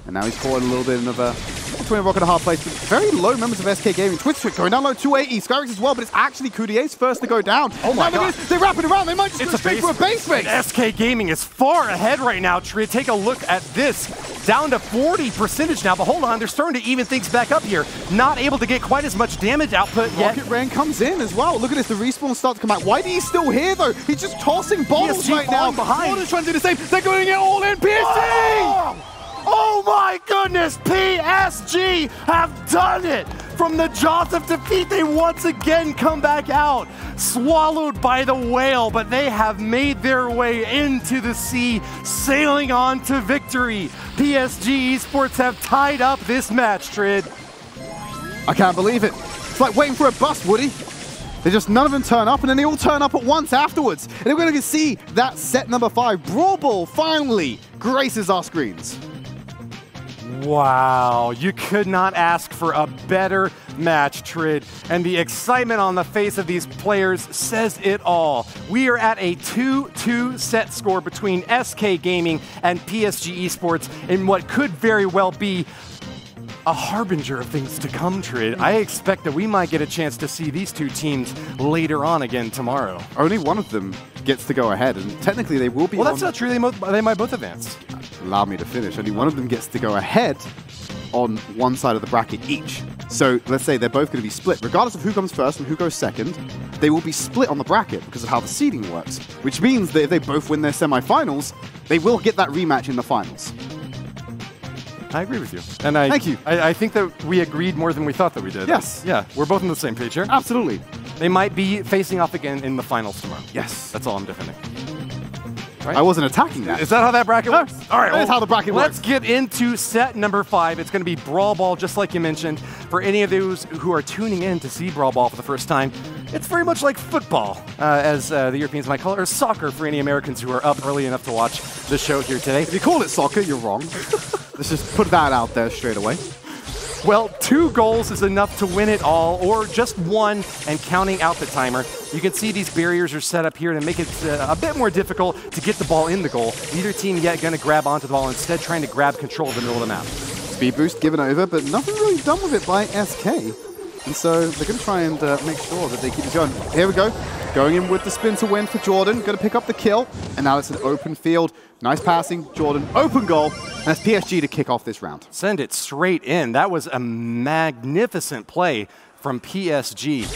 And now he's caught a little bit of a between a rock and a hard place. But very low members of SK Gaming. Twisty Twig going down low, 280. Skyrix as well, but it's actually Coup de Ace first to go down. Oh my god. They're wrapping around. They might just go straight for a base race. SK Gaming is far ahead right now, Trid. Take a look at this. down to 40% now, but hold on, they're starting to even things back up here. Not able to get quite as much damage output yet. Rocket Rain comes in as well. Look at this, the respawn starts to come out. Why is he still here though? He's just tossing bottles PSG right now. behind. Jordan's trying to do the same. They're going to get all in. PSG! Oh my goodness, PSG have done it! From the jaws of defeat, they once again come back out, swallowed by the whale, but they have made their way into the sea, sailing on to victory. PSG Esports have tied up this match, Trid. I can't believe it. It's like waiting for a bus, Woody. None of them turn up, and then they all turn up at once afterwards. And we're going to see that set number 5, Brawl Ball, finally graces our screens. Wow, you could not ask for a better match, Trid. And the excitement on the face of these players says it all. We are at a 2-2 set score between SK Gaming and PSG Esports in what could very well be a harbinger of things to come, Trid. I expect that we might get a chance to see these two teams later on again tomorrow. Only one of them gets to go ahead, and technically they will be. Well, that's not true. They might both advance. Allow me to finish. Only one of them gets to go ahead on one side of the bracket each. So let's say they're both going to be split. Regardless of who comes first and who goes second, they will be split on the bracket because of how the seeding works. Which means that if they both win their semifinals, they will get that rematch in the finals. I agree with you. And Thank you. I think that we agreed more than we thought that we did. Yes. Yeah, we're both on the same page here. Absolutely. They might be facing off again in the finals tomorrow. Yes. That's all I'm defending. Right? I wasn't attacking that. Is that how that bracket works? All right, that is how the bracket works. Let's get into set number 5. It's going to be Brawl Ball, just like you mentioned. For any of those who are tuning in to see Brawl Ball for the first time, it's very much like football, as the Europeans might call it, or soccer for any Americans who are up early enough to watch the show here today. If you call it soccer, you're wrong. Let's just put that out there straight away. Well, 2 goals is enough to win it all, or just 1 and counting out the timer. You can see these barriers are set up here to make it a bit more difficult to get the ball in the goal. Neither team yet going to grab onto the ball, instead trying to grab control of the middle of the map. Speed boost given over, but nothing really done with it by SK. And so they're going to try and make sure that they keep it going. Here we go. Going in with the spin to win for Jordan. Going to pick up the kill. And now it's an open field. Nice passing. Jordan, open goal. And it's PSG to kick off this round. Send it straight in. That was a magnificent play from PSG.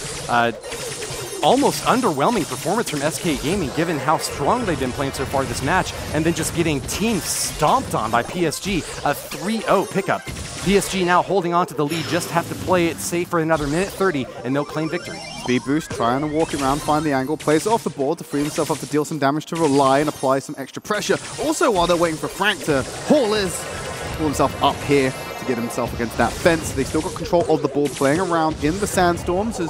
Almost underwhelming performance from SK Gaming, given how strong they've been playing so far this match, and then just getting team stomped on by PSG. A 3-0 pickup. PSG now holding on to the lead, just have to play it safe for another minute 30, and they'll claim victory. Speed boost, trying to walk around, find the angle, plays it off the board to free himself up to deal some damage, to rely and apply some extra pressure. Also, while they're waiting for Frank to pull himself up here to get himself against that fence, they still got control of the ball, playing around in the sandstorms.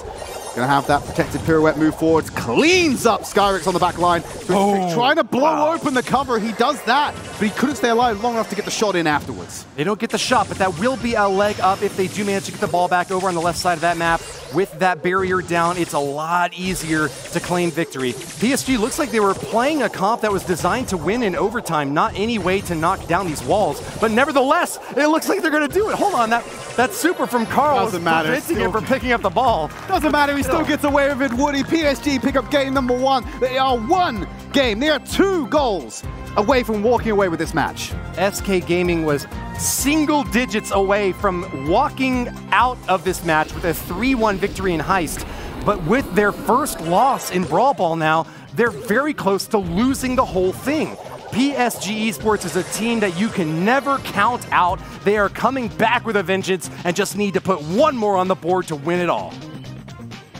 Going to have that protected pirouette move forwards, cleans up Skyrix on the back line. Trying to blow open the cover. He does that, but he couldn't stay alive long enough to get the shot in afterwards. They don't get the shot, but that will be a leg up if they do manage to get the ball back over on the left side of that map. With that barrier down, it's a lot easier to claim victory. PSG looks like they were playing a comp that was designed to win in overtime, not any way to knock down these walls, but nevertheless, it looks like they're going to do it. Hold on, that super from Carl was preventing him from picking up the ball. Doesn't matter, he still gets away with it. Woody, PSG pick up game number 1. They are 1 game. They are 2 goals away from walking away with this match. SK Gaming was single digits away from walking out of this match with a 3-1 victory in Heist. But with their first loss in Brawl Ball now, they're very close to losing the whole thing. PSG Esports is a team that you can never count out. They are coming back with a vengeance and just need to put 1 more on the board to win it all.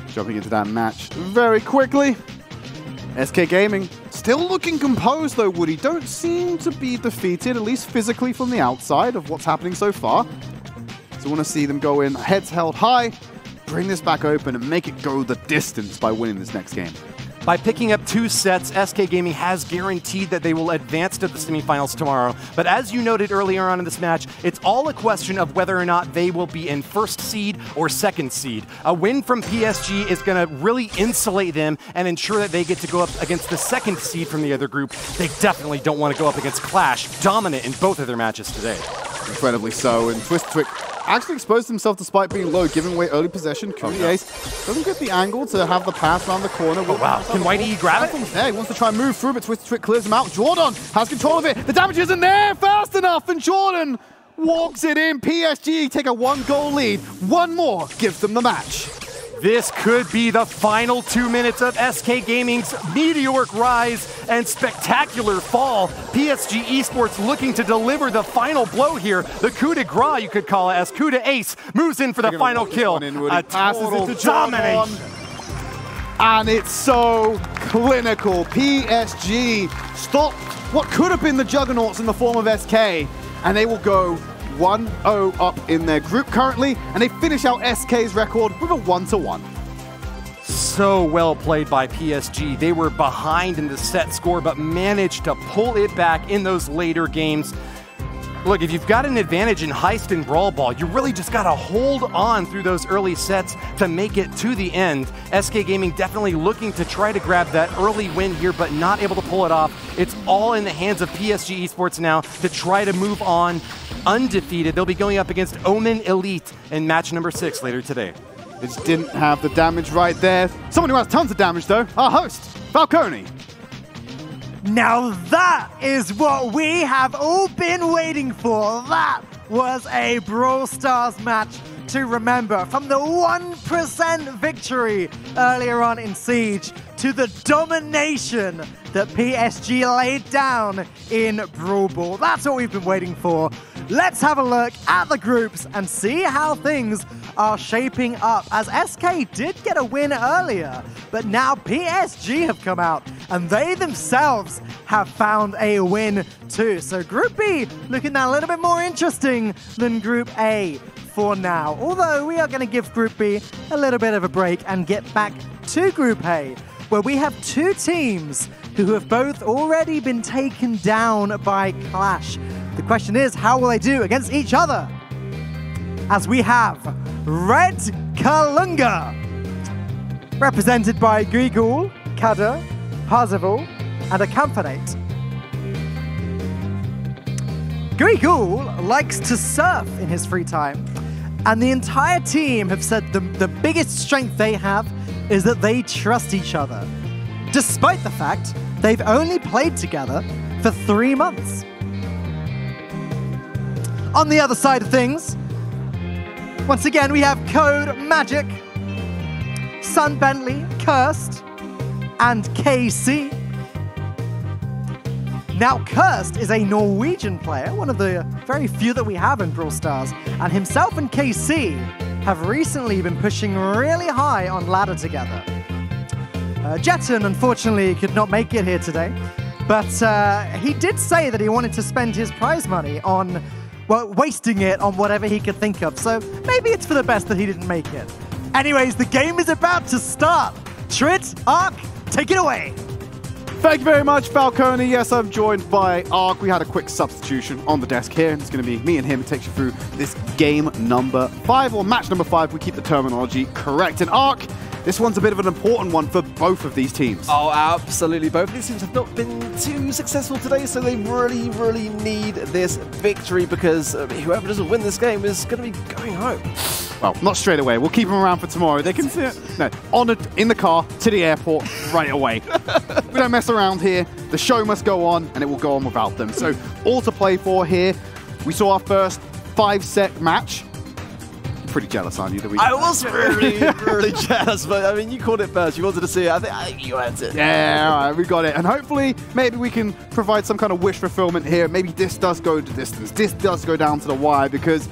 Jumping into that match very quickly. SK Gaming still looking composed though, Woody. Don't seem to be defeated, at least physically from the outside of what's happening so far. So I want to see them go in, heads held high, bring this back open and make it go the distance by winning this next game. By picking up 2 sets, SK Gaming has guaranteed that they will advance to the semifinals tomorrow. But as you noted earlier on in this match, it's all a question of whether or not they will be in 1st seed or 2nd seed. A win from PSG is going to really insulate them and ensure that they get to go up against the 2nd seed from the other group. They definitely don't want to go up against Clash, dominant in both of their matches today. Incredibly so, and Twist Twig actually exposed himself despite being low, giving away early possession. Cooney Ace doesn't get the angle to have the pass around the corner. Oh, wow. Can Whitey grab it? Yeah, he wants to try and move through, but Twisted Trick clears him out. Jordan has control of it. The damage isn't there fast enough, and Jordan walks it in. PSG take a 1-goal lead. One more gives them the match. This could be the final 2 minutes of SK Gaming's meteoric rise and spectacular fall. PSG Esports looking to deliver the final blow here. The coup de grace, you could call it, as coup de ace moves in for the final kill. A total domination. And it's so clinical. PSG stopped what could have been the juggernauts in the form of SK, and they will go 1-0 up in their group currently, and they finish out SK's record with a 1-1. So well played by PSG. They were behind in the set score, but managed to pull it back in those later games. Look, if you've got an advantage in Heist and Brawl Ball, you really just got to hold on through those early sets to make it to the end. SK Gaming definitely looking to try to grab that early win here, but not able to pull it off. It's all in the hands of PSG Esports now to try to move on undefeated. They'll be going up against Omen Elite in match number 6 later today. It just didn't have the damage right there. Someone who has tons of damage, though, our host, Falcone. Now that is what we have all been waiting for. That was a Brawl Stars match to remember. From the 1% victory earlier on in Siege to the domination that PSG laid down in Brawl Ball. That's what we've been waiting for. Let's have a look at the groups and see how things are shaping up, as SK did get a win earlier, but now PSG have come out and they themselves have found a win too. So Group B looking a little bit more interesting than Group A for now, although we are going to give Group B a little bit of a break and get back to Group A, where we have two teams who have both already been taken down by Clash. The question is, how will they do against each other? As we have Red Kalunga, represented by Grigul, Kader, Parzival, and a Camphanate. Grigul likes to surf in his free time, and the entire team have said the biggest strength they have is that they trust each other, despite the fact they've only played together for 3 months. On the other side of things, once again, we have Code Magic, Sun Bentley, Cursed, and KC. Now, Cursed is a Norwegian player, one of the very few that we have in Brawl Stars, and himself and KC have recently been pushing really high on ladder together. Jetton, unfortunately, could not make it here today, but he did say that he wanted to spend his prize money on, well, wasting it on whatever he could think of, so maybe it's for the best that he didn't make it. Anyways, the game is about to start. Trit, Ark, take it away. Thank you very much, Falcone. Yes, I'm joined by Ark. We had a quick substitution on the desk here, and it's going to be me and him who takes you through this game number 5, or match number 5. We keep the terminology correct. And Ark, this one's a bit of an important one for both of these teams. Oh, absolutely. Both of these teams have not been too successful today, so they really, really need this victory, because whoever doesn't win this game is going to be going home. Well, not straight away. We'll keep them around for tomorrow. They can in the car to the airport right away. We don't mess around here. The show must go on, and it will go on without them. So all to play for here. We saw our first 5-set match. Pretty jealous, aren't you? I was really, really jealous, but I mean, you called it first. You wanted to see it. I think you earned it. Yeah, all right, we got it. And hopefully, maybe we can provide some kind of wish fulfillment here. Maybe this does go the distance. This does go down to the wire, because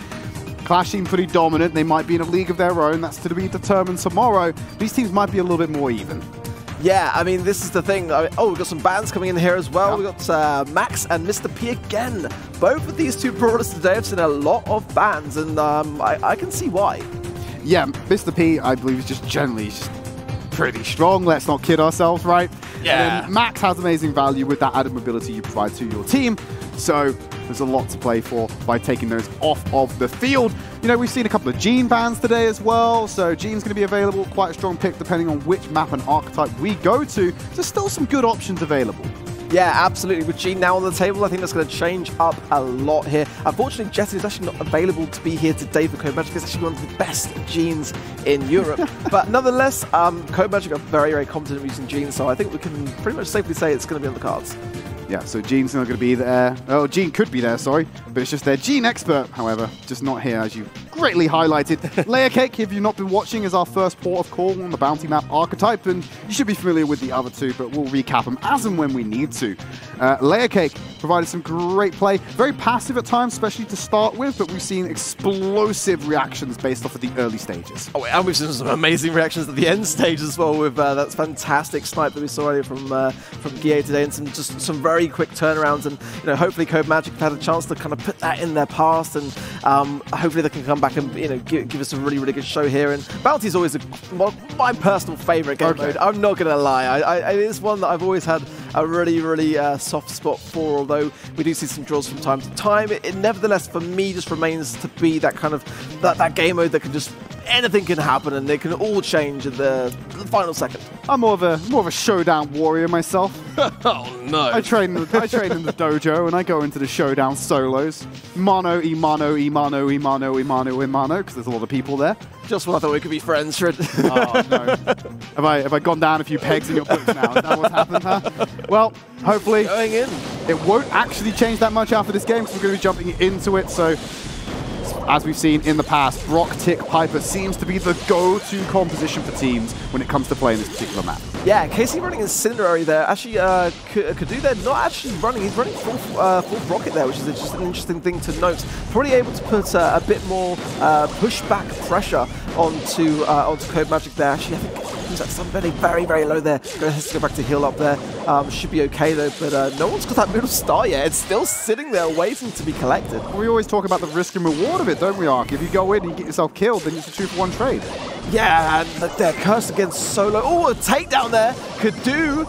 Clash seem pretty dominant. They might be in a league of their own. That's to be determined tomorrow. These teams might be a little bit more even. Yeah, I mean, this is the thing. We've got some bans coming in here as well. Yeah. We've got Max and Mr. P again. Both of these two brawlers today have seen a lot of bans, and I can see why. Yeah, Mr. P, I believe, is just generally pretty strong. Let's not kid ourselves, right? Yeah. And then Max has amazing value with that added mobility you provide to your team. So there's a lot to play for by taking those off of the field. You know, we've seen a couple of Gene bans today as well. So Gene's going to be available. Quite a strong pick depending on which map and archetype we go to. There's still some good options available. Yeah, absolutely. With Gene now on the table, I think that's going to change up a lot here. Unfortunately, Jetty is actually not available to be here today for Code Magic. It's actually one of the best Genes in Europe. But nonetheless, Code Magic are very, very competent at using Gene, so I think we can pretty much safely say it's going to be on the cards. Yeah, so Gene's not going to be there. Oh, Gene could be there, sorry. But it's just their Gene expert, however, just not here, as you greatly highlighted. Layer Cake, if you've not been watching, is our first port of call on the bounty map archetype, and you should be familiar with the other two, but we'll recap them as and when we need to. Layer Cake provided some great play. Very passive at times, especially to start with, but we've seen explosive reactions based off of the early stages. Oh, and we've seen some amazing reactions at the end stage as well with that fantastic snipe that we saw earlier from Guille today, and some very quick turnarounds, and hopefully Code Magic have had a chance to kind of put that in their past, and hopefully they can come back and give us a really, really good show here. And Bounty is always my personal favorite game mode. I'm not gonna lie, it is one that I've always had a really, really soft spot for, although we do see some draws from time to time. It nevertheless, for me, just remains to be that kind of that game mode that can just anything can happen and they can all change at the final second. I'm more of a showdown warrior myself. Oh no! I train in the dojo and I go into the showdown solos. Mano, imano, because there's a lot of people there. Just when I thought we could be friends, Shred. Oh no! Have I gone down a few pegs in your books now? Is that what's happened, huh? Well, hopefully going in. It won't actually change that much after this game because we're going to be jumping into it. So, as we've seen in the past, Brock, Tick, Piper seems to be the go-to composition for teams when it comes to playing this particular map. Yeah, Casey running Incendiary there. Actually, Kadu there not actually running. He's running full rocket there, which is just an interesting thing to note. Probably able to put a bit more pushback pressure onto Code Magic there. Actually, I think he's like somebody very, very low there. Has to go back to heal up there. Should be okay though, but no one's got that middle star yet. It's still sitting there waiting to be collected. We always talk about the risk and reward of it, don't we, Ark? If you go in and you get yourself killed, then it's a 2-for-1 trade. Yeah, and they're cursed against solo. Oh, a takedown there. Could do.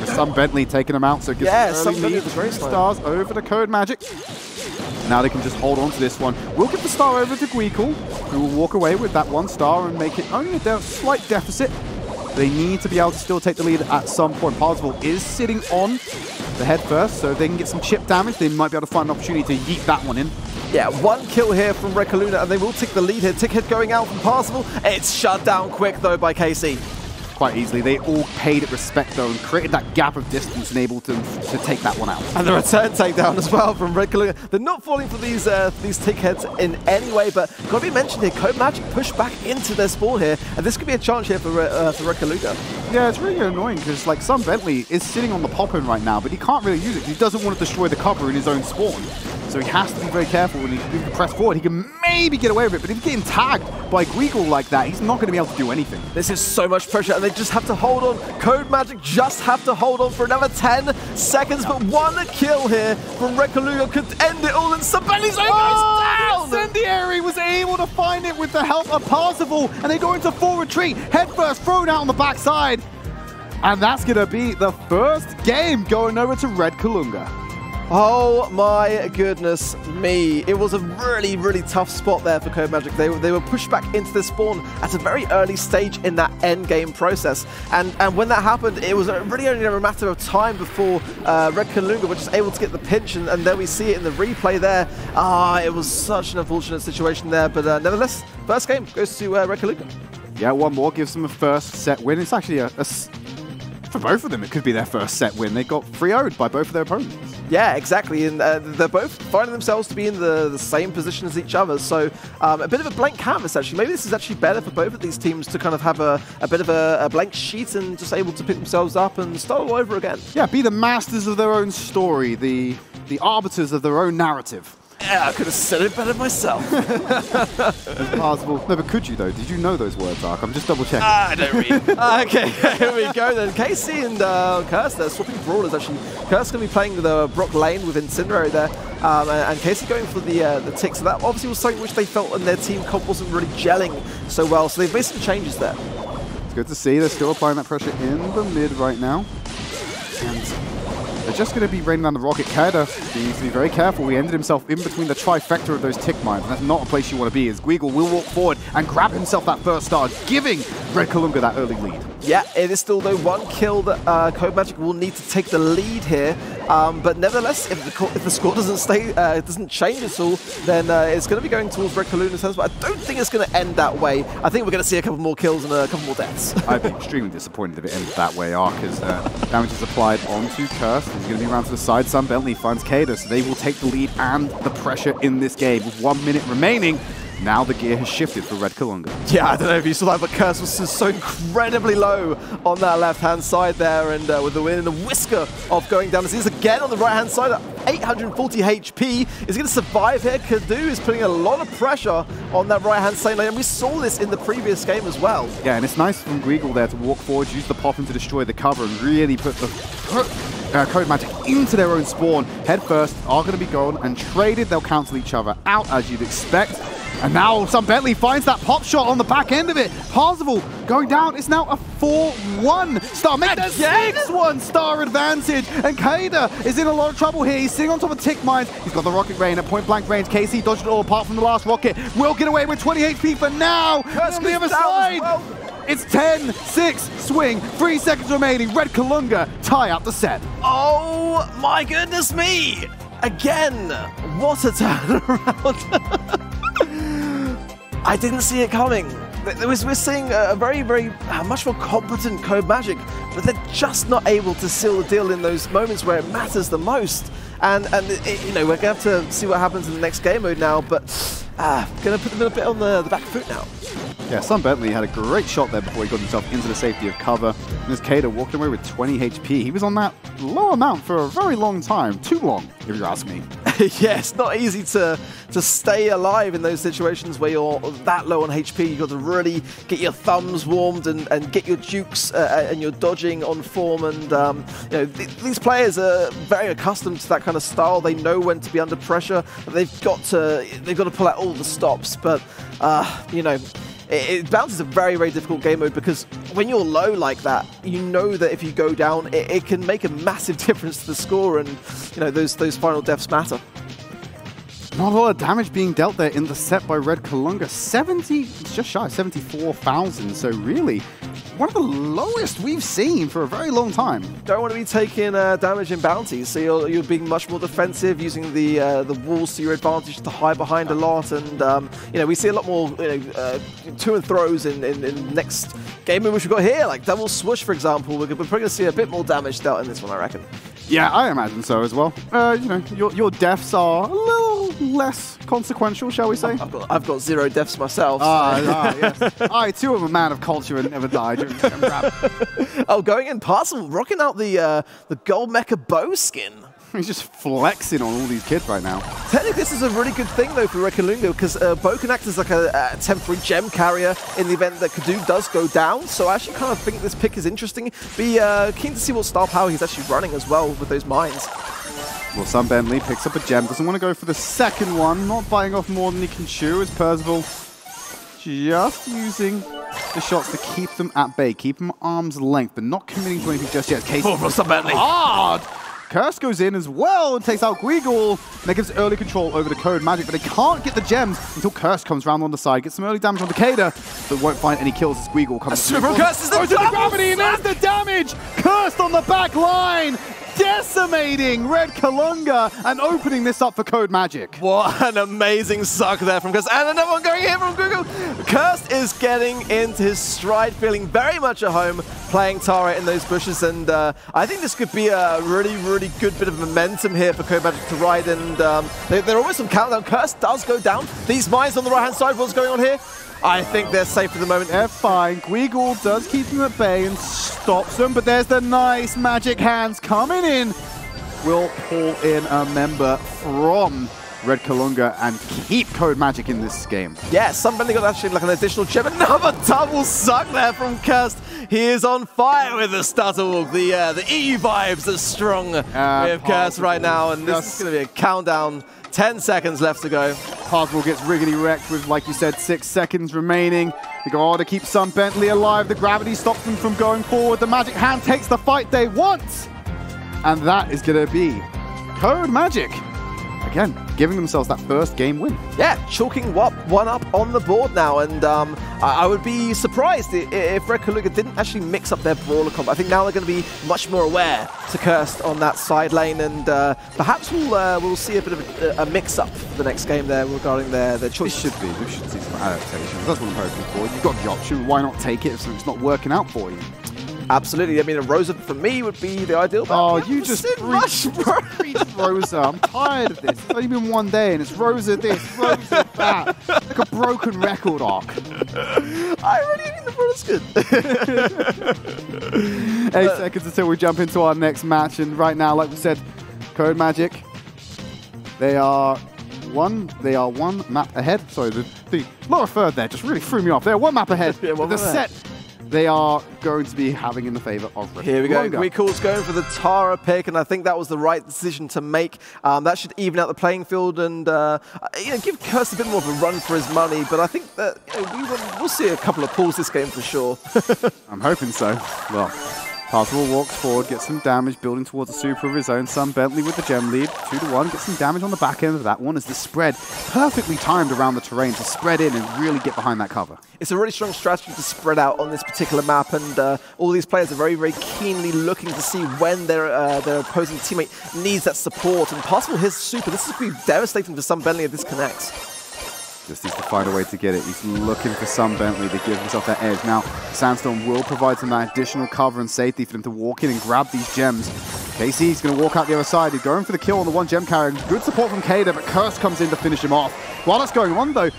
Some Bentley taking them out, so it gives them early lead. Stars over to Code Magic. Now they can just hold on to this one. We'll give the star over to Gweekle, who will walk away with that 1 star and make it only a slight deficit. They need to be able to still take the lead at some point. Parzival is sitting on the head first, so if they can get some chip damage, they might be able to find an opportunity to yeet that one in. Yeah, 1 kill here from Rekaluna, and they will take the lead here. Tickhead going out from Parzival. It's shut down quick, though, by KC. Quite easily. They all paid it respect, though, and created that gap of distance and able to take that one out. And the return takedown as well from Rekaluna. They're not falling for these Tickheads in any way, but got to be mentioned here, Code Magic pushed back into their spawn here, and this could be a chance here for Rekaluna. Yeah, it's really annoying, because like Sun Bentley is sitting on the pop-in right now, but he can't really use it. He doesn't want to destroy the cover in his own spawn. So he has to be very careful when he can press forward. He can maybe get away with it, but if he's getting tagged by Gweekle like that, he's not going to be able to do anything. This is so much pressure, and they just have to hold on. Code Magic just have to hold on for another 10 seconds, but 1 kill here from Rekaluna could end it all, and Sabelli's down! Incendiary was able to find it with the help of Parzival, and they go into full retreat. Head first, thrown out on the backside. And that's going to be the first game going over to Red Kalunga. Oh my goodness me. It was a really, really tough spot there for Code Magic. They were pushed back into the spawn at a very early stage in that end game process. And when that happened, it was really only a matter of time before Red Kalunga were just able to get the pinch, and then we see it in the replay there. It was such an unfortunate situation there, but nevertheless, first game goes to Red Kalunga. Yeah, 1 more gives them a first set win. It's actually for both of them, it could be their first set win. They got 3-0'd by both of their opponents. Yeah, exactly, and they're both finding themselves to be in the same position as each other, so a bit of a blank canvas, actually. Maybe this is actually better for both of these teams to kind of have a bit of a blank sheet and just able to pick themselves up and start all over again. Yeah, be the masters of their own story, the arbiters of their own narrative. Yeah, I could have said it better myself. It's possible. No, but could you, though? Did you know those words, Ark? I'm just double-checking. I don't read. Okay, here we go then. KC and Curse, they're swapping Brawlers, actually. Curse going to be playing the Brock lane with Incendiary there, and KC going for the tick. So that obviously was something which they felt and their team comp wasn't really gelling so well, so they've made some changes there. It's good to see. They're still applying that pressure in the mid right now. And They're just going to be raining down the rocket. Kaida needs to be very careful. He ended himself in between the trifecta of those tick mines, and that's not a place you want to be, as Guigel will walk forward and grab himself that first star, giving Red Kalunga that early lead. Yeah, it is still, though, one kill that Code Magic will need to take the lead here. But nevertheless, if the score doesn't change at all, then it's going to be going towards Red Kalunga's hands. But I don't think it's going to end that way. I think we're going to see a couple more kills and a couple more deaths. I'd be extremely disappointed if it ended that way, because damage is applied onto Curse. He's going to be around to the side. Sun Bentley finds Kaida, so they will take the lead and the pressure in this game. With 1 minute remaining, now the gear has shifted for Red Kalunga. Yeah, I don't know if you saw that, but Curse was so incredibly low on that left-hand side there, and with the wind and the whisker of going down. As he's again on the right-hand side at 840 HP. Is he going to survive here? Kadu is putting a lot of pressure on that right-hand side lane, and we saw this in the previous game as well. Yeah, and it's nice from Guigel there to walk forward, use the Poppin to destroy the cover, and really put the Code Magic into their own spawn. Head first, are going to be gone and traded. They'll cancel each other out, as you'd expect. And now Sun Bentley finds that pop shot on the back end of it. Parzival going down. It's now a 4-1 star. Make that 6-1 star advantage. And Kaida is in a lot of trouble here. He's sitting on top of tick mines. He's got the rocket rain at point blank range. KC dodged it all apart from the last rocket. Will get away with 20 HP for now. On the other side. Well. It's 10-6 swing. 3 seconds remaining. Red Kalunga tie out the set. Oh my goodness me. Again, what a turnaround. I didn't see it coming. We're seeing a very, very much more competent Code Magic, but they're just not able to seal the deal in those moments where it matters the most. And you know, we're going to have to see what happens in the next game mode now, but going to put them a bit on the back foot now. Yeah, Sun Bentley had a great shot there before he got himself into the safety of cover. And as Kaida walked away with 20 HP, he was on that low amount for a very long time. Too long, if you ask me. Yeah, it's not easy to stay alive in those situations where you're that low on HP. You've got to really get your thumbs warmed and get your jukes and your dodging on form. And you know, these players are very accustomed to that kind of style. They know when to be under pressure. They've got to pull out all the stops. But you know, Bounce is a very, very difficult game mode because when you're low like that, you know that if you go down, it can make a massive difference to the score, and you know those final deaths matter. Not a lot of damage being dealt there in the set by Red Kalunga. 70, it's just shy of 74,000, so really one of the lowest we've seen for a very long time. Don't want to be taking damage in bounties, so you're being much more defensive, using the walls to your advantage to hide behind a lot, and you know, we see a lot more to and throws in next game which we've got here, like double swoosh, for example. We're probably going to see a bit more damage dealt in this one, I reckon. Yeah, I imagine so as well. You know, your deaths are a little less consequential, shall we say? I've got 0 deaths myself. Yes. I too am a man of culture and never died. Oh, going in Parzival, rocking out the gold mecha bow skin. He's just flexing on all these kids right now. Technically, this is a really good thing, though, for Red Kalunga, because Bow can act as like a temporary gem carrier in the event that Kadu does go down. So I actually kind of think this pick is interesting. Be keen to see what star power he's actually running as well with those mines. Well, Sun Bentley picks up a gem. Doesn't want to go for the second one. Not biting off more than he can chew, as Percival just using the shots to keep them at bay, keep them arm's length, but not committing to anything just yet. For Sun Bentley. Hard! Curse goes in as well and takes out Guigel. And that gives early control over the Code Magic, but they can't get the gems until Curse comes round on the side. Gets some early damage on Kaida, but won't find any kills as Guigel comes through. Curse is the gravity, and there's the damage! Cursed on the back line! Decimating Red Kalunga and opening this up for Code Magic. What an amazing suck there from Curse. And another one going here from Guigel. Curse is getting into his stride, feeling very much at home, playing Tara in those bushes. And I think this could be a really, really good bit of momentum here for Code Magic to ride. And they're almost some countdown. Curse does go down. These mines on the right-hand side, what's going on here? I think they're safe for the moment. They're fine. Guigel does keep them at bay and stops them, but there's the nice magic hands coming in. Will pull in a member from Red Kalunga and keep Code Magic in this game. Yeah, somebody got actually like an additional gem. Another double suck there from Curse. He is on fire with the Stutterwalk. The EU vibes are strong with Curse right now, and this is going to be a countdown. 10 seconds left to go. Parzival gets riggedy wrecked with, like you said, 6 seconds remaining. They go on to keep Sun Bentley alive. The gravity stops them from going forward. The magic hand takes the fight they want. And that is going to be Code Magic. Again, giving themselves that first game win. Yeah, chalking one up on the board now, and I would be surprised if Red Kalunga didn't actually mix up their Brawler comp. I think now they're going to be much more aware to Cursed on that side lane, and perhaps we'll see a bit of a mix-up for the next game there regarding their choice. We should see some adaptations. That's what I'm hoping for. You've got the option, why not take it if something's not working out for you? Absolutely. I mean, a Rosa for me would be the ideal. Oh, you just preach Rosa. I'm tired of this. It's only been one day and it's Rosa this, Rosa that. Like a broken record arc. I really think the Brawler's good. 8 seconds until we jump into our next match. And right now, like we said, Code Magic, they are one map ahead. Sorry, the lower third there just really threw me off. They're one map ahead. Yeah, the set they are going to be having in the favor of Red. Here we go. Weekool's going for the Tara pick, and I think that was the right decision to make. That should even out the playing field and give Curse a bit more of a run for his money. But I think that we'll see a couple of pulls this game for sure. I'm hoping so. Well, Parzival walks forward, gets some damage, building towards a super of his own. Sun Bentley with the gem lead, 2-1, gets some damage on the back end of that one as the spread perfectly timed around the terrain to spread in and really get behind that cover. It's a really strong strategy to spread out on this particular map, and all these players are very, very keenly looking to see when their opposing teammate needs that support. And Parzival, his super, this is going to be devastating for Sun Bentley if this connects. Just needs to find a way to get it. He's looking for Sun Bentley to give himself that edge. Now, Sandstorm will provide some additional cover and safety for them to walk in and grab these gems. KC's going to walk out the other side. He's going for the kill on the one gem carrier. Good support from Kada, but Curse comes in to finish him off. While that's going on, though,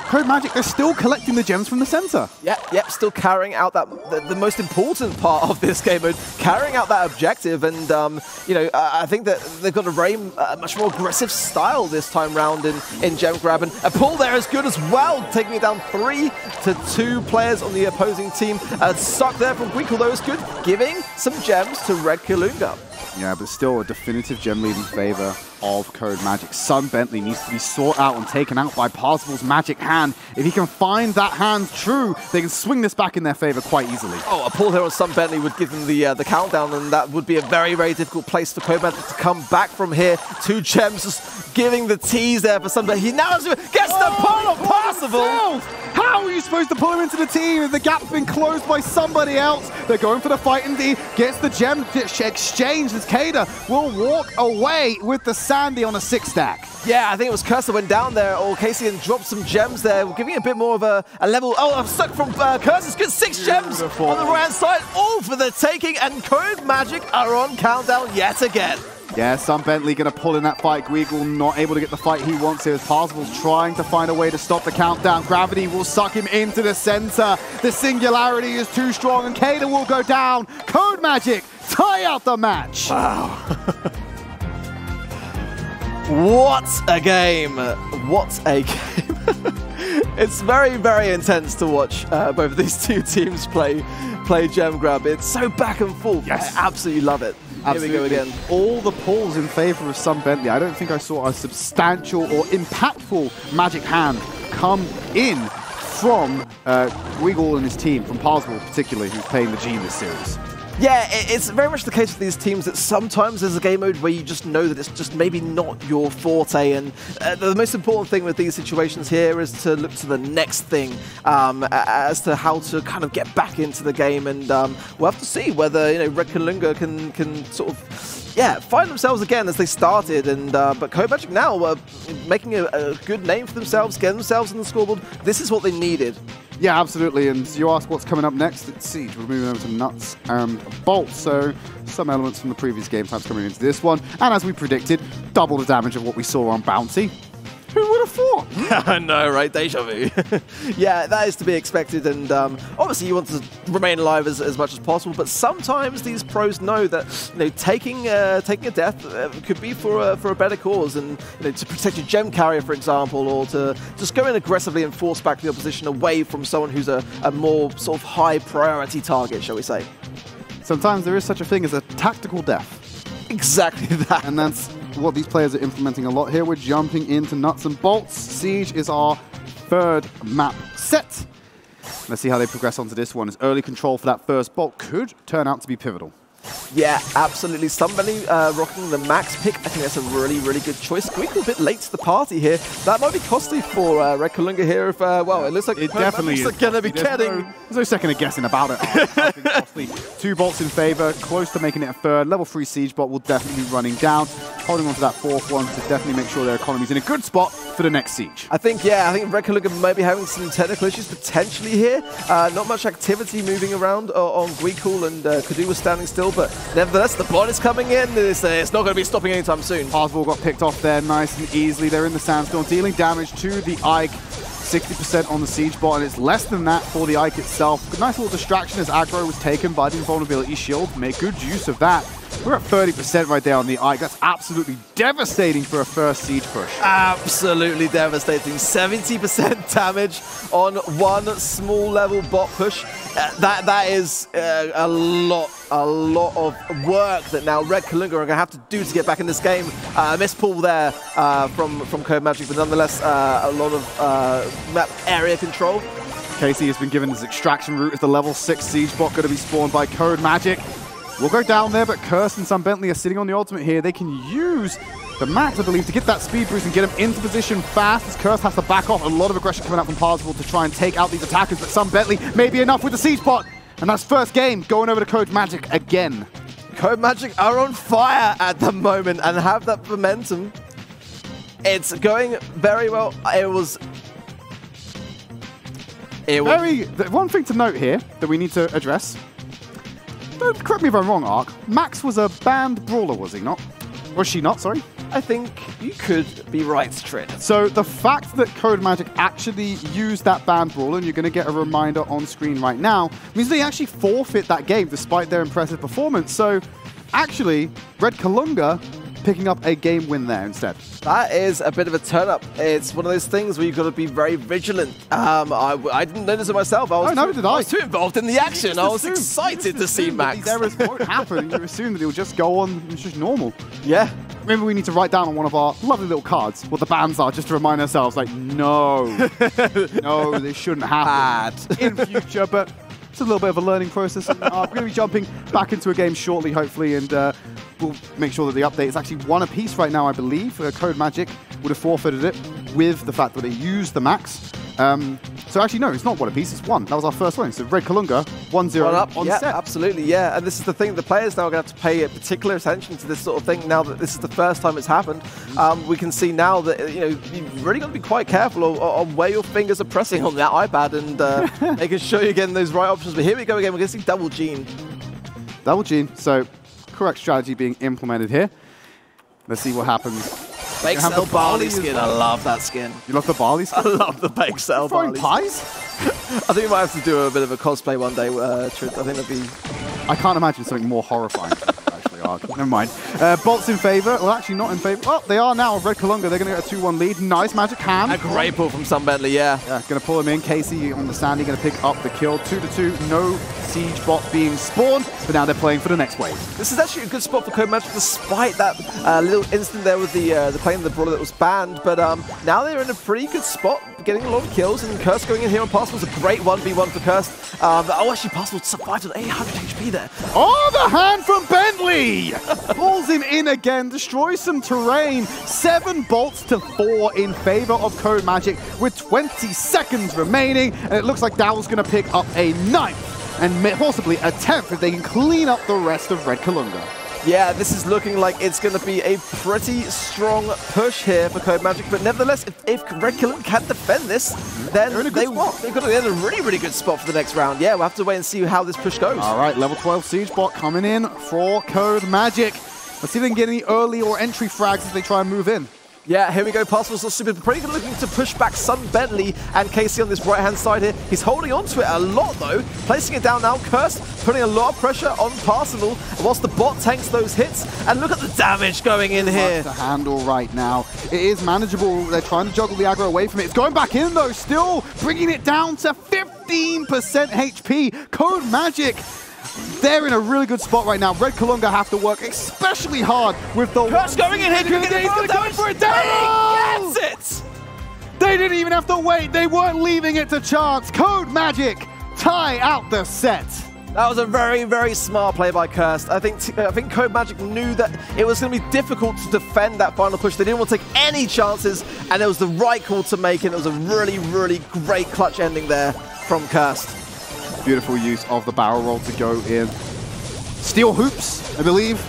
Code Magic, they're still collecting the gems from the center. Yep, still carrying out that the most important part of this game mode, carrying out that objective. And I think that they've got a very much more aggressive style this time round in gem grab, and a pull there is good as well, taking it down 3-2 players on the opposing team. Suck there from Weekool though is good, giving some gems to Red Kalunga. Yeah, but still a definitive gem lead in favor of Code Magic. Sun Bentley needs to be sought out and taken out by Parzival's magic hand. If he can find that hand true, they can swing this back in their favor quite easily. Oh, a pull here on Sun Bentley would give them the countdown, and that would be a very, very difficult place for Code Magic to come back from here. 2 gems just giving the tease there for Sun Bentley. He now gets the pull on Parzival. How are you supposed to pull him into the team if the gap's been closed by somebody else? They're going for the fight indeed. Gets the gem exchange as Kada will walk away with the Sandy on a 6-stack. Yeah, I think it was Curse that went down there, or Casey, and dropped some gems there, giving a bit more of a level. Oh, I'm stuck from Curse. It's good. 6 gems on the right-hand side, all for the taking, and Code Magic are on countdown yet again. Yeah, Sun Bentley going to pull in that fight. Weekool not able to get the fight he wants here as Parzival's trying to find a way to stop the countdown. Gravity will suck him into the center. The singularity is too strong and Kada will go down. Code Magic tie out the match. Wow. What a game. What a game. It's very, very intense to watch both of these two teams play gem grab. It's so back and forth. Yes. I absolutely love it. Absolutely. Here we go again. All the pulls in favor of Sun Bentley. I don't think I saw a substantial or impactful magic hand come in from Weekool and his team, from Parzival particularly, who's playing the G in this series. Yeah, it's very much the case with these teams that sometimes there's a game mode where you just know that it's just maybe not your forte, and the most important thing with these situations here is to look to the next thing as to how to kind of get back into the game, and we'll have to see whether Red Kalunga can sort of find themselves again as they started, and but Code Magic now making a good name for themselves, getting themselves on the scoreboard. This is what they needed. Yeah, absolutely. And you ask what's coming up next? It's Siege. We're moving over to Nuts and Bolts. So some elements from the previous game types coming into this one. And as we predicted, double the damage of what we saw on Bounty. Who would have thought? I know, right? Deja vu. Yeah, that is to be expected, and obviously you want to remain alive as much as possible, but sometimes these pros know that taking a death could be for a better cause, and to protect your gem carrier, for example, or to just go in aggressively and force back the opposition away from someone who's a more sort of high priority target, shall we say. Sometimes there is such a thing as a tactical death. Exactly that. And that's what these players are implementing a lot here. We're jumping into Nuts and Bolts. Siege is our 3rd map set. Let's see how they progress onto this one. As early control for that first bolt could turn out to be pivotal. Yeah, absolutely. Somebody rocking the max pick. I think that's a really, really good choice. Squeak a bit late to the party here. That might be costly for Red Kalunga here. If well, it looks like it definitely is going to be getting. There's no second guessing about it. Costly. 2 bolts in favor, close to making it a third. Level 3 siege bot will definitely be running down, holding on to that 4th one to definitely make sure their economy's in a good spot for the next siege. I think Red Kalunga might be having some technical issues potentially here. Not much activity moving around on Gweekul, and Kadu was standing still, but nevertheless, the bot is coming in. It's not going to be stopping anytime soon. Parsifal got picked off there nice and easily. They're in the sandstorm, dealing damage to the Ike. 60% on the siege bot, and it's less than that for the Ike itself. A nice little distraction as aggro was taken by the invulnerability shield. Make good use of that. We're at 30% right there on the Ike. That's absolutely devastating for a first siege push. Absolutely devastating. 70% damage on one small level bot push. That is a lot of work that now Red Kalunga are going to have to do to get back in this game. Miss pull there from Code Magic, but nonetheless a lot of map area control. Casey has been given his extraction route as the level 6 siege bot going to be spawned by Code Magic. We'll go down there, but Curse and Sam Bentley are sitting on the ultimate here. They can use the max, I believe, to get that speed boost and get him into position fast as Curse has to back off. A lot of aggression coming out from Parsifal to try and take out these attackers, but Sam Bentley may be enough with the siege bot. And that's first game going over to Code Magic again. Code Magic are on fire at the moment and have that momentum. It's going very well. One thing to note here that we need to address. Don't correct me if I'm wrong, Ark. Max was a banned brawler, was he not? Was she not, sorry? I think you could be right, Trid. So the fact that Code Magic actually used that banned brawler, and you're going to get a reminder on screen right now, means they actually forfeit that game despite their impressive performance. So actually, Red Kalunga picking up a game win there instead. That is a bit of a turn-up. It's one of those things where you've got to be very vigilant. I didn't notice it myself. I was too involved in the action. I was excited to see Max. These errors won't happen. You assume that it will just go on. It's just normal. Yeah. Maybe we need to write down on one of our lovely little cards what the bans are, just to remind ourselves, like, no, no, this shouldn't happen in future. But it's a little bit of a learning process. We're going to be jumping back into a game shortly, hopefully, and we'll make sure that the update is actually one apiece right now, I believe. Code Magic would have forfeited it with the fact that they used the max. So actually, no, it's not one apiece, it's one. That was our first one. So Red Kalunga, 1-0 on set. Absolutely, yeah. And this is the thing, the players now are going to have to pay particular attention to this sort of thing now that this is the first time it's happened. We can see now that, you know, you've really got to be quite careful on where your fingers are pressing on that iPad and making sure you're getting those right options. But here we go again, we're going to see Double Gene. Double Gene, so correct strategy being implemented here. Let's see what happens. Bake Cell Barley skin, I love that skin. You love the barley skin? I love the Bake Cell Barley pies? I think we might have to do a bit of a cosplay one day, Trid. I think that'd be... I can't imagine something more horrifying. Never mind. Bolts in favor. Well, actually not in favor. Oh, they are now. Red Kalunga, they're going to get a 2-1 lead. Nice magic hand. A great pull from Sam Bentley, yeah. Yeah, going to pull him in. Casey on the sandy, going to pick up the kill. 2-2. No siege bot being spawned, but now they're playing for the next wave. This is actually a good spot for Code Magic, despite that little incident there with the playing of the brawler that was banned. But now they're in a pretty good spot, getting a lot of kills, and Curse going in here on Parsifal's a great 1v1 for Curse. Actually, Parsifal survived with 800 HP there. Oh, the hand from Bentley! Pulls him in again, destroys some terrain. 7 bolts to 4 in favor of Code Magic with 20 seconds remaining. And it looks like Dowell's going to pick up a 9th and possibly a 10th if they can clean up the rest of Red Kalunga. Yeah, this is looking like it's going to be a pretty strong push here for Code Magic, but nevertheless, if Red Kalunga can defend this, then they've got to be in a really, really good spot for the next round. Yeah, we'll have to wait and see how this push goes. All right, level 12 Siege Bot coming in for Code Magic. Let's see if they can get any early or entry frags as they try and move in. Yeah, here we go. Parsifal's super pretty good looking to push back Sam Bentley and Casey on this right-hand side here. He's holding on to it a lot, though. Placing it down now. Curse putting a lot of pressure on Parsifal whilst the bot tanks those hits. And look at the damage going in here. To handle right now. It is manageable. They're trying to juggle the aggro away from it. It's going back in, though. Still bringing it down to 15% HP. Code Magic. They're in a really good spot right now. Red Kalunga have to work especially hard with the... Curse going in here. He's going for it. He gets it! They didn't even have to wait. They weren't leaving it to chance. Code Magic tie out the set. That was a very, very smart play by Cursed. I think Code Magic knew that it was going to be difficult to defend that final push. They didn't want to take any chances, and it was the right call to make, and it was a really, really great clutch ending there from Cursed. Beautiful use of the barrel roll to go in. Steel hoops, I believe.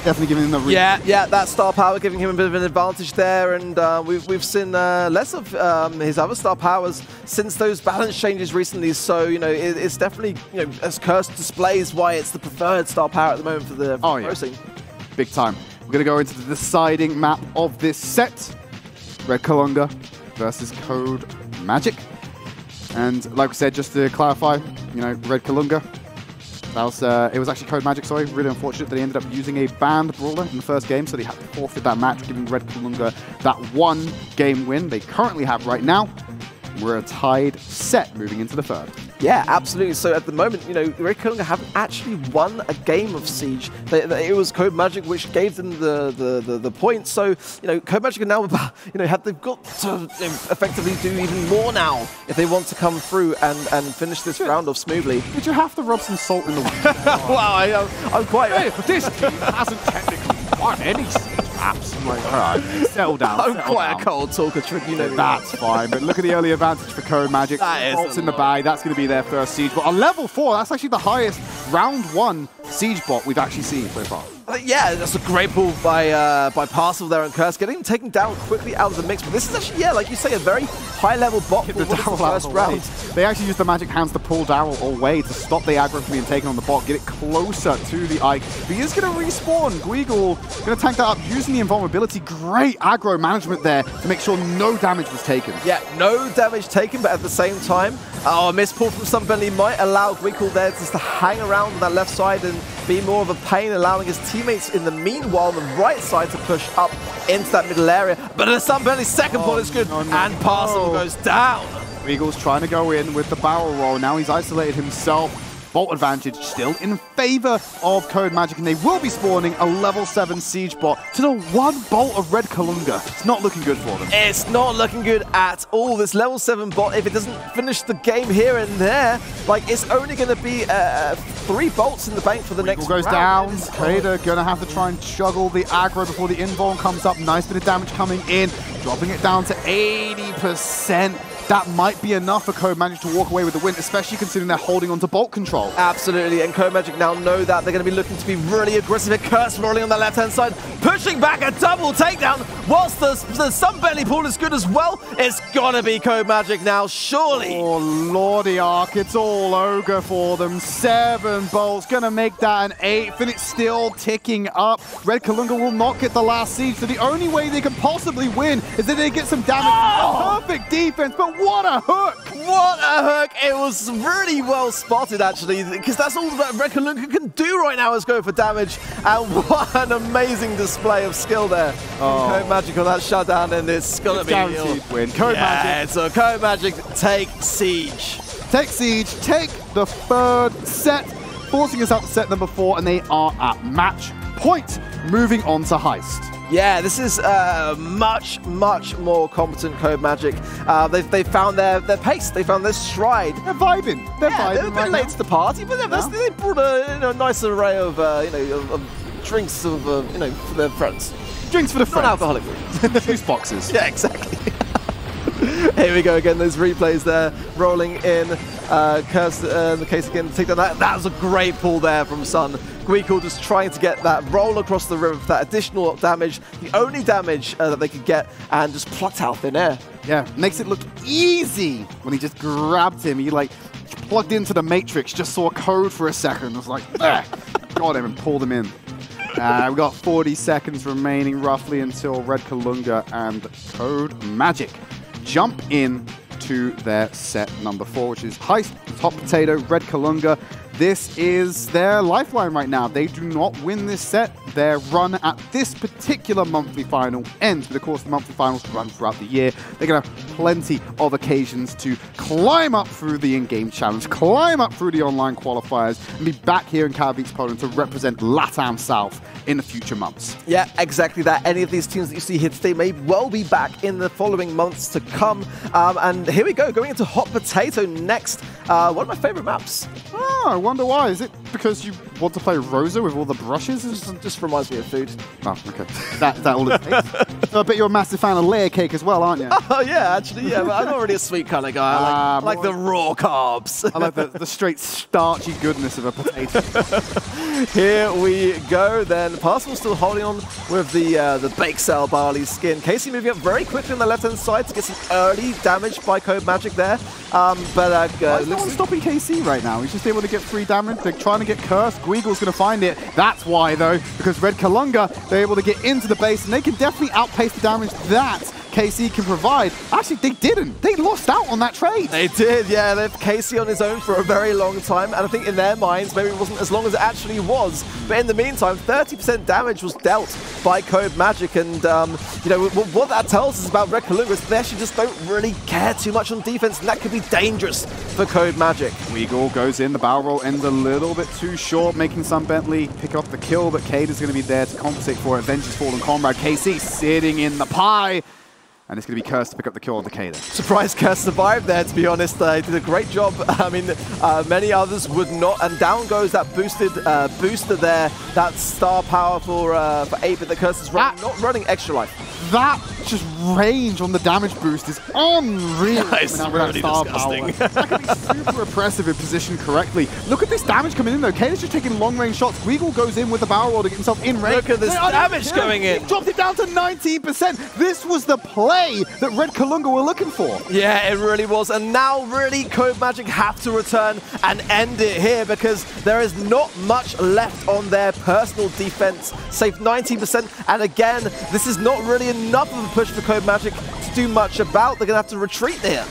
Definitely giving him the yeah, that star power giving him a bit of an advantage there, and we've seen less of his other star powers since those balance changes recently. So it's definitely as Cursed displays why it's the preferred star power at the moment for the pro scene. Big time. We're gonna go into the deciding map of this set: Red Kalunga versus Code Magic. And like we said, just to clarify, Red Kalunga. It was actually Code Magic, sorry. Really unfortunate that he ended up using a banned Brawler in the first game, so they had to forfeit that match, giving Red Kalunga that 1 game win they currently have right now. We're a tied set moving into the third. Yeah, absolutely. So at the moment, Red Kalunga haven't actually won a game of Siege. It was Code Magic which gave them the points. So, Code Magic are now they've got to effectively do even more now if they want to come through and finish this round off smoothly. But you have to rub some salt in the wound. Wow, I'm quite... Hey, this team hasn't technically won any Siege maps. I'm like, all right, settle down. I'm quite a cold talker, Trick, That's fine, but look at the early advantage for Code Magic. Bolts in the bag, that's going to be their first Siege bot. A level 4, that's actually the highest round 1 Siege bot we've actually seen so far. Yeah, that's a great pull by Parcel there and Curse, getting him taken down quickly out of the mix. But this is actually, like you say, a very high-level bot for the first round. They actually used the magic hands to pull Daryl away to stop the aggro from being taken on the bot, get it closer to the Ike. But he is going to respawn. Guigul going to tank that up using the invulnerability. Great aggro management there to make sure no damage was taken. Yeah, no damage taken, but at the same time, a missed pull from Sunbelly might allow Guigul there just to hang around on that left side and be more of a pain, allowing his teammates in the meanwhile on the right side to push up into that middle area. But the Sunbelly's second pull is good, and Parcel goes down. Eagle's trying to go in with the barrel roll. Now he's isolated himself. Bolt advantage still in favor of Code Magic, and they will be spawning a level 7 Siege bot to the 1 bolt of Red Kalunga. It's not looking good for them. It's not looking good at all. This level 7 bot, if it doesn't finish the game here and there, it's only going to be 3 bolts in the bank for the next goes round. Down. Vader going to have to try and juggle the aggro before the invuln comes up. Nice bit of damage coming in, dropping it down to 80%. That might be enough for Code Magic to walk away with the win, especially considering they're holding on to bolt control. Absolutely, and Code Magic now know that they're going to be looking to be really aggressive at Curse rolling on the left-hand side, pushing back a double takedown, whilst the Sunbelly pull is good as well. It's got to be Code Magic now, surely. Oh, Lordy Arc, it's all ogre for them. 7 bolts, going to make that an 8th, and it's still ticking up. Red Kalunga will not get the last Siege, so the only way they can possibly win is that they get some damage. Perfect defense, but what a hook! What a hook! It was really well spotted, actually, because that's all that Red Kalunga can do right now is go for damage. And what an amazing display of skill there. Code Magic on that shutdown, and it's going to be a guaranteed win. Code Magic. So Code Magic take Siege. Take Siege, take the 3rd set, forcing us out to set number 4, and they are at match point. Moving on to Heist. Yeah, this is much, much more competent Code Magic. They found their pace. They found their stride. They're vibing. They're vibing. They're a bit late to the party, but they brought a nice array of drinks for their friends. Drinks for the friends. Non-alcoholic. Juice boxes. Yeah, exactly. Here we go again. Those replays there, rolling in. Curse in the case again. Take down that was a great pull there from Sun. Guigul just trying to get that roll across the river for that additional damage, the only damage that they could get, and just plucked out thin air. Yeah, makes it look easy when he just grabbed him. He plugged into the Matrix, just saw a code for a second. Was like, got him and pulled him in. We've got 40 seconds remaining roughly until Red Kalunga and Code Magic jump in to their set number 4, which is Heist, Hot Potato, Red Kalunga. This is their lifeline right now. They do not win this set. Their run at this particular monthly final ends. But of course, the monthly finals run throughout the year. They're going to have plenty of occasions to climb up through the in-game challenge, climb up through the online qualifiers, and be back here in Katowice, Poland to represent LATAM South in the future months. Yeah, exactly that. Any of these teams that you see here today may well be back in the following months to come. And here we go, going into Hot Potato next. One of my favorite maps. Oh, wonder why. Is it because you want to play Rosa with all the brushes? Just reminds me of food. Oh, okay. That all it takes? So I bet you're a massive fan of layer cake as well, aren't you? Oh, yeah, actually, yeah. But I'm not really a sweet kind of guy. I like the raw carbs. I like the straight starchy goodness of a potato. Here we go then. Parcel still holding on with the Bake Sale barley skin. Casey moving up very quickly on the left-hand side to get some early damage by Code Magic there. Why is no one stopping KC right now? He's just able to get free damage. They're trying to get cursed. Guigle's going to find it. That's why, though, because Red Kalunga, they're able to get into the base, and they can definitely outpace the damage that KC can provide. Actually, they didn't. They lost out on that trade. They did, yeah. They left KC on his own for a very long time, and I think in their minds, maybe it wasn't as long as it actually was. But in the meantime, 30% damage was dealt by Code Magic, and you know what that tells us about Red Kalunga is they actually just don't really care too much on defense, and that could be dangerous for Code Magic. Weagle goes in. The barrel roll ends a little bit too short, making Sun Bentley pick up the kill, but Cade is going to be there to compensate for it. Avenge's fallen comrade. KC sitting in the pie. And it's going to be Curse to pick up the kill on the Kader. Surprised Curse survived there, to be honest. He did a great job. I mean, many others would not. And down goes that booster there. That star power for 8-bit that Curse is running, not running extra life. That just range on the damage boost is unreal. It's really disgusting. That can be super oppressive if positioned correctly. Look at this damage coming in, though. Kader's just taking long-range shots. Weagle goes in with the barrel roll to get himself in range. Look at this damage going in. He dropped it down to 19%. This was the play that Red Kalunga were looking for. Yeah, it really was. And now really Code Magic have to return and end it here because there is not much left on their personal defense. Save 19%. And again, this is not really enough of a push for Code Magic to do much about. They're going to have to retreat here.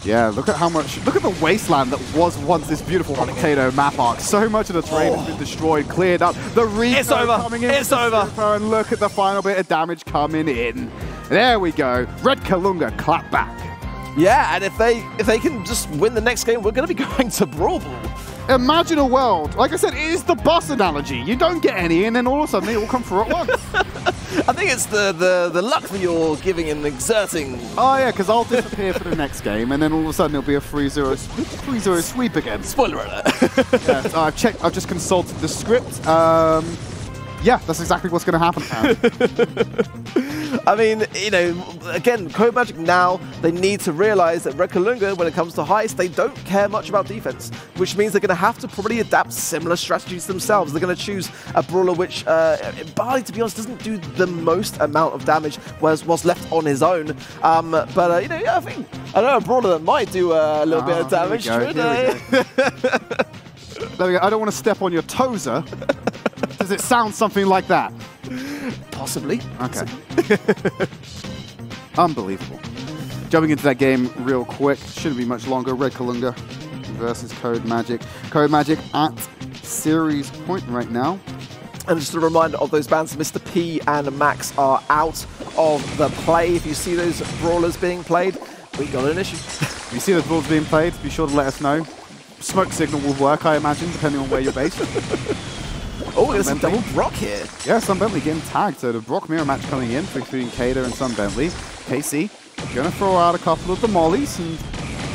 Yeah, look at the wasteland that was once this beautiful Potato map arc. So much of the terrain has been destroyed, cleared up. The Rico coming in. It's over. And look at the final bit of damage coming in. There we go. Red Kalunga clap back. Yeah, and if they can just win the next game, we're going to be going to Brawl. Imagine a world, like I said, it is the boss analogy. You don't get any, and then all of a sudden they all come through at once. I think it's the luck that you're giving and exerting. Oh yeah, because I'll disappear for the next game, and then all of a sudden it'll be a 3-0 sweep again. Spoiler alert. Yeah, so I've just consulted the script. Yeah, that's exactly what's going to happen. I mean, you know, again, Code Magic now, they need to realize that Red Kalunga, when it comes to heist, they don't care much about defense, which means they're going to have to probably adapt similar strategies themselves. They're going to choose a brawler which, Barley, to be honest, doesn't do the most amount of damage was left on his own. But, you know, yeah, I know a brawler that might do a little bit of damage. There we go. I don't want to step on your toeser. Does it sound something like that? Possibly. Okay. Unbelievable. Jumping into that game real quick. Shouldn't be much longer. Red Kalunga versus Code Magic. Code Magic at series point right now. And just a reminder of those bans, Mr. P and Max are out of the play. If you see those brawlers being played, we got an issue. If you see those brawlers being played, be sure to let us know. Smoke signal will work, I imagine, depending on where you're based. Oh, there's some double Brock here. Yeah, Sun Bentley getting tagged. So the Brock mirror match coming in between Kader and Sun Bentley. KC going to throw out a couple of the mollies and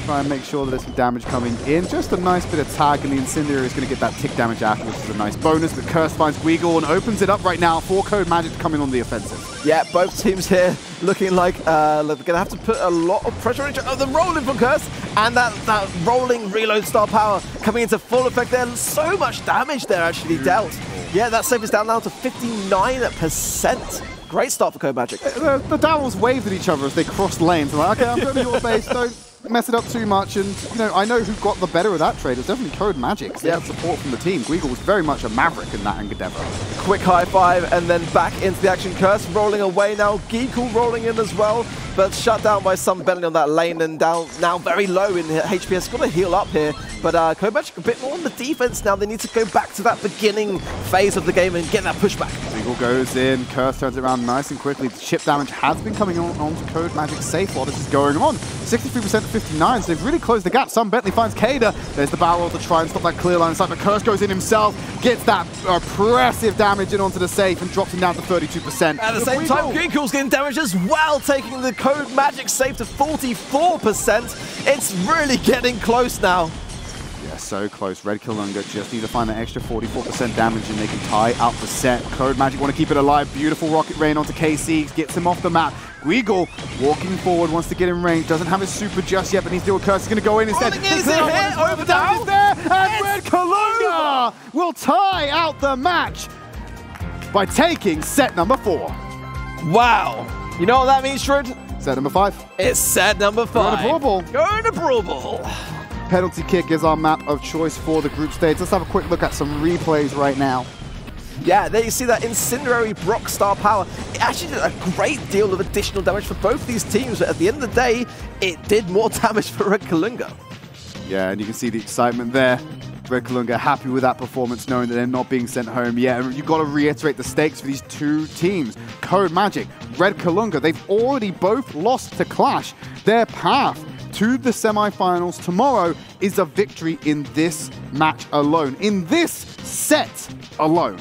try and make sure that there's some damage coming in. Just a nice bit of tag, and the Incendiary is going to get that tick damage after, which is a nice bonus. But Curse finds Weagle and opens it up right now for Code Magic to come in on the offensive. Yeah, both teams here looking like they're going to have to put a lot of pressure on each other. Oh, the rolling from Curse, and that rolling reload star power coming into full effect there. So much damage there actually dealt. Yeah, that save is down now to 59%. Great start for Code Magic. The Dowels waved at each other as they crossed lanes. They're like, okay, I'm going to your base, don't mess it up too much. And, you know, I know who got the better of that trade. It was definitely Code Magic. They had support from the team. Guiggle was very much a maverick in that endeavor. Quick high five, and then back into the action. Curse rolling away now. Geekle rolling in as well, but shut down by Sun Bentley on that lane, and down now very low in HPS. Got to heal up here, but Code Magic a bit more on the defense now. They need to go back to that beginning phase of the game and get that pushback. Weagle goes in. Curse turns it around nice and quickly. The chip damage has been coming on to Code Magic safe while this is going on. 63% to 59, so they've really closed the gap. Sun Bentley finds Kader. There's the barrel to try and stop that clear line. It's like the Curse goes in himself, gets that oppressive damage in onto the safe and drops him down to 32%. At the same time, Geekle's getting damage as well, taking the Code Magic safe to 44%. It's really getting close now. Yeah, so close. Red Kalunga just need to find that extra 44% damage and they can tie out the set. Code Magic want to keep it alive. Beautiful Rocket Rain onto KC, gets him off the map. Guigle walking forward, wants to get in range, doesn't have his super just yet, but needs to do a curse. He's going to go in instead. Over down. There, and Red Kalunga will tie out the match by taking set number 4. Wow. You know what that means, Shred? Set number 5. It's set number 5. Going to Brawl Ball. Going to Brawl Ball. Penalty kick is our map of choice for the group stage. Let's have a quick look at some replays right now. Yeah, there you see that Incendiary Brock star power. It actually did a great deal of additional damage for both these teams, but at the end of the day, it did more damage for Red Kalunga. Yeah, and you can see the excitement there. Red Kalunga happy with that performance, knowing that they're not being sent home yet. And you've got to reiterate the stakes for these two teams. Code Magic, Red Kalunga, they've already both lost to Clash. Their path to the semi-finals tomorrow is a victory in this match alone, in this set alone.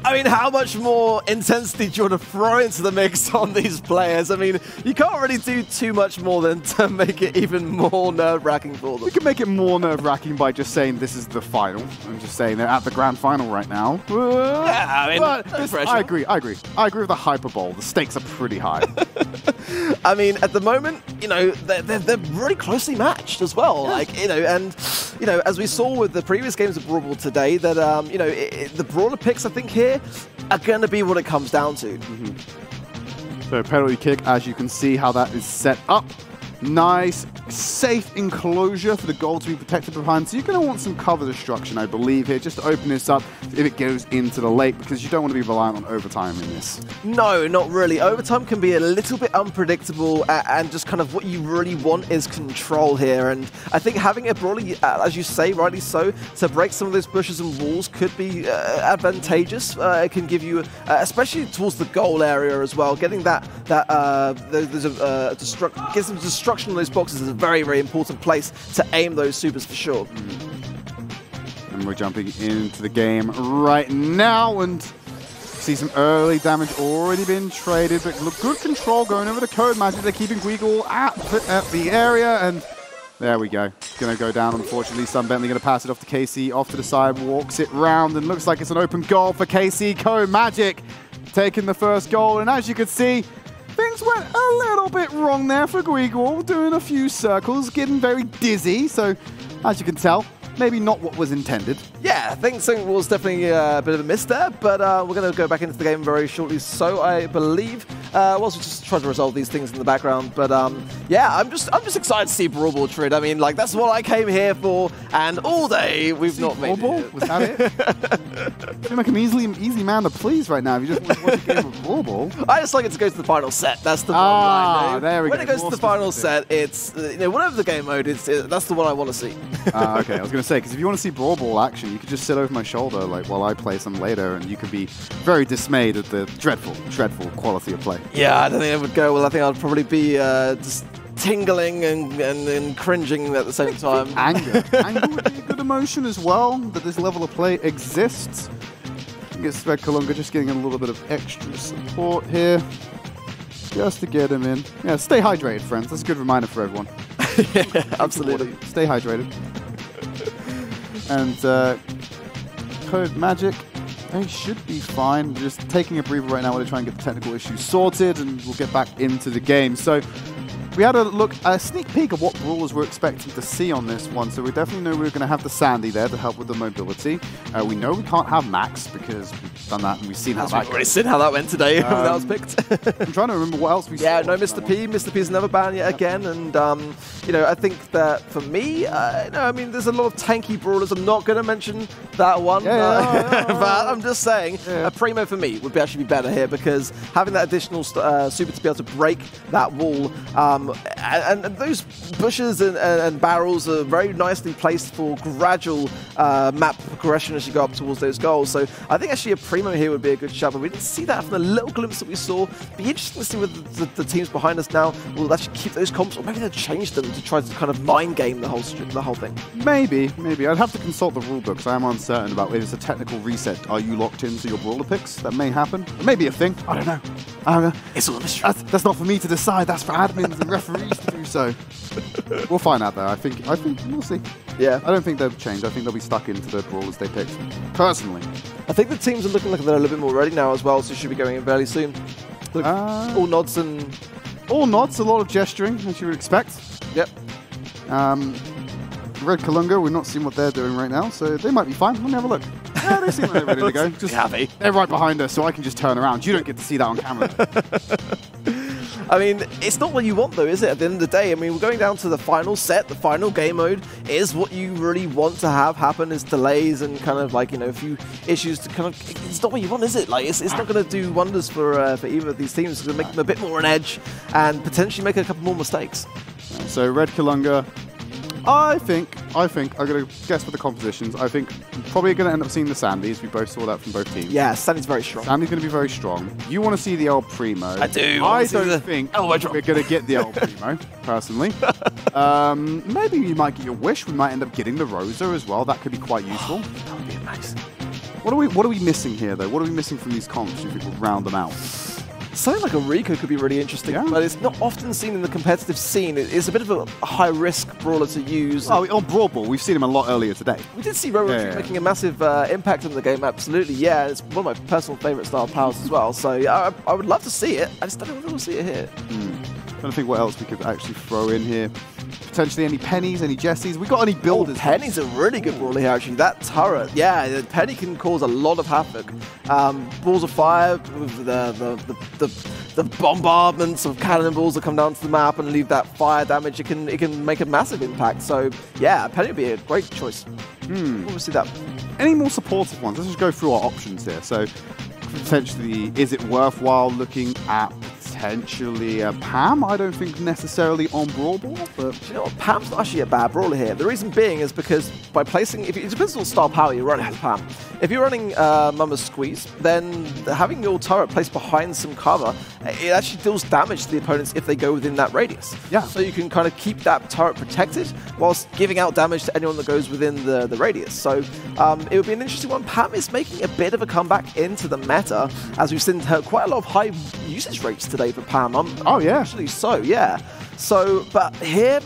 I mean, how much more intensity do you want to throw into the mix on these players? I mean, you can't really do too much more than to make it even more nerve-wracking for them. We can make it more nerve-wracking by just saying this is the final. I'm just saying they're at the grand final right now. Yeah, I mean, I agree with the hyperbole. The stakes are pretty high. I mean, at the moment, you know, they're really closely matched as well. Yeah. Like, you know, and, you know, as we saw with the previous games of Brawl today, that, you know, the Brawler picks, I think, here are going to be what it comes down to. So penalty kick, as you can see how that is set up. Nice, safe enclosure for the goal to be protected behind. So you're going to want some cover destruction, I believe, here, just to open this up if it goes into the lake, because you don't want to be reliant on overtime in this. No, not really. Overtime can be a little bit unpredictable, and just kind of what you really want is control here. And I think having a Brawler, as you say, rightly so, to break some of those bushes and walls could be advantageous. It can give you, especially towards the goal area as well, getting gives them destruction on those boxes is a very, very important place to aim those supers for sure. And we're jumping into the game right now and see some early damage already been traded, but look, good control going over the Code Magic. They're keeping Guigle at the area, and there we go. Going to go down, unfortunately. Sun Bentley going to pass it off to KC, off to the side, walks it round, and looks like it's an open goal for KC. Code Magic taking the first goal, and as you can see, things went a little bit wrong there for Guigle, doing a few circles, getting very dizzy. So, as you can tell, maybe not what was intended. Yeah, I think something was definitely a bit of a miss there, but we're going to go back into the game very shortly, so I believe. Whilst we just try to resolve these things in the background, but yeah, I'm just excited to see Brawl Ball Trid. I mean, like, that's what I came here for, and all day we've not made it. Was that it? I feel like an easy man to please right now if you just want to watch a game of Brawl Ball. I just like it to go to the final set. That's the bottom line. There we go. When it goes to the final set, it's, you know, whatever the game mode is, that's the one I want to see. Okay, I was going to say, because if you want to see Brawl Ball action, you could just sit over my shoulder like while I play some later, and you could be very dismayed at the dreadful, dreadful quality of play. Yeah, I don't think it would go well. I think I'd probably be just tingling and cringing at the same time. Anger. Anger would be a good emotion as well, that this level of play exists. I guess Red Kalunga just getting a little bit of extra support here, just to get him in. Yeah, stay hydrated, friends. That's a good reminder for everyone. Yeah, absolutely. Stay hydrated. And Code Magic, they should be fine. We're just taking a breather right now while they try and get the technical issues sorted, and we'll get back into the game. So we had a sneak peek of what Brawlers were expecting to see on this one. So we definitely know we were going to have the Sandy there to help with the mobility. We know we can't have Max because we've done that and we've seen how that went. We've already seen how that went today. That was picked. I'm trying to remember what else we saw. Yeah, no Mr. P. Mr. P's never banned yet again. And, you know, I think that for me, no, I mean, there's a lot of tanky Brawlers. I'm not going to mention that one. But I'm just saying, a Primo for me would actually be better here, because having that additional super to be able to break that wall, and those bushes and barrels are very nicely placed for gradual map progression as you go up towards those goals. So I think actually a Primo here would be a good shot, but we didn't see that from the little glimpse that we saw. Be interesting to see whether the teams behind us now will actually keep those comps, or maybe they'll change them to try to kind of mind game the whole thing. Maybe. I'd have to consult the rule book, so I'm uncertain about whether it's a technical reset. Are you locked into your Brawler picks? That may happen. It may be a thing. I don't know. It's all a mystery. That's not for me to decide. That's for admins and referees to do so. We'll find out though. I think we'll see. Yeah. I don't think they'll change. I think they'll be stuck into the brawlers they picked. Personally. I think the teams are looking like they're a little bit more ready now as well, so should be going in fairly soon. All nods and... All nods, a lot of gesturing, as you would expect. Yep. Red Kalunga, we're not seeing what they're doing right now, so they might be fine. Let me have a look. Yeah, they seem like they're ready to go. Just, they're right behind us, so I can just turn around. You don't get to see that on camera. I mean, it's not what you want though, is it? At the end of the day, I mean, we're going down to the final set, the final game mode is what you really want to have happen is delays and kind of like, you know, a few issues to kind of, it's not what you want, is it? Like, it's not going to do wonders for either of these teams. It's going to make them a bit more on edge and potentially make a couple more mistakes. So Red Kalunga, I think, I'm going to guess with the compositions. I think probably going to end up seeing the Sandys. We both saw that from both teams. Yeah, Sandy's very strong. Sandy's going to be very strong. You want to see the El Primo. I do. I don't think we're going to get the El Primo, personally. Maybe you might get your wish. We might end up getting the Rosa as well. That could be quite useful. That would be amazing. What are we missing here, though? What are we missing from these comps? Do you think we'll round them out? Something like a Rico could be really interesting, but it's not often seen in the competitive scene. It's a bit of a high-risk brawler to use. Oh, on Brawl Ball, we've seen him a lot earlier today. We did see Robo making a massive impact on the game, absolutely. Yeah, it's one of my personal favourite style powers as well. So yeah, I would love to see it. I just don't know if we'll see it here. Trying to think what else we could actually throw in here. Potentially any Pennies, any Jessies. We got any builders? Penny's a really good brawler here, actually. That turret, yeah, Penny can cause a lot of havoc. Balls of fire, with the bombardments of cannonballs that come down to the map and leave that fire damage. It can make a massive impact. So yeah, Penny would be a great choice. We'll see that. Any more supportive ones? Let's just go through our options here. So potentially, is it worthwhile looking at potentially a Pam? I don't think necessarily on Brawl Ball, but... Do you know what? Pam's not actually a bad brawler here. The reason being is because by placing... it depends on what star power you're running with Pam. If you're running Mama's Squeeze, then having your turret placed behind some cover, it actually deals damage to the opponents if they go within that radius. Yeah. So you can kind of keep that turret protected whilst giving out damage to anyone that goes within the radius. So it would be an interesting one. Pam is making a bit of a comeback into the meta, as we've seen quite a lot of high usage rates today for Pam. Oh, yeah. Actually, so, yeah. So, but here,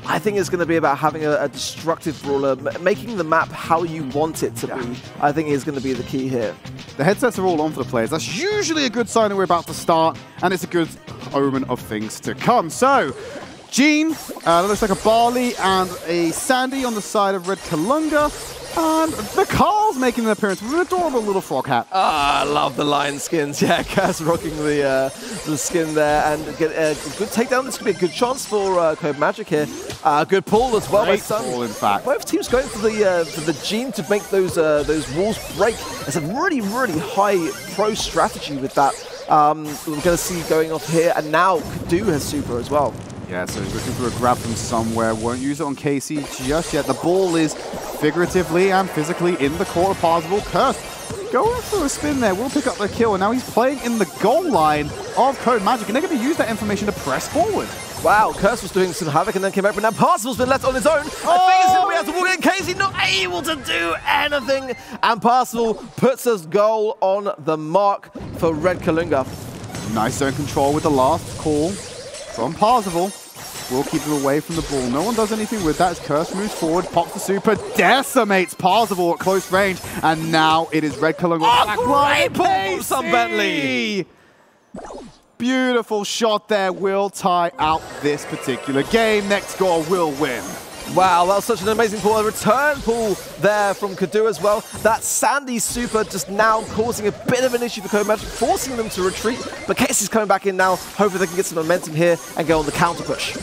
I think it's going to be about having a destructive brawler, making the map how you want it to be, I think is going to be the key here. The headsets are all on for the players. That's usually a good sign that we're about to start, and it's a good omen of things to come. So, Jean, that looks like a Barley and a Sandy on the side of Red Kalunga. And the Carl's making an appearance with an adorable little frog hat. Ah, I love the lion skins. Yeah, Cass rocking the skin there and get a good takedown. This could be a good chance for Code Magic here. Good pull as well. Great pull, in fact. Both teams going for the Jean to make those walls break. It's a really, really high pro strategy with that. We're going to see going off here, and now Kadu has super as well. Yeah, so he's looking for a grab from somewhere. Won't use it on Casey just yet. The ball is figuratively and physically in the court of Parzival. Curse going for a spin there. Will pick up the kill, and now he's playing in the goal line of Code Magic, and they're going to use that information to press forward. Wow, Curse was doing some havoc and then came back, but now Parzival's been left on his own. I think he's going to be able to walk in. Casey not able to do anything, and Parzival puts his goal on the mark for Red Kalunga. Nice zone control with the last call from Parzival. Will keep it away from the ball. No one does anything with that as Curse moves forward, pops the super, decimates Parzival at close range, and now it is Red Kalunga. Great ball from Sun Bentley! Beautiful shot there will tie out this particular game. Next goal will win. Wow, that was such an amazing pull. A return pull there from Kadu as well. That Sandy super just now causing a bit of an issue for Code Magic, forcing them to retreat. But Casey's coming back in now. Hopefully they can get some momentum here and go on the counter push.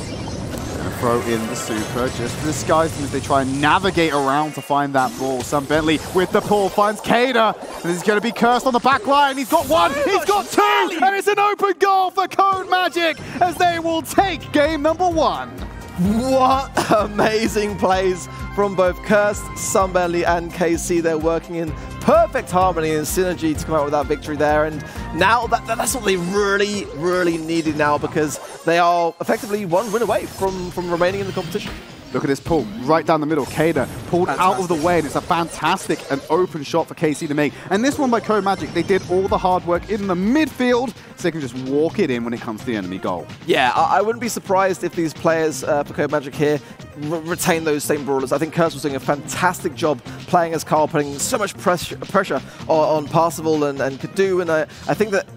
Throw in the super just to disguise them as they try and navigate around to find that ball. Sun Bentley with the pull finds Kada, and he's going to be cursed on the back line. He's got one, he's got two, and it's an open goal for Code Magic as they will take game number 1. What amazing plays from both Cursed, Sun Bentley, and KC. They're working in perfect harmony and synergy to come out with that victory there. And now that's what they really, really needed now, because they are effectively one win away from remaining in the competition. Look at this pull right down the middle. Kada pulled out of the way, and it's a fantastic and open shot for KC to make. And this one by Code Magic, they did all the hard work in the midfield, so they can just walk it in when it comes to the enemy goal. Yeah, I wouldn't be surprised if these players for Code Magic here retain those same brawlers. I think Curse was doing a fantastic job playing as Carl, putting so much pressure on Parsifal and Kadu, and I think that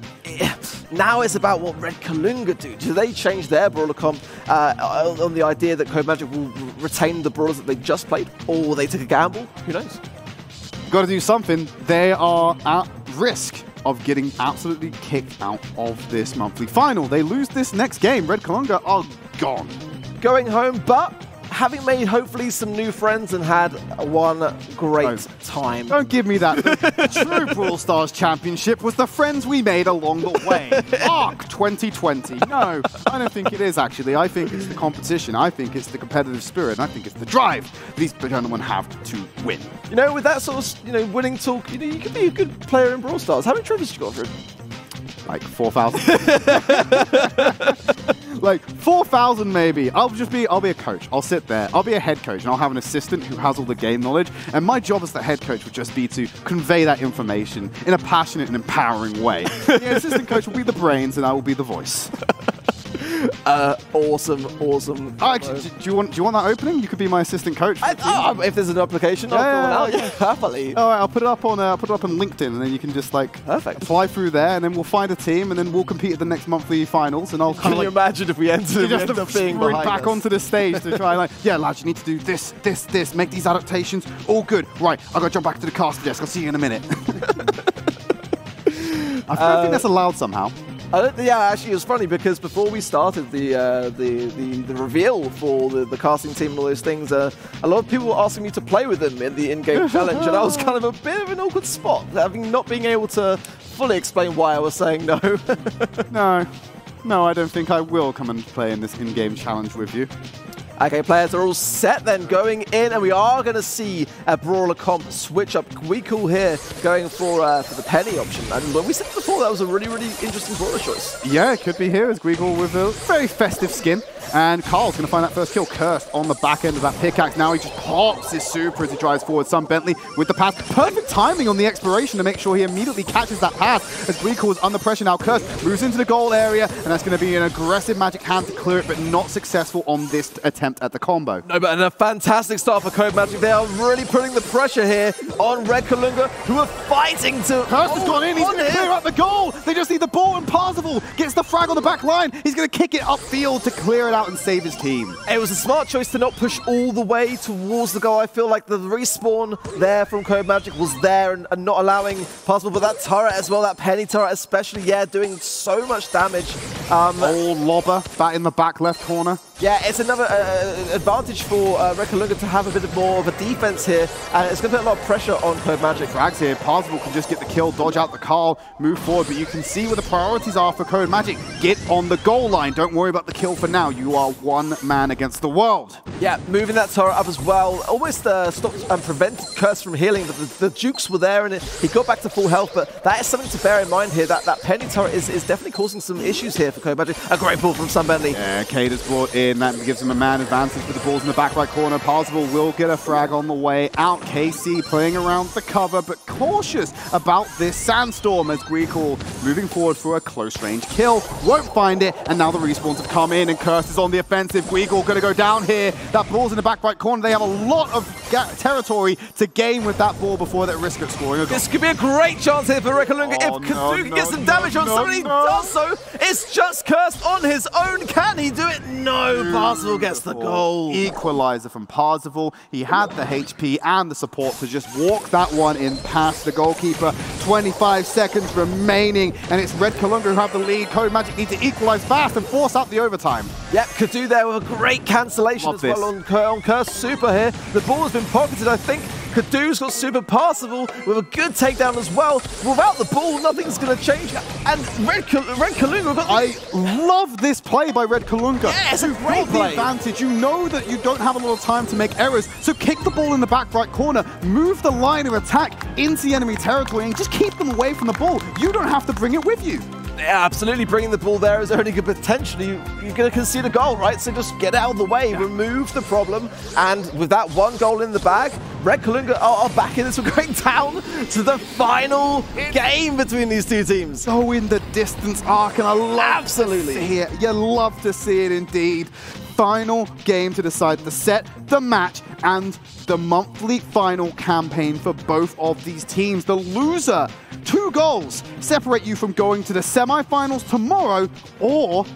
now it's about what Red Kalunga do. Do they change their brawler comp on the idea that Code Magic will retain the brawlers that they just played, or will they take a gamble? Who knows? Got to do something. They are at risk of getting absolutely kicked out of this monthly final. They lose this next game, Red Kalunga are gone. Going home, but having made hopefully some new friends and had one great time. Don't give me that. The true Brawl Stars Championship was the friends we made along the way. ARC 2020. No, I don't think it is actually. I think it's the competition. I think it's the competitive spirit. And I think it's the drive these gentlemen have to win. You know, with that sort of winning talk, you could be a good player in Brawl Stars. How many trophies did you got through? Like 4,000. Like 4,000 maybe. I'll be a coach. I'll sit there. I'll be a head coach, and I'll have an assistant who has all the game knowledge. And my job as the head coach would just be to convey that information in a passionate and empowering way. The assistant coach will be the brains, and I will be the voice. Awesome. All right, do you want that opening? You could be my assistant coach. If there's an application, I'll fill one out. Happily. All right, I'll put it up on LinkedIn, and then you can just apply through there, and then we'll find a team, and then we'll compete at the next monthly finals. And I'll Can you imagine if we end up being behind back us? onto the stage to try yeah, lads, you need to do this, make these adaptations. All good. Right, I've got to jump back to the casting desk. I'll see you in a minute. I don't think that's allowed somehow. Yeah, actually, it was funny because before we started the reveal for the casting team and all those things, a lot of people were asking me to play with them in the in-game challenge, and I was kind of a bit of an awkward spot, having not being able to fully explain why I was saying no. No, I don't think I will come and play in this in-game challenge with you. Okay, players are all set then, going in, and we are going to see a Brawler comp switch up. We cool here, going for the Penny option. And when we said before, that was a really, really interesting Brawler choice. Yeah, it could be here as Gweagle with a very festive skin. And Carl's going to find that first kill. Cursed on the back end of that pickaxe. Now he just pops his super as he drives forward. Sam Bentley with the pass. Perfect timing on the exploration to make sure he immediately catches that pass as Gweagle is under pressure now. Cursed moves into the goal area, and that's going to be an aggressive magic hand to clear it, but not successful on this attempt at the combo. No, but a fantastic start for Code Magic. They are really putting the pressure here on Red Kalunga, who are fighting to... Cursed has gone in. He's going to clear up the goal. They just need the ball, and Parsifal gets the frag on the back line. He's going to kick it upfield to clear it out and save his team. It was a smart choice to not push all the way towards the goal. I feel like the respawn there from Code Magic was there and not allowing Parsifal, but that turret as well, that Penny turret especially, yeah, doing so much damage. Old lobber, bat in the back left corner. Yeah, it's another advantage for Red Kalunga to have a bit more of a defense here, and it's going to put a lot of pressure on Code Magic. Frags here, Parsifal can just get the kill, dodge out the Carl, move forward, but you can see where the priorities are for Code Magic. Get on the goal line, don't worry about the kill for now. You are one man against the world. Yeah, moving that turret up as well, almost stopped and prevented Curse from healing, but the jukes were there and he got back to full health, but that is something to bear in mind here, that Penny turret is definitely causing some issues here for Code Magic. A great ball from Sam Bentley. Yeah, Cade is brought in. That gives him a man advantage with the balls in the back right corner. Parsifal will get a frag on the way out. KC playing around the cover, but cautious about this sandstorm as Gweagle moving forward for a close range kill. Won't find it, and now the respawns have come in, and Curse is on the offensive. Gweagle going to go down here. That ball's in the back right corner. They have a lot of territory to gain with that ball before they risk at scoring a goal. This could be a great chance here for Red Kalunga if Kadu can get some damage on somebody. Does so. It's just Curse on his own. Can he do it? No. Parsifal gets the goal. Equalizer from Parsifal. He had the HP and the support to just walk that one in past the goalkeeper. 25 seconds remaining, and it's Red Kalunga who have the lead. Code Magic need to equalize fast and force out the overtime. Yep, Kadu there with a great cancellation as well on Curse Super here. The ball has been pocketed, I think. Kadu's got Super Parsifal with a good takedown as well. Without the ball, nothing's going to change. And Red Kalunga got... I love this play by Red Kalunga. Yeah, it's a great play. Advantage. You know that you don't have a lot of time to make errors, so kick the ball in the back right corner, move the line of attack into the enemy territory, and just keep them away from the ball. You don't have to bring it with you. Yeah, absolutely. Bringing the ball there is only good potentially. You're going to concede a goal, right? So just get out of the way, remove the problem. And with that one goal in the bag, Red Kalunga are back in this. We're going down to the final game between these two teams. So in the distance arc, and I love to see it. You love to see it indeed. Final game to decide the set, the match, and the monthly final campaign for both of these teams. The loser, 2 goals, separate you from going to the semi-finals tomorrow or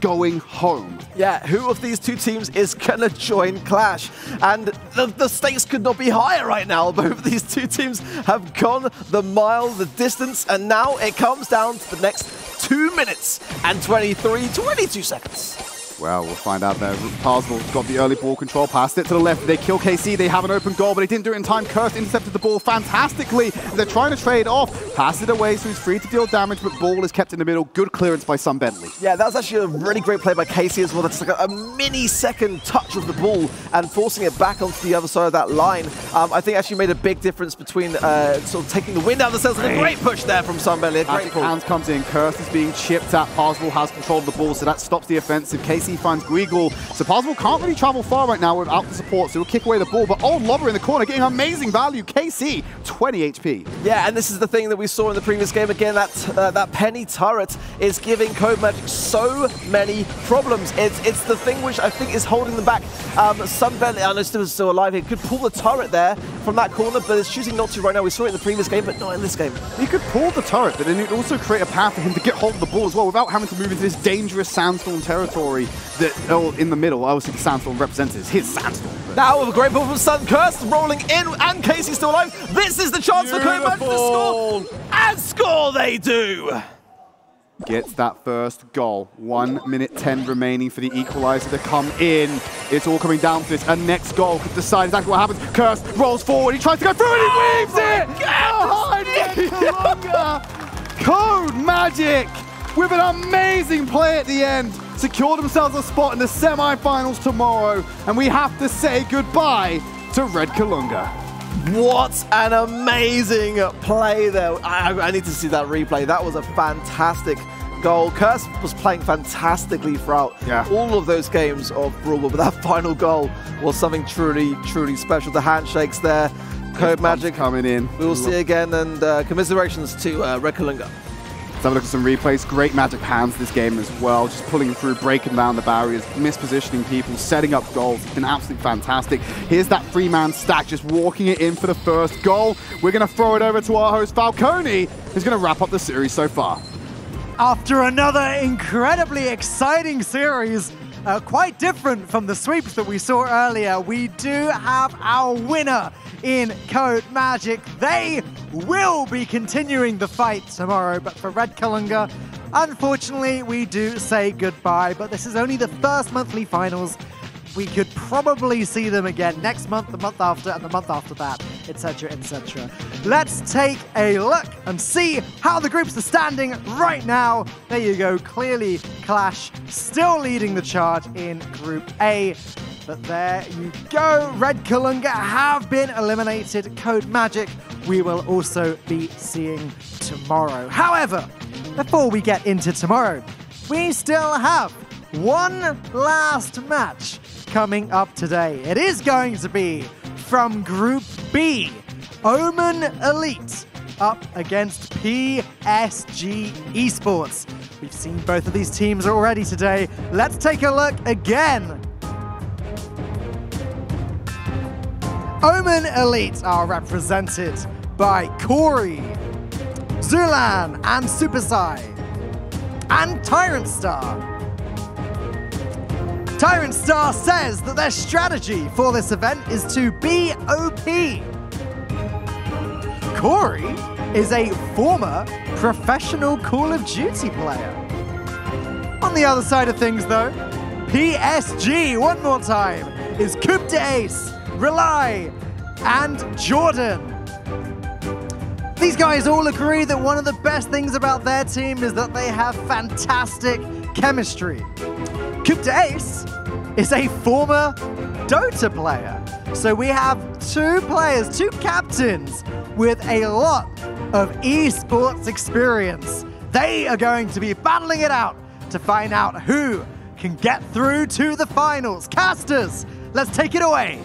going home. Yeah, who of these two teams is going to join Clash? And the stakes could not be higher right now. Both of these two teams have gone the mile, the distance, and now it comes down to the next 2 minutes and 22 seconds. Well, we'll find out there. Parsville's got the early ball control, passed it to the left. They kill KC. They have an open goal, but he didn't do it in time. Curse intercepted the ball fantastically. They're trying to trade off. Pass it away, so he's free to deal damage, but ball is kept in the middle. Good clearance by Sun Bentley. Yeah, that was actually a really great play by KC as well. That's like a mini-second touch of the ball and forcing it back onto the other side of that line. I think actually made a big difference between sort of taking the wind out of the sails and a great push there from Sun Bentley. Great pull. Hands comes in. Curse is being chipped at. Parsville has control of the ball, so that stops the offensive. KC finds Guigal. So Parsville can't really travel far right now without the support, so he'll kick away the ball. But Old Lobber in the corner getting amazing value. KC, 20 HP. Yeah, and this is the thing that we saw in the previous game. Again, that penny turret is giving Code Magic so many problems. It's the thing which I think is holding them back. Sun Bentley, I know still alive here, could pull the turret there from that corner, but is choosing not to right now. We saw it in the previous game, but not in this game. He could pull the turret, but then it would also create a path for him to get hold of the ball as well without having to move into this dangerous Sandstorm territory that, in the middle, obviously the Sandstorm represents his Sandstorm. Now with a great ball from Sun, Curse rolling in, and Casey still alive. This is the chance for Code Magic to score, and score they do! Gets that first goal. 1 minute 10 remaining for the equalizer to come in. It's all coming down to this. A next goal could decide exactly what happens. Curse rolls forward. He tries to go through and he weaves it! Code Magic with an amazing play at the end. Secured themselves a spot in the semi-finals tomorrow. And we have to say goodbye to Red Kalunga. What an amazing play there. I need to see that replay. That was a fantastic goal. Curse was playing fantastically throughout all of those games of Brawl, but that final goal was something truly, truly special. The handshakes there, Code Magic coming in. We will see again, and commiserations to Red Kalunga. Let's have a look at some replays. Great Magic hands this game as well. Just pulling through, breaking down the barriers, mispositioning people, setting up goals. It's been absolutely fantastic. Here's that 3-man stack, just walking it in for the first goal. We're going to throw it over to our host, Falcone, who's going to wrap up the series so far. After another incredibly exciting series, quite different from the sweeps that we saw earlier, we do have our winner in Code Magic. They will be continuing the fight tomorrow, but for Red Kalunga, unfortunately, we do say goodbye. But this is only the first monthly finals. We could probably see them again next month, the month after, and the month after that, etc., etc. Let's take a look and see how the groups are standing right now. There you go. Clearly, Clash still leading the charge in Group A. But there you go. Red Kalunga have been eliminated. Code Magic we will also be seeing tomorrow. However, before we get into tomorrow, we still have one last match coming up today. It is going to be from Group B, Omen Elite up against PSG Esports. We've seen both of these teams already today. Let's take a look again. Omen Elite are represented by Corey, Zulan, and Supersai, and Tyrant Star. Tyrant Star says that their strategy for this event is to be OP. Corey is a former professional Call of Duty player. On the other side of things though, PSG, one more time, is Coupe d'Ace, Rely, and Jordan. These guys all agree that one of the best things about their team is that they have fantastic chemistry. Coupe d'Ace is a former Dota player. So we have two players, two captains with a lot of esports experience. They are going to be battling it out to find out who can get through to the finals. Casters, let's take it away.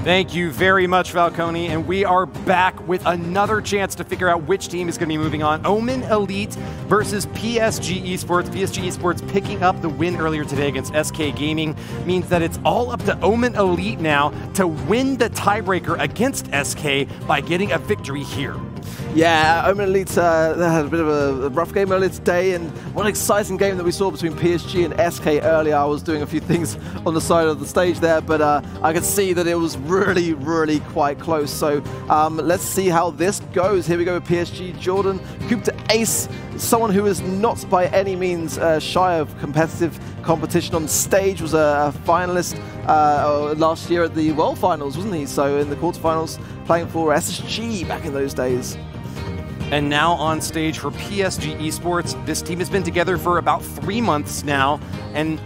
Thank you very much, Falcone, and we are back with another chance to figure out which team is going to be moving on. Omen Elite versus PSG Esports. PSG Esports picking up the win earlier today against SK Gaming means that it's all up to Omen Elite now to win the tiebreaker against SK by getting a victory here. Yeah, Omen Elite they had a bit of a rough game earlier today, and what an exciting game that we saw between PSG and SK earlier. I was doing a few things on the side of the stage there, but I could see that it was really, really quite close. So let's see how this goes. Here we go with PSG. Jordan, Coop to Ace, someone who is not by any means shy of competitive competition on stage, was a finalist last year at the World Finals, wasn't he? So in the quarterfinals, playing for SSG back in those days. And now on stage for PSG Esports. This team has been together for about 3 months now, and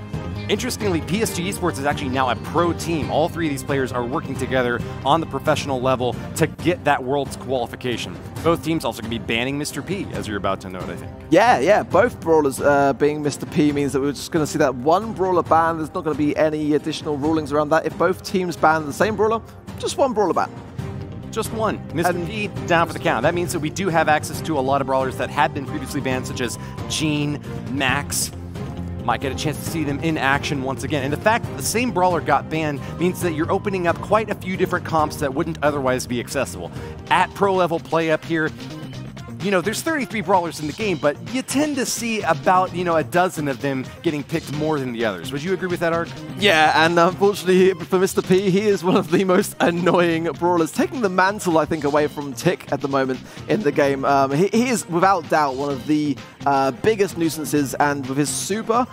interestingly, PSG Esports is actually now a pro team. All three of these players are working together on the professional level to get that World's qualification. Both teams also going to be banning Mr. P, as you're about to note, I think. Yeah, both Brawlers being Mr. P means that we're just going to see that one Brawler ban. There's not going to be any additional rulings around that. If both teams ban the same Brawler, just one Brawler ban. Just one. Mr. P down for the count. That means that we do have access to a lot of Brawlers that had been previously banned, such as Gene, Max. Might get a chance to see them in action once again. And the fact that the same Brawler got banned means that you're opening up quite a few different comps that wouldn't otherwise be accessible. At pro level play up here, you know, there's 33 Brawlers in the game, but you tend to see about, you know, a dozen of them getting picked more than the others. Would you agree with that, Ark? Yeah, and unfortunately for Mr. P, he is one of the most annoying Brawlers, taking the mantle, I think, away from Tick at the moment in the game. He is, without doubt, one of the biggest nuisances, and with his super,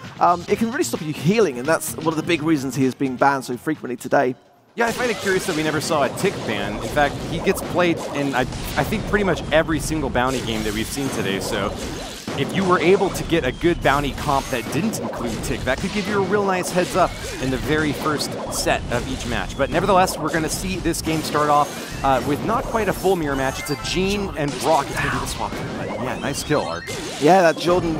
it can really stop you healing, and that's one of the big reasons he is being banned so frequently today. Yeah, I find it curious that we never saw a Tick ban. In fact, he gets played in, I think, pretty much every single bounty game that we've seen today. So if you were able to get a good bounty comp that didn't include Tick, that could give you a real nice heads up in the very first set of each match. But nevertheless, we're going to see this game start off with not quite a full mirror match. It's a Gene and Brock. It's going to be the swap. But yeah, nice kill, Ark. Yeah, that Jordan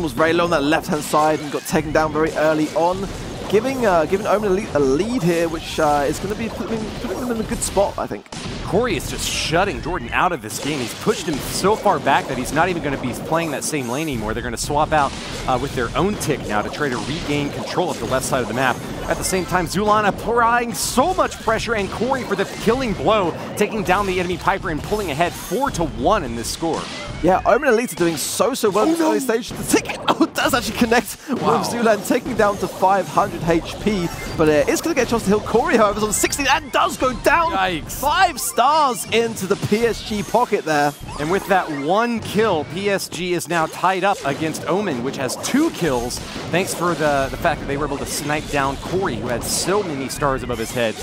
was very low on that left-hand side and got taken down very early on. Giving Omen Elite a lead here, which is going to be putting them in a good spot, I think. Corey is just shutting Jordan out of this game. He's pushed him so far back that he's not even going to be playing that same lane anymore. They're going to swap out with their own Tick now to try to regain control of the left side of the map. At the same time, Zulan applying so much pressure, and Corey for the killing blow, taking down the enemy Piper and pulling ahead 4-1 in this score. Yeah, Omen Elite are doing so well in the early stage. The Tick does actually connect with Zulan, taking down to 500 HP, but it's going to get a chance to heal Corey, however, is on 60, and does go down. Yikes. 5 stars into the PSG pocket there. And with that one kill, PSG is now tied up against Omen, which has 2 kills, thanks for the fact that they were able to snipe down Corey, who had so many stars above his head,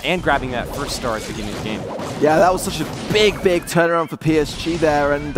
and grabbing that first star at the beginning of the game. Yeah, that was such a big turnaround for PSG there, and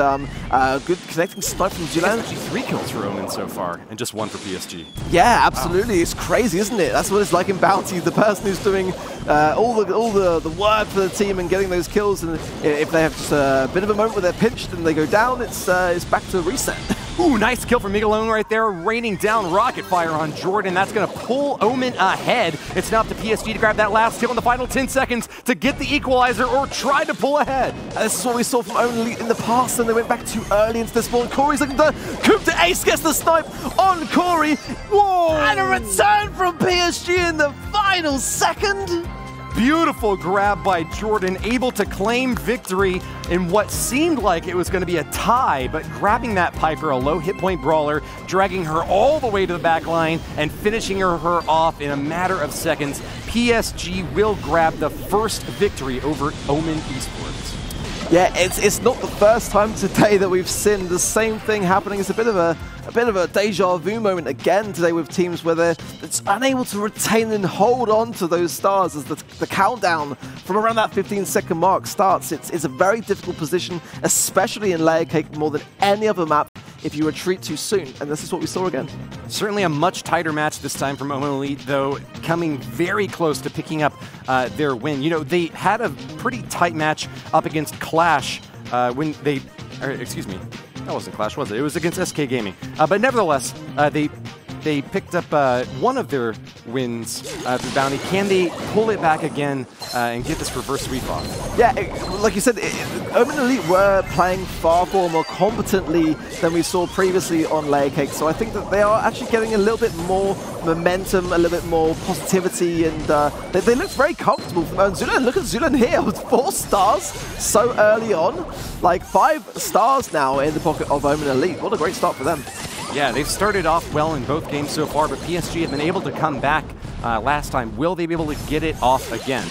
good connecting snipe from Zulan. Actually 3 kills for Omen so far, and just 1 for PSG. Yeah, absolutely. Wow. It's crazy, isn't it? That's what it's like in Bounty. The person who's doing all the work for the team and getting those kills, and if they have just a bit of a moment where they're pinched and they go down, it's back to reset. Ooh, nice kill from Miguelone right there, raining down rocket fire on Jordan. That's going to pull Omen ahead. It's now up to PSG to grab that last kill in the final 10 seconds to get the equalizer or try to pull ahead. And this is what we saw from Omen Elite in the past, and they went back too early into this ball. Corey's looking to Coop to Ace, gets the snipe on Corey. Whoa! And a return from PSG in the final second. Beautiful grab by Jordan, able to claim victory in what seemed like it was going to be a tie, but grabbing that Piper, a low hit point Brawler, dragging her all the way to the back line and finishing her off in a matter of seconds. PSG will grab the first victory over Omen Esports. Yeah, it's not the first time today that we've seen the same thing happening. It's a bit of a deja vu moment again today with teams where they're unable to retain and hold on to those stars as the countdown from around that 15-second mark starts. It's a very difficult position, especially in layer cake more than any other map, if you retreat too soon, and this is what we saw again. Certainly a much tighter match this time from Omen Elite, though, coming very close to picking up their win. You know, they had a pretty tight match up against Clash when they or excuse me, that wasn't Clash, was it? It was against SK Gaming. But nevertheless, they picked up one of their wins through Bounty. Can they pull it back again and get this reverse sweep off? Yeah, like you said, Omen Elite were playing far more competently than we saw previously on Layer Cake, so I think that they are actually getting a little bit more momentum, a little bit more positivity, and they look very comfortable. And Zulan, look at Zulan here with 4 stars so early on. Like 5 stars now in the pocket of Omen Elite. What a great start for them. Yeah, they've started off well in both games so far, but PSG have been able to come back last time. Will they be able to get it off again?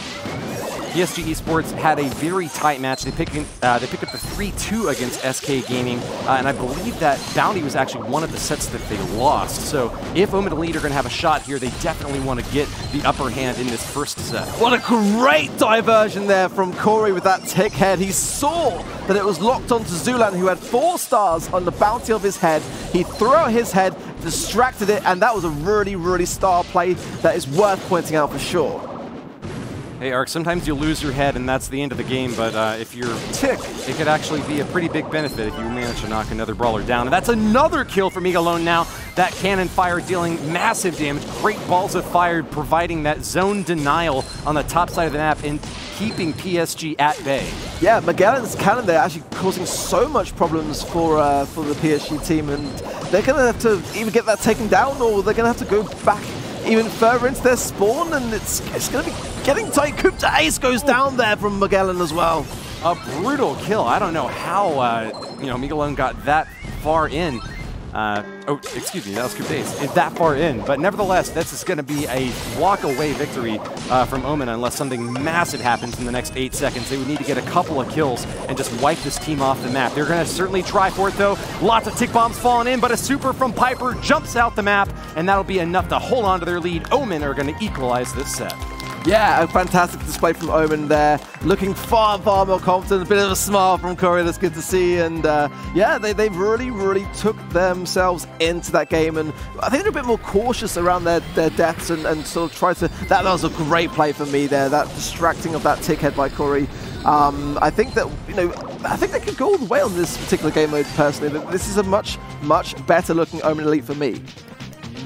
PSG Esports had a very tight match. They picked up the 3-2 against SK Gaming, and I believe that Bounty was actually one of the sets that they lost. So if Omen Elite are going to have a shot here, they definitely want to get the upper hand in this first set. What a great diversion there from Corey with that tick head. He saw that it was locked onto Zulan, who had 4 stars on the bounty of his head. He threw out his head, distracted it, and that was a really star play that is worth pointing out for sure. Hey, Ark, sometimes you lose your head and that's the end of the game, but if you're tick, it could actually be a pretty big benefit if you manage to knock another brawler down. And that's another kill for Migalone now. That cannon fire dealing massive damage. Great balls of fire providing that zone denial on the top side of the map and keeping PSG at bay. Yeah, Magellan's cannon there actually causing so much problems for the PSG team, and they're going to have to either get that taken down or they're going to have to go back even further into their spawn, and it's going to be getting tight. Coup to Ace goes down there from Magellan as well. A brutal kill. I don't know how Migalone got that far in. Oh, excuse me, that was Coup d'Ace. It's that far in, but nevertheless, this is going to be a walk-away victory from Omen unless something massive happens in the next 8 seconds. They would need to get a couple of kills and just wipe this team off the map. They're going to certainly try for it, though. Lots of tick bombs falling in, but a super from Piper jumps out the map, and that'll be enough to hold on to their lead. Omen are going to equalize this set. Yeah, a fantastic display from Omen there. Looking far more confident. A bit of a smile from Corey, that's good to see. And yeah, they really took themselves into that game. And I think they're a bit more cautious around their deaths and sort of try to... That was a great play for me there, that distracting of that tick head by Corey. I think that, I think they could go all the way on this particular game mode personally. This is a much better looking Omen Elite for me.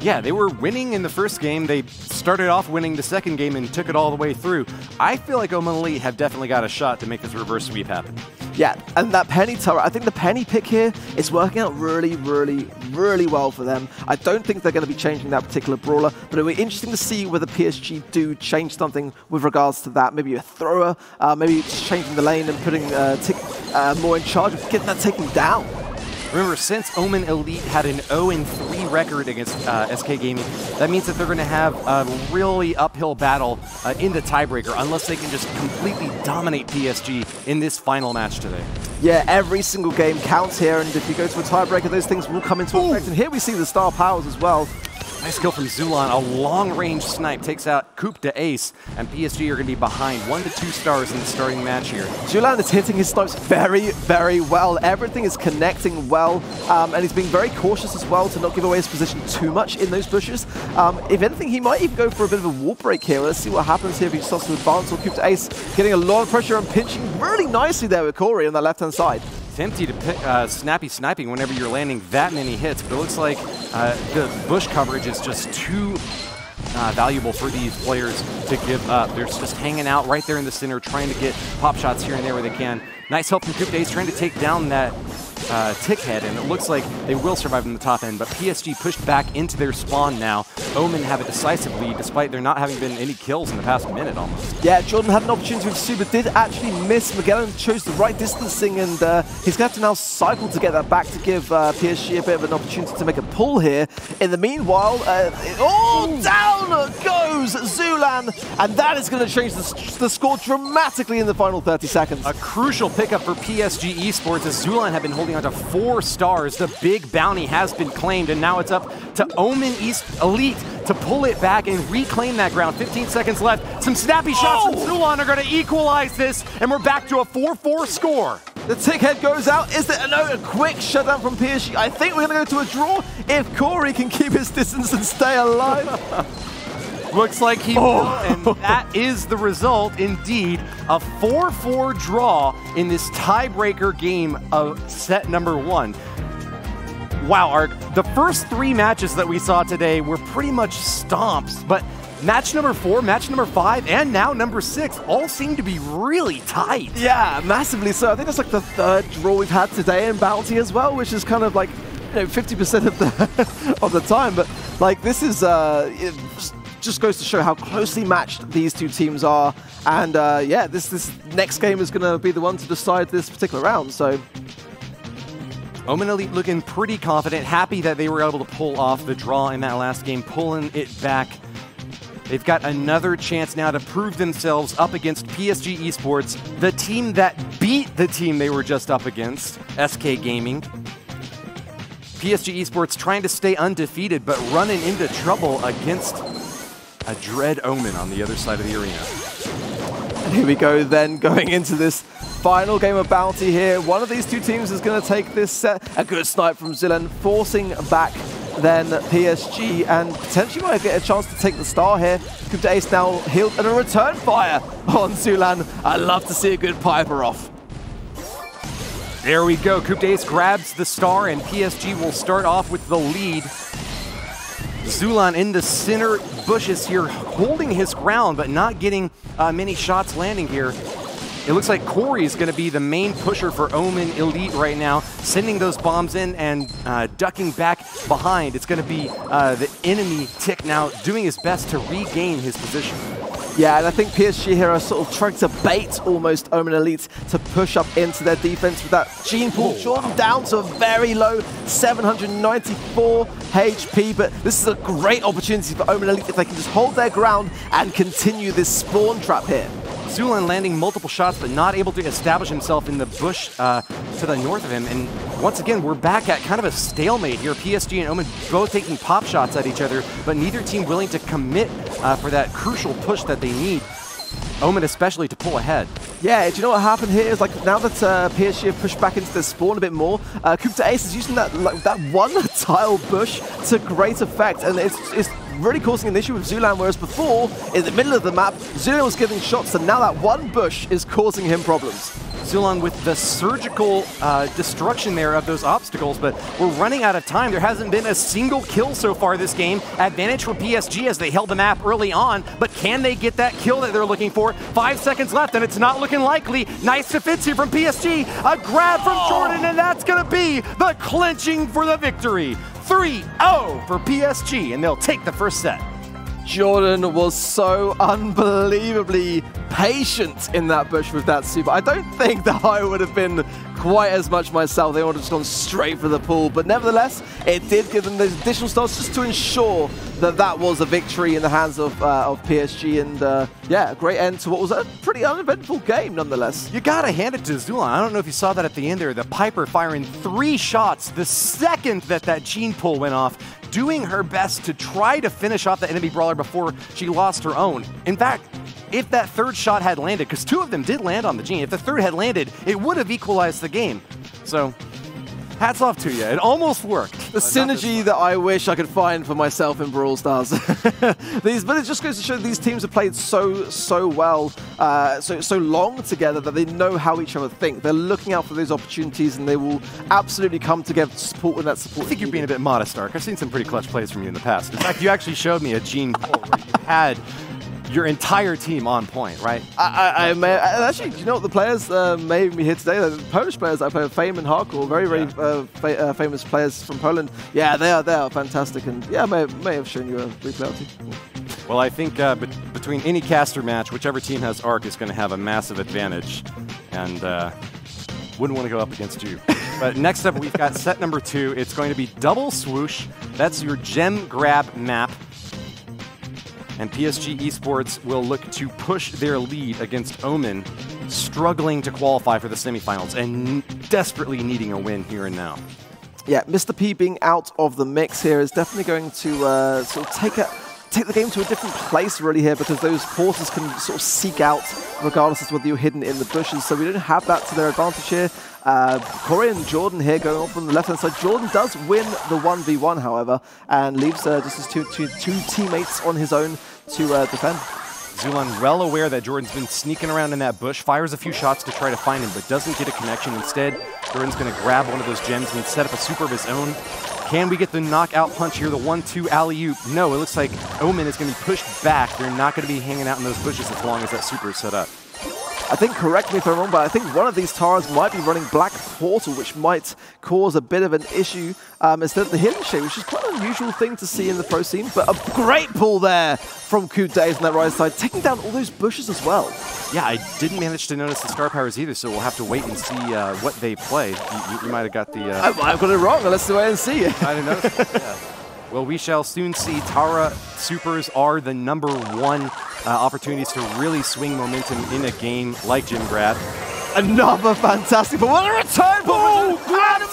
Yeah, they were winning in the first game. They started off winning the second game and took it all the way through. I feel like Omen Elite have definitely got a shot to make this reverse sweep happen. Yeah, and that penny turret, I think the penny pick here is working out really well for them. I don't think they're going to be changing that particular brawler, but it'll be interesting to see whether PSG do change something with regards to that. Maybe a thrower, maybe just changing the lane and putting Tick more in charge of getting that taken down. Remember, since Omen Elite had an 0-3 record against SK Gaming, that means that they're going to have a really uphill battle in the tiebreaker unless they can just completely dominate PSG in this final match today. Yeah, every single game counts here, and if you go to a tiebreaker, those things will come into effect. And here we see the star powers as well. Nice kill from Zulan. A long-range snipe takes out Coup d'Ace, and PSG are going to be behind 1 to 2 stars in the starting match here. Zulan is hitting his snipes very well. Everything is connecting well, and he's being very cautious as well to not give away his position too much in those bushes. If anything, he might even go for a bit of a wall break here. Let's see what happens here if he starts to advance. Or Coup d'Ace getting a lot of pressure and pinching really nicely there with Corey on that left-hand side. Tempted to pick, snappy sniping whenever you're landing that many hits, but it looks like the bush coverage is just too valuable for these players to give up. They're just hanging out right there in the center, trying to get pop shots here and there where they can. Nice help from Coup d'Ace trying to take down that tick head, and it looks like they will survive in the top end, but PSG pushed back into their spawn now. Omen have a decisive lead despite there not having been any kills in the past minute almost. Yeah, Jordan had an opportunity with Super, did actually miss. Magellan chose the right distancing, and he's going to have to now cycle to get that back to give PSG a bit of an opportunity to make a pull here. In the meanwhile, down goes Zulan, and that is going to change the score dramatically in the final 30 seconds. A crucial pickup for PSG Esports as Zulan have been holding on to 4 stars. The big bounty has been claimed, and now it's up to Omen Elite to pull it back and reclaim that ground. 15 seconds left. Some snappy shots from Zulan are going to equalize this, and we're back to a 4-4 score. The tick head goes out. Is there a quick shutdown from PSG? I think we're going to go to a draw if Corey can keep his distance and stay alive. Looks like he will, and that is the result, indeed. A 4-4 draw in this tiebreaker game of set number 1. Wow, Ark, the first 3 matches that we saw today were pretty much stomps, but match number 4, match number 5, and now number 6 all seem to be really tight. Yeah, massively so. I think that's like the 3rd draw we've had today in Bounty as well, which is kind of like 50% of the of the time. But like this is it just goes to show how closely matched these two teams are. And yeah, this next game is going to be the one to decide this particular round. So. Omen Elite looking pretty confident, happy that they were able to pull off the draw in that last game, pulling it back. They've got another chance now to prove themselves up against PSG Esports, the team that beat the team they were just up against, SK Gaming. PSG Esports trying to stay undefeated, but running into trouble against a Dread Omen on the other side of the arena. And here we go then, going into this final game of Bounty here. One of these two teams is going to take this set. A good snipe from Zilan, forcing back then PSG, and potentially might get a chance to take the star here. Coup Ace now healed, and a return fire on Zulan. I love to see a good Piper off. There we go. Coup Ace grabs the star, and PSG will start off with the lead. Zulan in the center bushes here, holding his ground, but not getting many shots landing here. It looks like Corey is going to be the main pusher for Omen Elite right now, sending those bombs in and ducking back behind. It's going to be the enemy Tick now doing his best to regain his position. Yeah, and I think PSG here are sort of trying to bait almost Omen Elite to push up into their defense with that gene pool. Jordan down to a very low 794 HP, but this is a great opportunity for Omen Elite if they can just hold their ground and continue this spawn trap here. Zulan landing multiple shots, but not able to establish himself in the bush to the north of him. And once again, we're back at kind of a stalemate here. PSG and Omen both taking pop shots at each other, but neither team willing to commit for that crucial push that they need. Omen especially to pull ahead. Yeah, do you know what happened here is like now that PSG have pushed back into their spawn a bit more, Coup Ace is using that one tile bush to great effect, and it's really causing an issue with Zulan, whereas before, in the middle of the map, Zulan was getting shots, and now that one bush is causing him problems. Zulan with the surgical destruction there of those obstacles, but we're running out of time. There hasn't been a single kill so far this game. Advantage for PSG as they held the map early on, but can they get that kill that they're looking for? 5 seconds left, and it's not looking likely. Nice defense here from PSG. A grab from Jordan, and that's going to be the clinching for the victory. 3-0 for PSG, and they'll take the first set. Jordan was so unbelievably patient in that bush with that super. I don't think that I would have been quite as much myself. They would have just gone straight for the pool. But nevertheless, it did give them those additional stars just to ensure that that was a victory in the hands of PSG. And yeah, a great end to what was a pretty uneventful game nonetheless. You got to hand it to Zulan. I don't know if you saw that at the end there. The Piper firing 3 shots the second that gene pull went off, doing her best to try to finish off the enemy brawler before she lost her own. In fact, if that 3rd shot had landed, because 2 of them did land on the gene, if the 3rd had landed, it would have equalized the game. So, hats off to you. It almost worked. The synergy that I wish I could find for myself in Brawl Stars. But it just goes to show these teams have played so well, so long together that they know how each other think. They're looking out for those opportunities, and they will absolutely come together to support when that support. I think you're being a bit modest, Stark. I've seen some pretty clutch plays from you in the past. In fact, you actually showed me a gene pull where you had your entire team on point, right? Actually, do you know what the players made me here today? The Polish players I play with, Fame and Hardcore, very famous players from Poland. Yeah, they are fantastic, and yeah, may have shown you a replay or two. Well, I think between any caster match, whichever team has Arc is going to have a massive advantage, and wouldn't want to go up against you. But next up, we've got set number 2. It's going to be double swoosh. That's your gem grab map. And PSG Esports will look to push their lead against Omen, struggling to qualify for the semifinals and desperately needing a win here and now. Yeah, Mr. P being out of the mix here is definitely going to sort of take the game to a different place really here, because those porters can sort of seek out regardless of whether you're hidden in the bushes. So we don't have that to their advantage here. Corey and Jordan here going off on the left-hand side. Jordan does win the 1v1, however, and leaves just his two teammates on his own to defend. Zulan well aware that Jordan's been sneaking around in that bush, fires a few shots to try to find him, but doesn't get a connection. Instead, Jordan's going to grab one of those gems and set up a super of his own. Can we get the knockout punch here, the 1-2 alley-oop? No, it looks like Omen is going to be pushed back. They're not going to be hanging out in those bushes as long as that super is set up. I think, correct me if I'm wrong, but I think one of these Taras might be running Black Portal, which might cause a bit of an issue instead of the Healing Shade, which is quite an unusual thing to see in the pro scene. But a great pull there from Coup-Days on that right side, taking down all those bushes as well. Yeah, I didn't manage to notice the star powers either, so we'll have to wait and see what they play. You might have got the... I've got it wrong. Let's wait and see. I didn't notice it, yeah. Well, we shall soon see. Tara supers are the #1 opportunities to really swing momentum in a game like Gym Grab. Another fantastic, but what a return!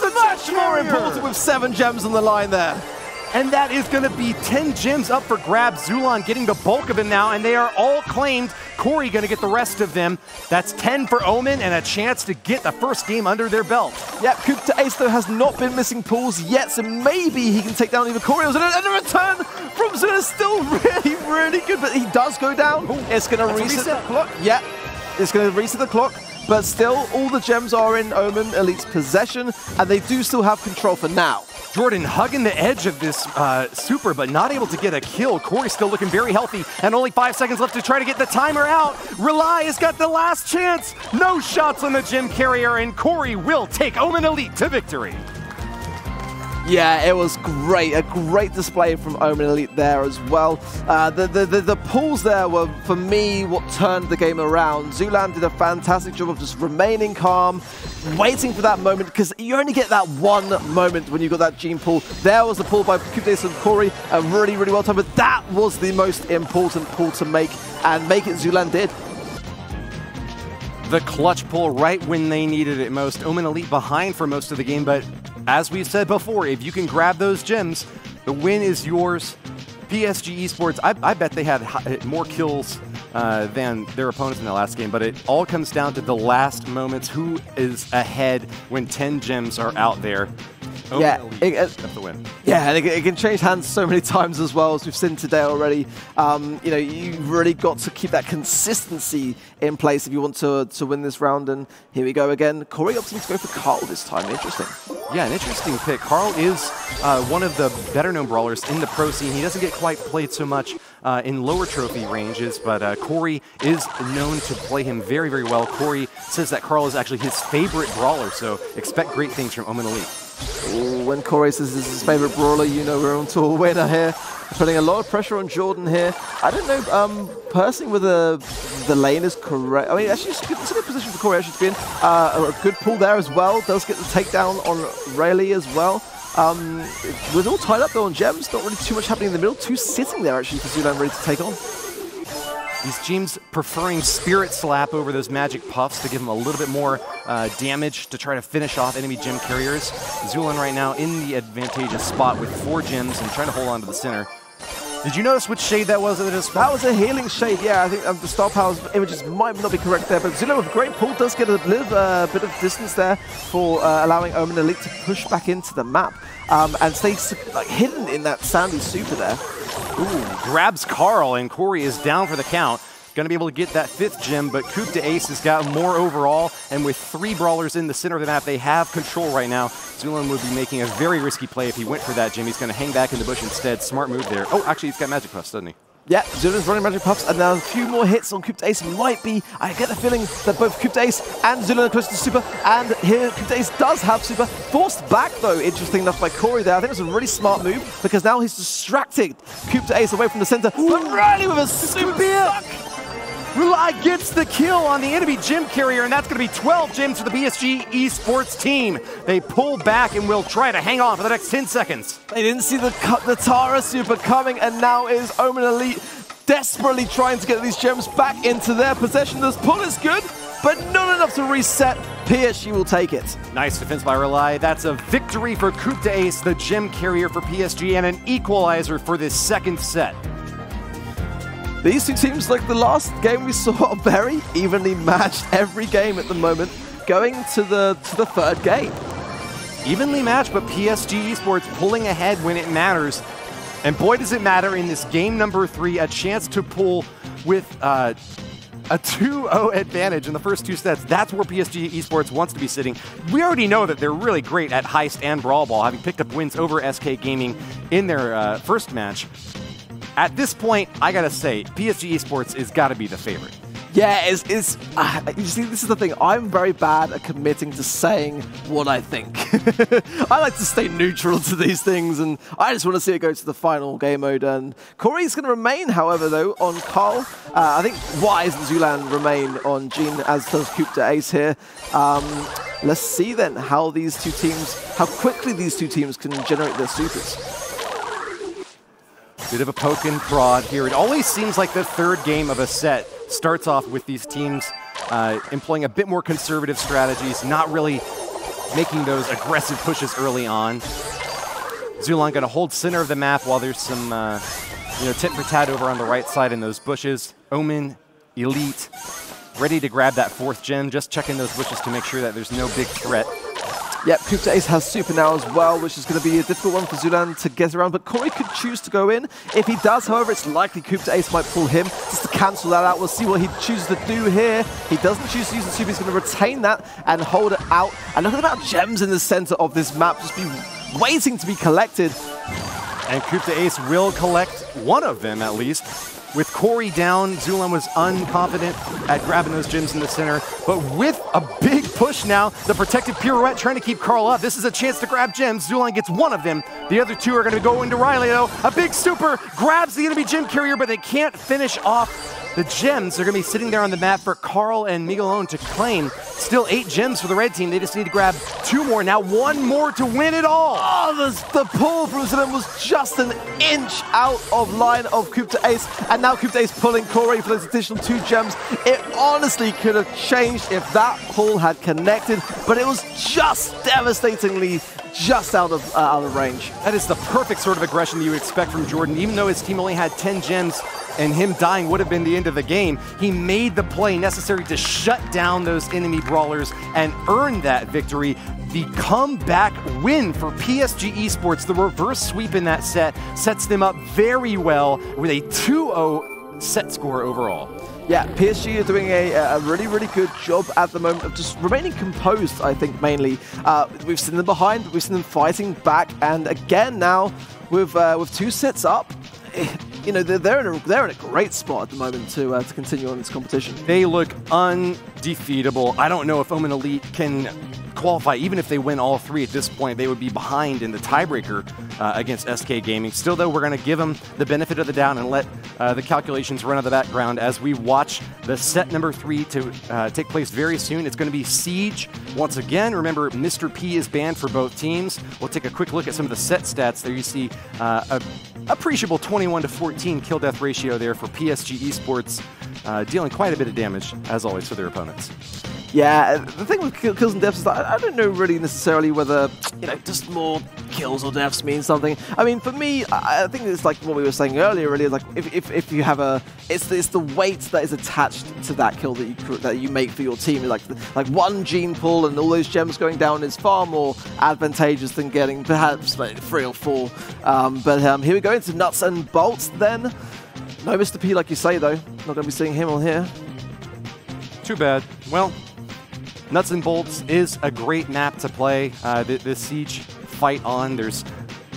And much more important with 7 gems on the line there. And that is going to be 10 gems up for grab. Zulan getting the bulk of them now, and they are all claimed. Corey going to get the rest of them. That's 10 for Omen and a chance to get the first game under their belt. Yep, Coup-Days though has not been missing pulls yet, so maybe he can take down even Corey. And a return from Zulan is still really good, but he does go down. Ooh, it's going to reset the clock. Yeah, it's going to reset the clock. But still, all the gems are in Omen Elite's possession, and they do still have control for now. Jordan hugging the edge of this super, but not able to get a kill. Corey still looking very healthy, and only 5 seconds left to try to get the timer out. Rely has got the last chance. No shots on the gem carrier, and Corey will take Omen Elite to victory. Yeah, it was great. A great display from Omen Elite there as well. The pulls there were, for me, what turned the game around. Zulan did a fantastic job of just remaining calm, waiting for that moment, because you only get that one moment when you got that gene pull. There was the pull by Coup-Days and Corey, really well timed, but that was the most important pull to make, and make it Zulan did. The clutch pull right when they needed it most. Omen Elite behind for most of the game, but as we've said before, if you can grab those gems, the win is yours. PSG Esports, I bet they had more kills than their opponents in the last game, but it all comes down to the last moments. Who is ahead when 10 gems are out there? Yeah, the win. Yeah, and it can change hands so many times as well, as we've seen today already. You know, you've really got to keep that consistency in place if you want to win this round. And here we go again. Corey opting to go for Carl this time. Interesting. Yeah, an interesting pick. Carl is one of the better-known brawlers in the pro scene. He doesn't get quite played so much in lower trophy ranges, but Corey is known to play him very well. Corey says that Carl is actually his favorite brawler, so expect great things from Omen Elite. When Corey says this is his favorite brawler, you know we're on to a winner here. Putting a lot of pressure on Jordan here. I don't know, personally whether the lane is correct. I mean, actually, it's a good position for Corey actually to be in. A good pull there as well. Does get the takedown on Rayleigh as well. With all tied up though on gems, not really too much happening in the middle. 2 sitting there actually for Zulan ready to take on. These teams preferring Spirit Slap over those Magic Puffs to give them a little bit more damage to try to finish off enemy gem carriers. Zulan right now in the advantageous spot with 4 gems and trying to hold on to the center. Did you notice which shade that was? That was a healing shade, yeah. I think the star power images might not be correct there, but Zulan with a great pull does get a bit of distance there for allowing Omen Elite to push back into the map and stay like hidden in that sandy super there. Ooh, grabs Carl, and Corey is down for the count. Going to be able to get that 5th gem, but Coup-Days has got more overall, and with 3 brawlers in the center of the map, they have control right now. Zulan would be making a very risky play if he went for that gem. He's going to hang back in the bush instead. Smart move there. Oh, actually, he's got Magic Puffs, doesn't he? Yeah, Zulan's running Magic Puffs, and now a few more hits on Coup-Days might be. I get the feeling that both Coup-Days and Zulan are close to super, and here Coup-Days does have super. Forced back, though, interesting enough by Corey there. I think it was a really smart move, because now he's distracted Coup-Days away from the center, but Riley with a super stuck. Rely gets the kill on the enemy gem carrier, and that's going to be 12 gems for the PSG Esports team. They pull back and will try to hang on for the next 10 seconds. They didn't see the Tara super coming, and now is Omen Elite desperately trying to get these gems back into their possession. This pull is good, but not enough to reset. PSG will take it. Nice defense by Rely. That's a victory for Coup-Days, the gem carrier for PSG, and an equalizer for this 2nd set. These 2 teams, like the last game we saw, are very evenly matched every game at the moment, going to the 3rd game. Evenly matched, but PSG Esports pulling ahead when it matters. And boy, does it matter in this game number 3, a chance to pull with a 2-0 advantage in the first 2 sets. That's where PSG Esports wants to be sitting. We already know that they're really great at Heist and Brawl Ball, having picked up wins over SK Gaming in their first match. At this point, I gotta say, PSG Esports is gotta be the favorite. Yeah, you see, this is the thing. I'm very bad at committing to saying what I think. I like to stay neutral to these things, and I just want to see it go to the final game mode. And Corey's going to remain, however, though, on Carl. I think Wise and Zulan remain on Jean, as does Coup d'Ace here. Let's see then how quickly these two teams can generate their supers. Bit of a poke and prod here. It always seems like the third game of a set starts off with these teams employing a bit more conservative strategies, not really making those aggressive pushes early on. Zulan going to hold center of the map while there's some tit for tat over on the right side in those bushes. Omen, Elite, ready to grab that 4th gem, just checking those bushes to make sure that there's no big threat. Yep, Coup d'Ace has super now as well, which is going to be a difficult one for Zulan to get around, but Corey could choose to go in. If he does, however, it's likely Coup d'Ace might pull him just to cancel that out. We'll see what he chooses to do here. He doesn't choose to use the super, he's going to retain that and hold it out. And look at the amount of gems in the center of this map, just be waiting to be collected. And Coup d'Ace will collect one of them at least. With Corey down, Zulan was unconfident at grabbing those gems in the center, but with a big push now, the protective pirouette trying to keep Carl up. This is a chance to grab gems. Zulan gets one of them. The other 2 are going to go into Riley, though. A big super grabs the enemy gem carrier, but they can't finish off the gems. They're going to be sitting there on the map for Carl and Miguelon to claim. Still 8 gems for the red team. They just need to grab 2 more. Now 1 more to win it all. Oh, the pull from Zulan was just an inch out of line of Coup d'Ace, and now Coup d'Ace pulling Corey for those additional 2 gems. It honestly could have changed if that pull had connected, but it was just devastatingly just out of range. That is the perfect sort of aggression that you would expect from Jordan. Even though his team only had 10 gems and him dying would have been the end of the game, he made the play necessary to shut down those enemy brawlers and earn that victory. The comeback win for PSG Esports, the reverse sweep in that set, sets them up very well with a 2-0 set score overall. Yeah, PSG are doing a really, really good job at the moment of just remaining composed, I think, mainly. We've seen them behind, we've seen them fighting back, and again now, with 2 sets up, they're in a great spot at the moment to continue on this competition. They look undefeatable. I don't know if Omen Elite can qualify. Even if they win all 3 at this point, they would be behind in the tiebreaker against SK Gaming. Still, though, we're going to give them the benefit of the doubt and let the calculations run in the background as we watch the set number 3 to take place very soon. It's going to be Siege once again. Remember, Mr. P is banned for both teams. We'll take a quick look at some of the set stats. There you see a appreciable 21-14 kill-death ratio there for PSG Esports, dealing quite a bit of damage, as always, to their opponents. Yeah, the thing with kills and deaths is that I don't know really necessarily whether, just more kills or deaths mean something. I mean, for me, I think it's like what we were saying earlier, really, like if you have it's the weight that is attached to that kill that you make for your team. Like 1 gene pull and all those gems going down is far more advantageous than getting perhaps like 3 or 4. But here we go into nuts and bolts then. No Mr. P, like you say, though. Not going to be seeing him on here. Too bad. Well, Nuts and Bolts is a great map to play this Siege fight on. There's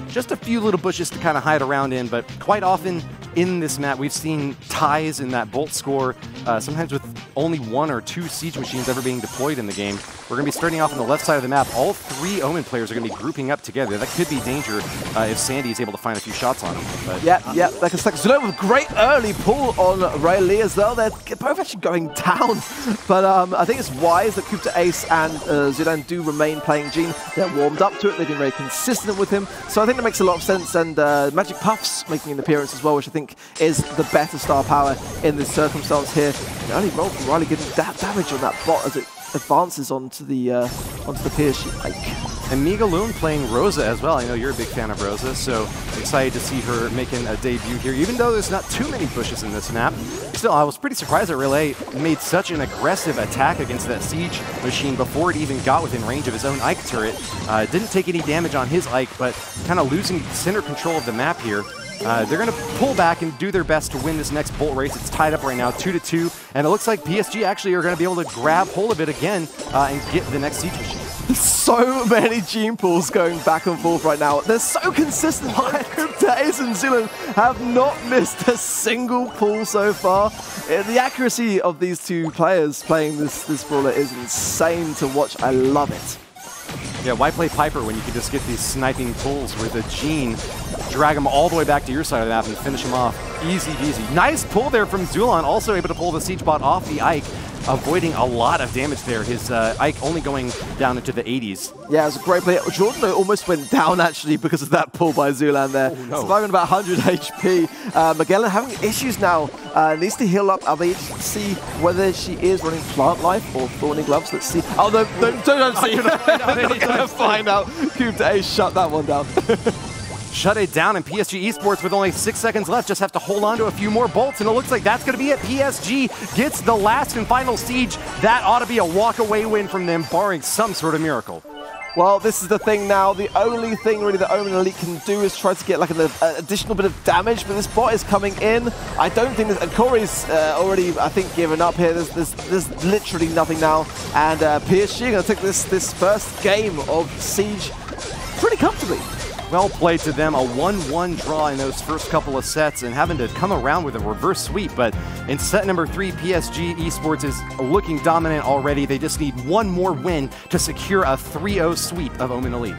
just a few little bushes to kind of hide around in, but quite often in this map we've seen ties in that Bolt score, sometimes with only 1 or 2 Siege machines ever being deployed in the game. We're going to be starting off on the left side of the map. All 3 Omen players are going to be grouping up together. That could be danger if Sandy is able to find a few shots on him. But, yeah, that can stack. Zulan with a great early pull on Riley as well. They're both actually going down. But I think it's wise that Coup d'Ace and Zulan do remain playing Jean. They're warmed up to it. They've been very consistent with him. So I think that makes a lot of sense. And Magic Puffs making an appearance as well, which I think is the better star power in this circumstance here. The early roll from Riley getting that damage on that bot as it advances onto the PSG Lake. And Miguelon playing Rosa as well. I know you're a big fan of Rosa, so excited to see her making a debut here. Even though there's not too many bushes in this map, still, I was pretty surprised that Relay made such an aggressive attack against that Siege machine before it even got within range of his own Ike turret. Didn't take any damage on his Ike, but kind of losing center control of the map here. They're going to pull back and do their best to win this next Bolt race. It's tied up right now, 2-2, and it looks like PSG actually are going to be able to grab hold of it again and get the next Siege machine. So many gene pools going back and forth right now. They're so consistent. Days and Zealand have not missed a single pool so far. The accuracy of these two players playing this brawler is insane to watch. I love it. Yeah, why play Piper when you can just get these sniping pulls with a Gene, drag them all the way back to your side of the map and finish them off. Easy peasy. Nice pull there from Zulan, also able to pull the Siege bot off the Ike, avoiding a lot of damage there. His Ike only going down into the 80s. Yeah, it was a great play. Jordan almost went down, actually, because of that pull by Zulan there. Oh, no. Surviving about 100 HP. Magellan having issues now. Needs to heal up. I'll be able to see whether she is running Plant Life or Thorny Gloves. Let's see. Oh, no, don't see. You're not going to find out. Cube to Ace shut that one down. Shut it down, and PSG Esports with only 6 seconds left just have to hold on to a few more bolts, and it looks like that's going to be it. PSG gets the last and final Siege. That ought to be a walk-away win from them, barring some sort of miracle. Well, this is the thing now. The only thing really that Omen Elite can do is try to get like an additional bit of damage, but this bot is coming in. I don't think that Corey's already, I think, given up here. There's literally nothing now, and PSG are going to take this first game of Siege pretty comfortably. Well played to them, a 1-1 draw in those first couple of sets and having to come around with a reverse sweep. But in set number 3, PSG Esports is looking dominant already. They just need one more win to secure a 3-0 sweep of Omen Elite.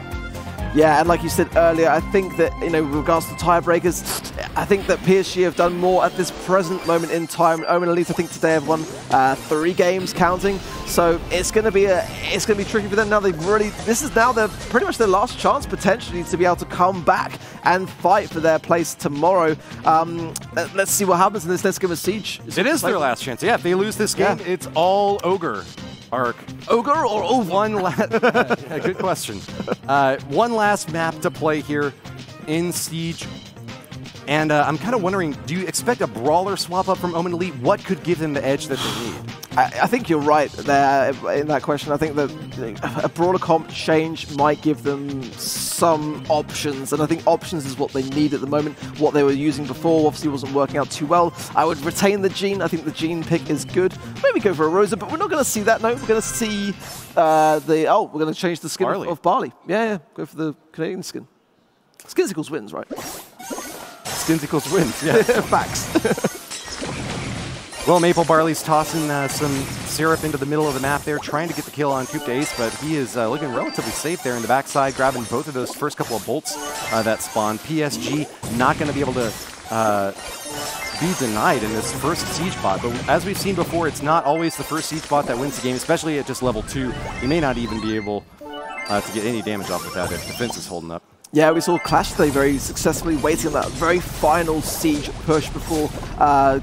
Yeah, and like you said earlier, I think that, with regards to tiebreakers, I think that PSG have done more at this present moment in time. Omen Elite, I think today have won 3 games counting, so it's going to be tricky for them now. This is now pretty much their last chance potentially to be able to come back and fight for their place tomorrow. Let's see what happens in this. Let's give a Siege. It is their last chance. Yeah, if they lose this game, it's all Ogre. Arc. Ogre or Ogre? One last, yeah, good question. One last map to play here in Siege. And I'm kind of wondering, do you expect a Brawler swap up from Omen Elite? What could give them the edge that they need? I think you're right there in that question. I think that a Brawler comp change might give them some options, and I think options is what they need at the moment. What they were using before obviously wasn't working out too well. I would retain the Gene. I think the Gene pick is good. Maybe go for a Rosa, but we're not going to see that. No, we're going to see we're going to change the skin of Barley. Yeah, go for the Canadian skin. Skins equals wins, right? Skins equals wins, yeah. Facts. Well, Maple Barley's tossing some syrup into the middle of the map there, trying to get the kill on Coupe d'Ace, but he is looking relatively safe there in the backside, grabbing both of those first couple of bolts that spawn. PSG not going to be able to be denied in this first Siege bot, but as we've seen before, it's not always the first Siege bot that wins the game, especially at just level 2. You may not even be able to get any damage off with that if defense is holding up. Yeah, we saw Clash today very successfully waiting on that very final Siege push before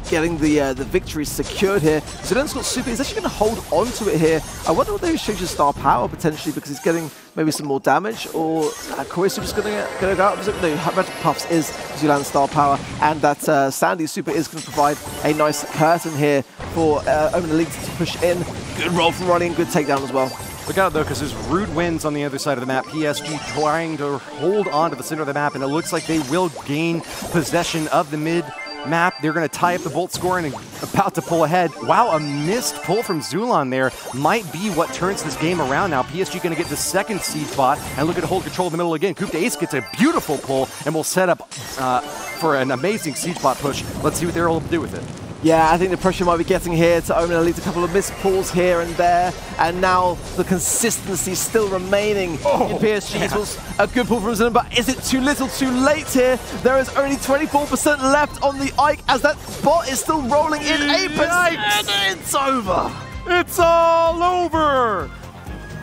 getting the victory secured here. Zelen's got super. He's actually going to hold on to it here. I wonder whether he's changing star power potentially because he's getting maybe some more damage, or Corey's super's going to go up. No, Magic Puffs is Zealand's star power, and that Sandy's super is going to provide a nice curtain here for Omen Elite to push in. Good roll from running, good takedown as well. Look out, though, because there's Rude Winds on the other side of the map. PSG trying to hold on to the center of the map, and it looks like they will gain possession of the mid-map. They're going to tie up the Bolt scoring and about to pull ahead. Wow, a missed pull from Zulan there might be what turns this game around now. PSG going to get the second Siege bot and look at hold control of the middle again. Coupe d'Ace gets a beautiful pull and will set up for an amazing Siege bot push. Let's see what they're able to do with it. Yeah, I think the pressure might be getting here to Omen Elite. A couple of missed pulls here and there, and now the consistency still remaining in PSG. It was a good pull from Zealand, but is it too little too late here? There is only 24% left on the Ike as that bot is still rolling in 8%. And it's over. It's all over.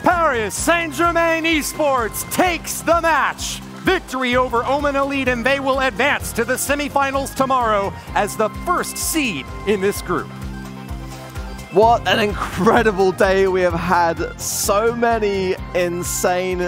Paris Saint-Germain Esports takes the match. Victory over Omen Elite, and they will advance to the semifinals tomorrow as the first seed in this group. What an incredible day we have had. So many insane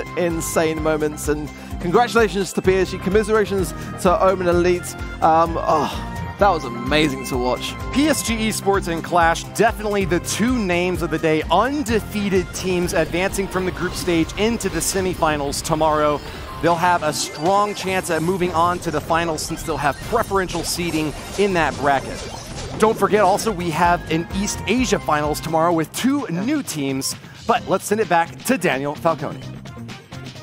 moments, and congratulations to PSG, commiserations to Omen Elite. That was amazing to watch. PSG Esports and Clash, definitely the two names of the day. Undefeated teams advancing from the group stage into the semifinals tomorrow. they'll have a strong chance at moving on to the finals since they'll have preferential seeding in that bracket. Don't forget also we have an East Asia finals tomorrow with 2 new teams, but let's send it back to Daniel Falcone.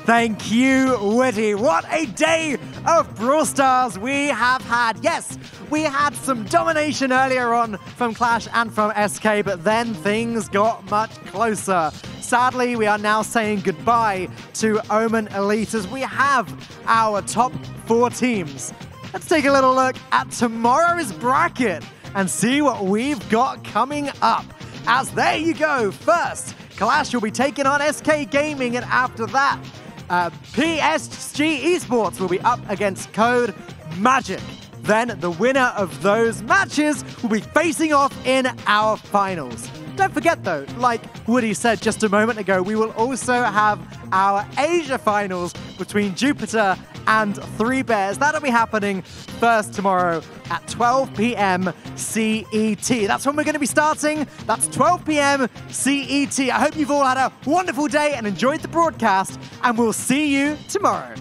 Thank you, Woody. What a day of Brawl Stars we have had. Yes, we had some domination earlier on from Clash and from SK, but then things got much closer. Sadly, we are now saying goodbye to Omen Elite as we have our top 4 teams. Let's take a little look at tomorrow's bracket and see what we've got coming up. As there you go. First, Clash will be taking on SK Gaming, and after that, PSG Esports will be up against Code Magic. Then the winner of those matches will be facing off in our finals. Don't forget though, like Woody said just a moment ago, we will also have our Asia finals between Jupiter and 3 Bears. That'll be happening first tomorrow at 12 p.m. CET. That's when we're going to be starting. That's 12 p.m. CET. I hope you've all had a wonderful day and enjoyed the broadcast, and we'll see you tomorrow.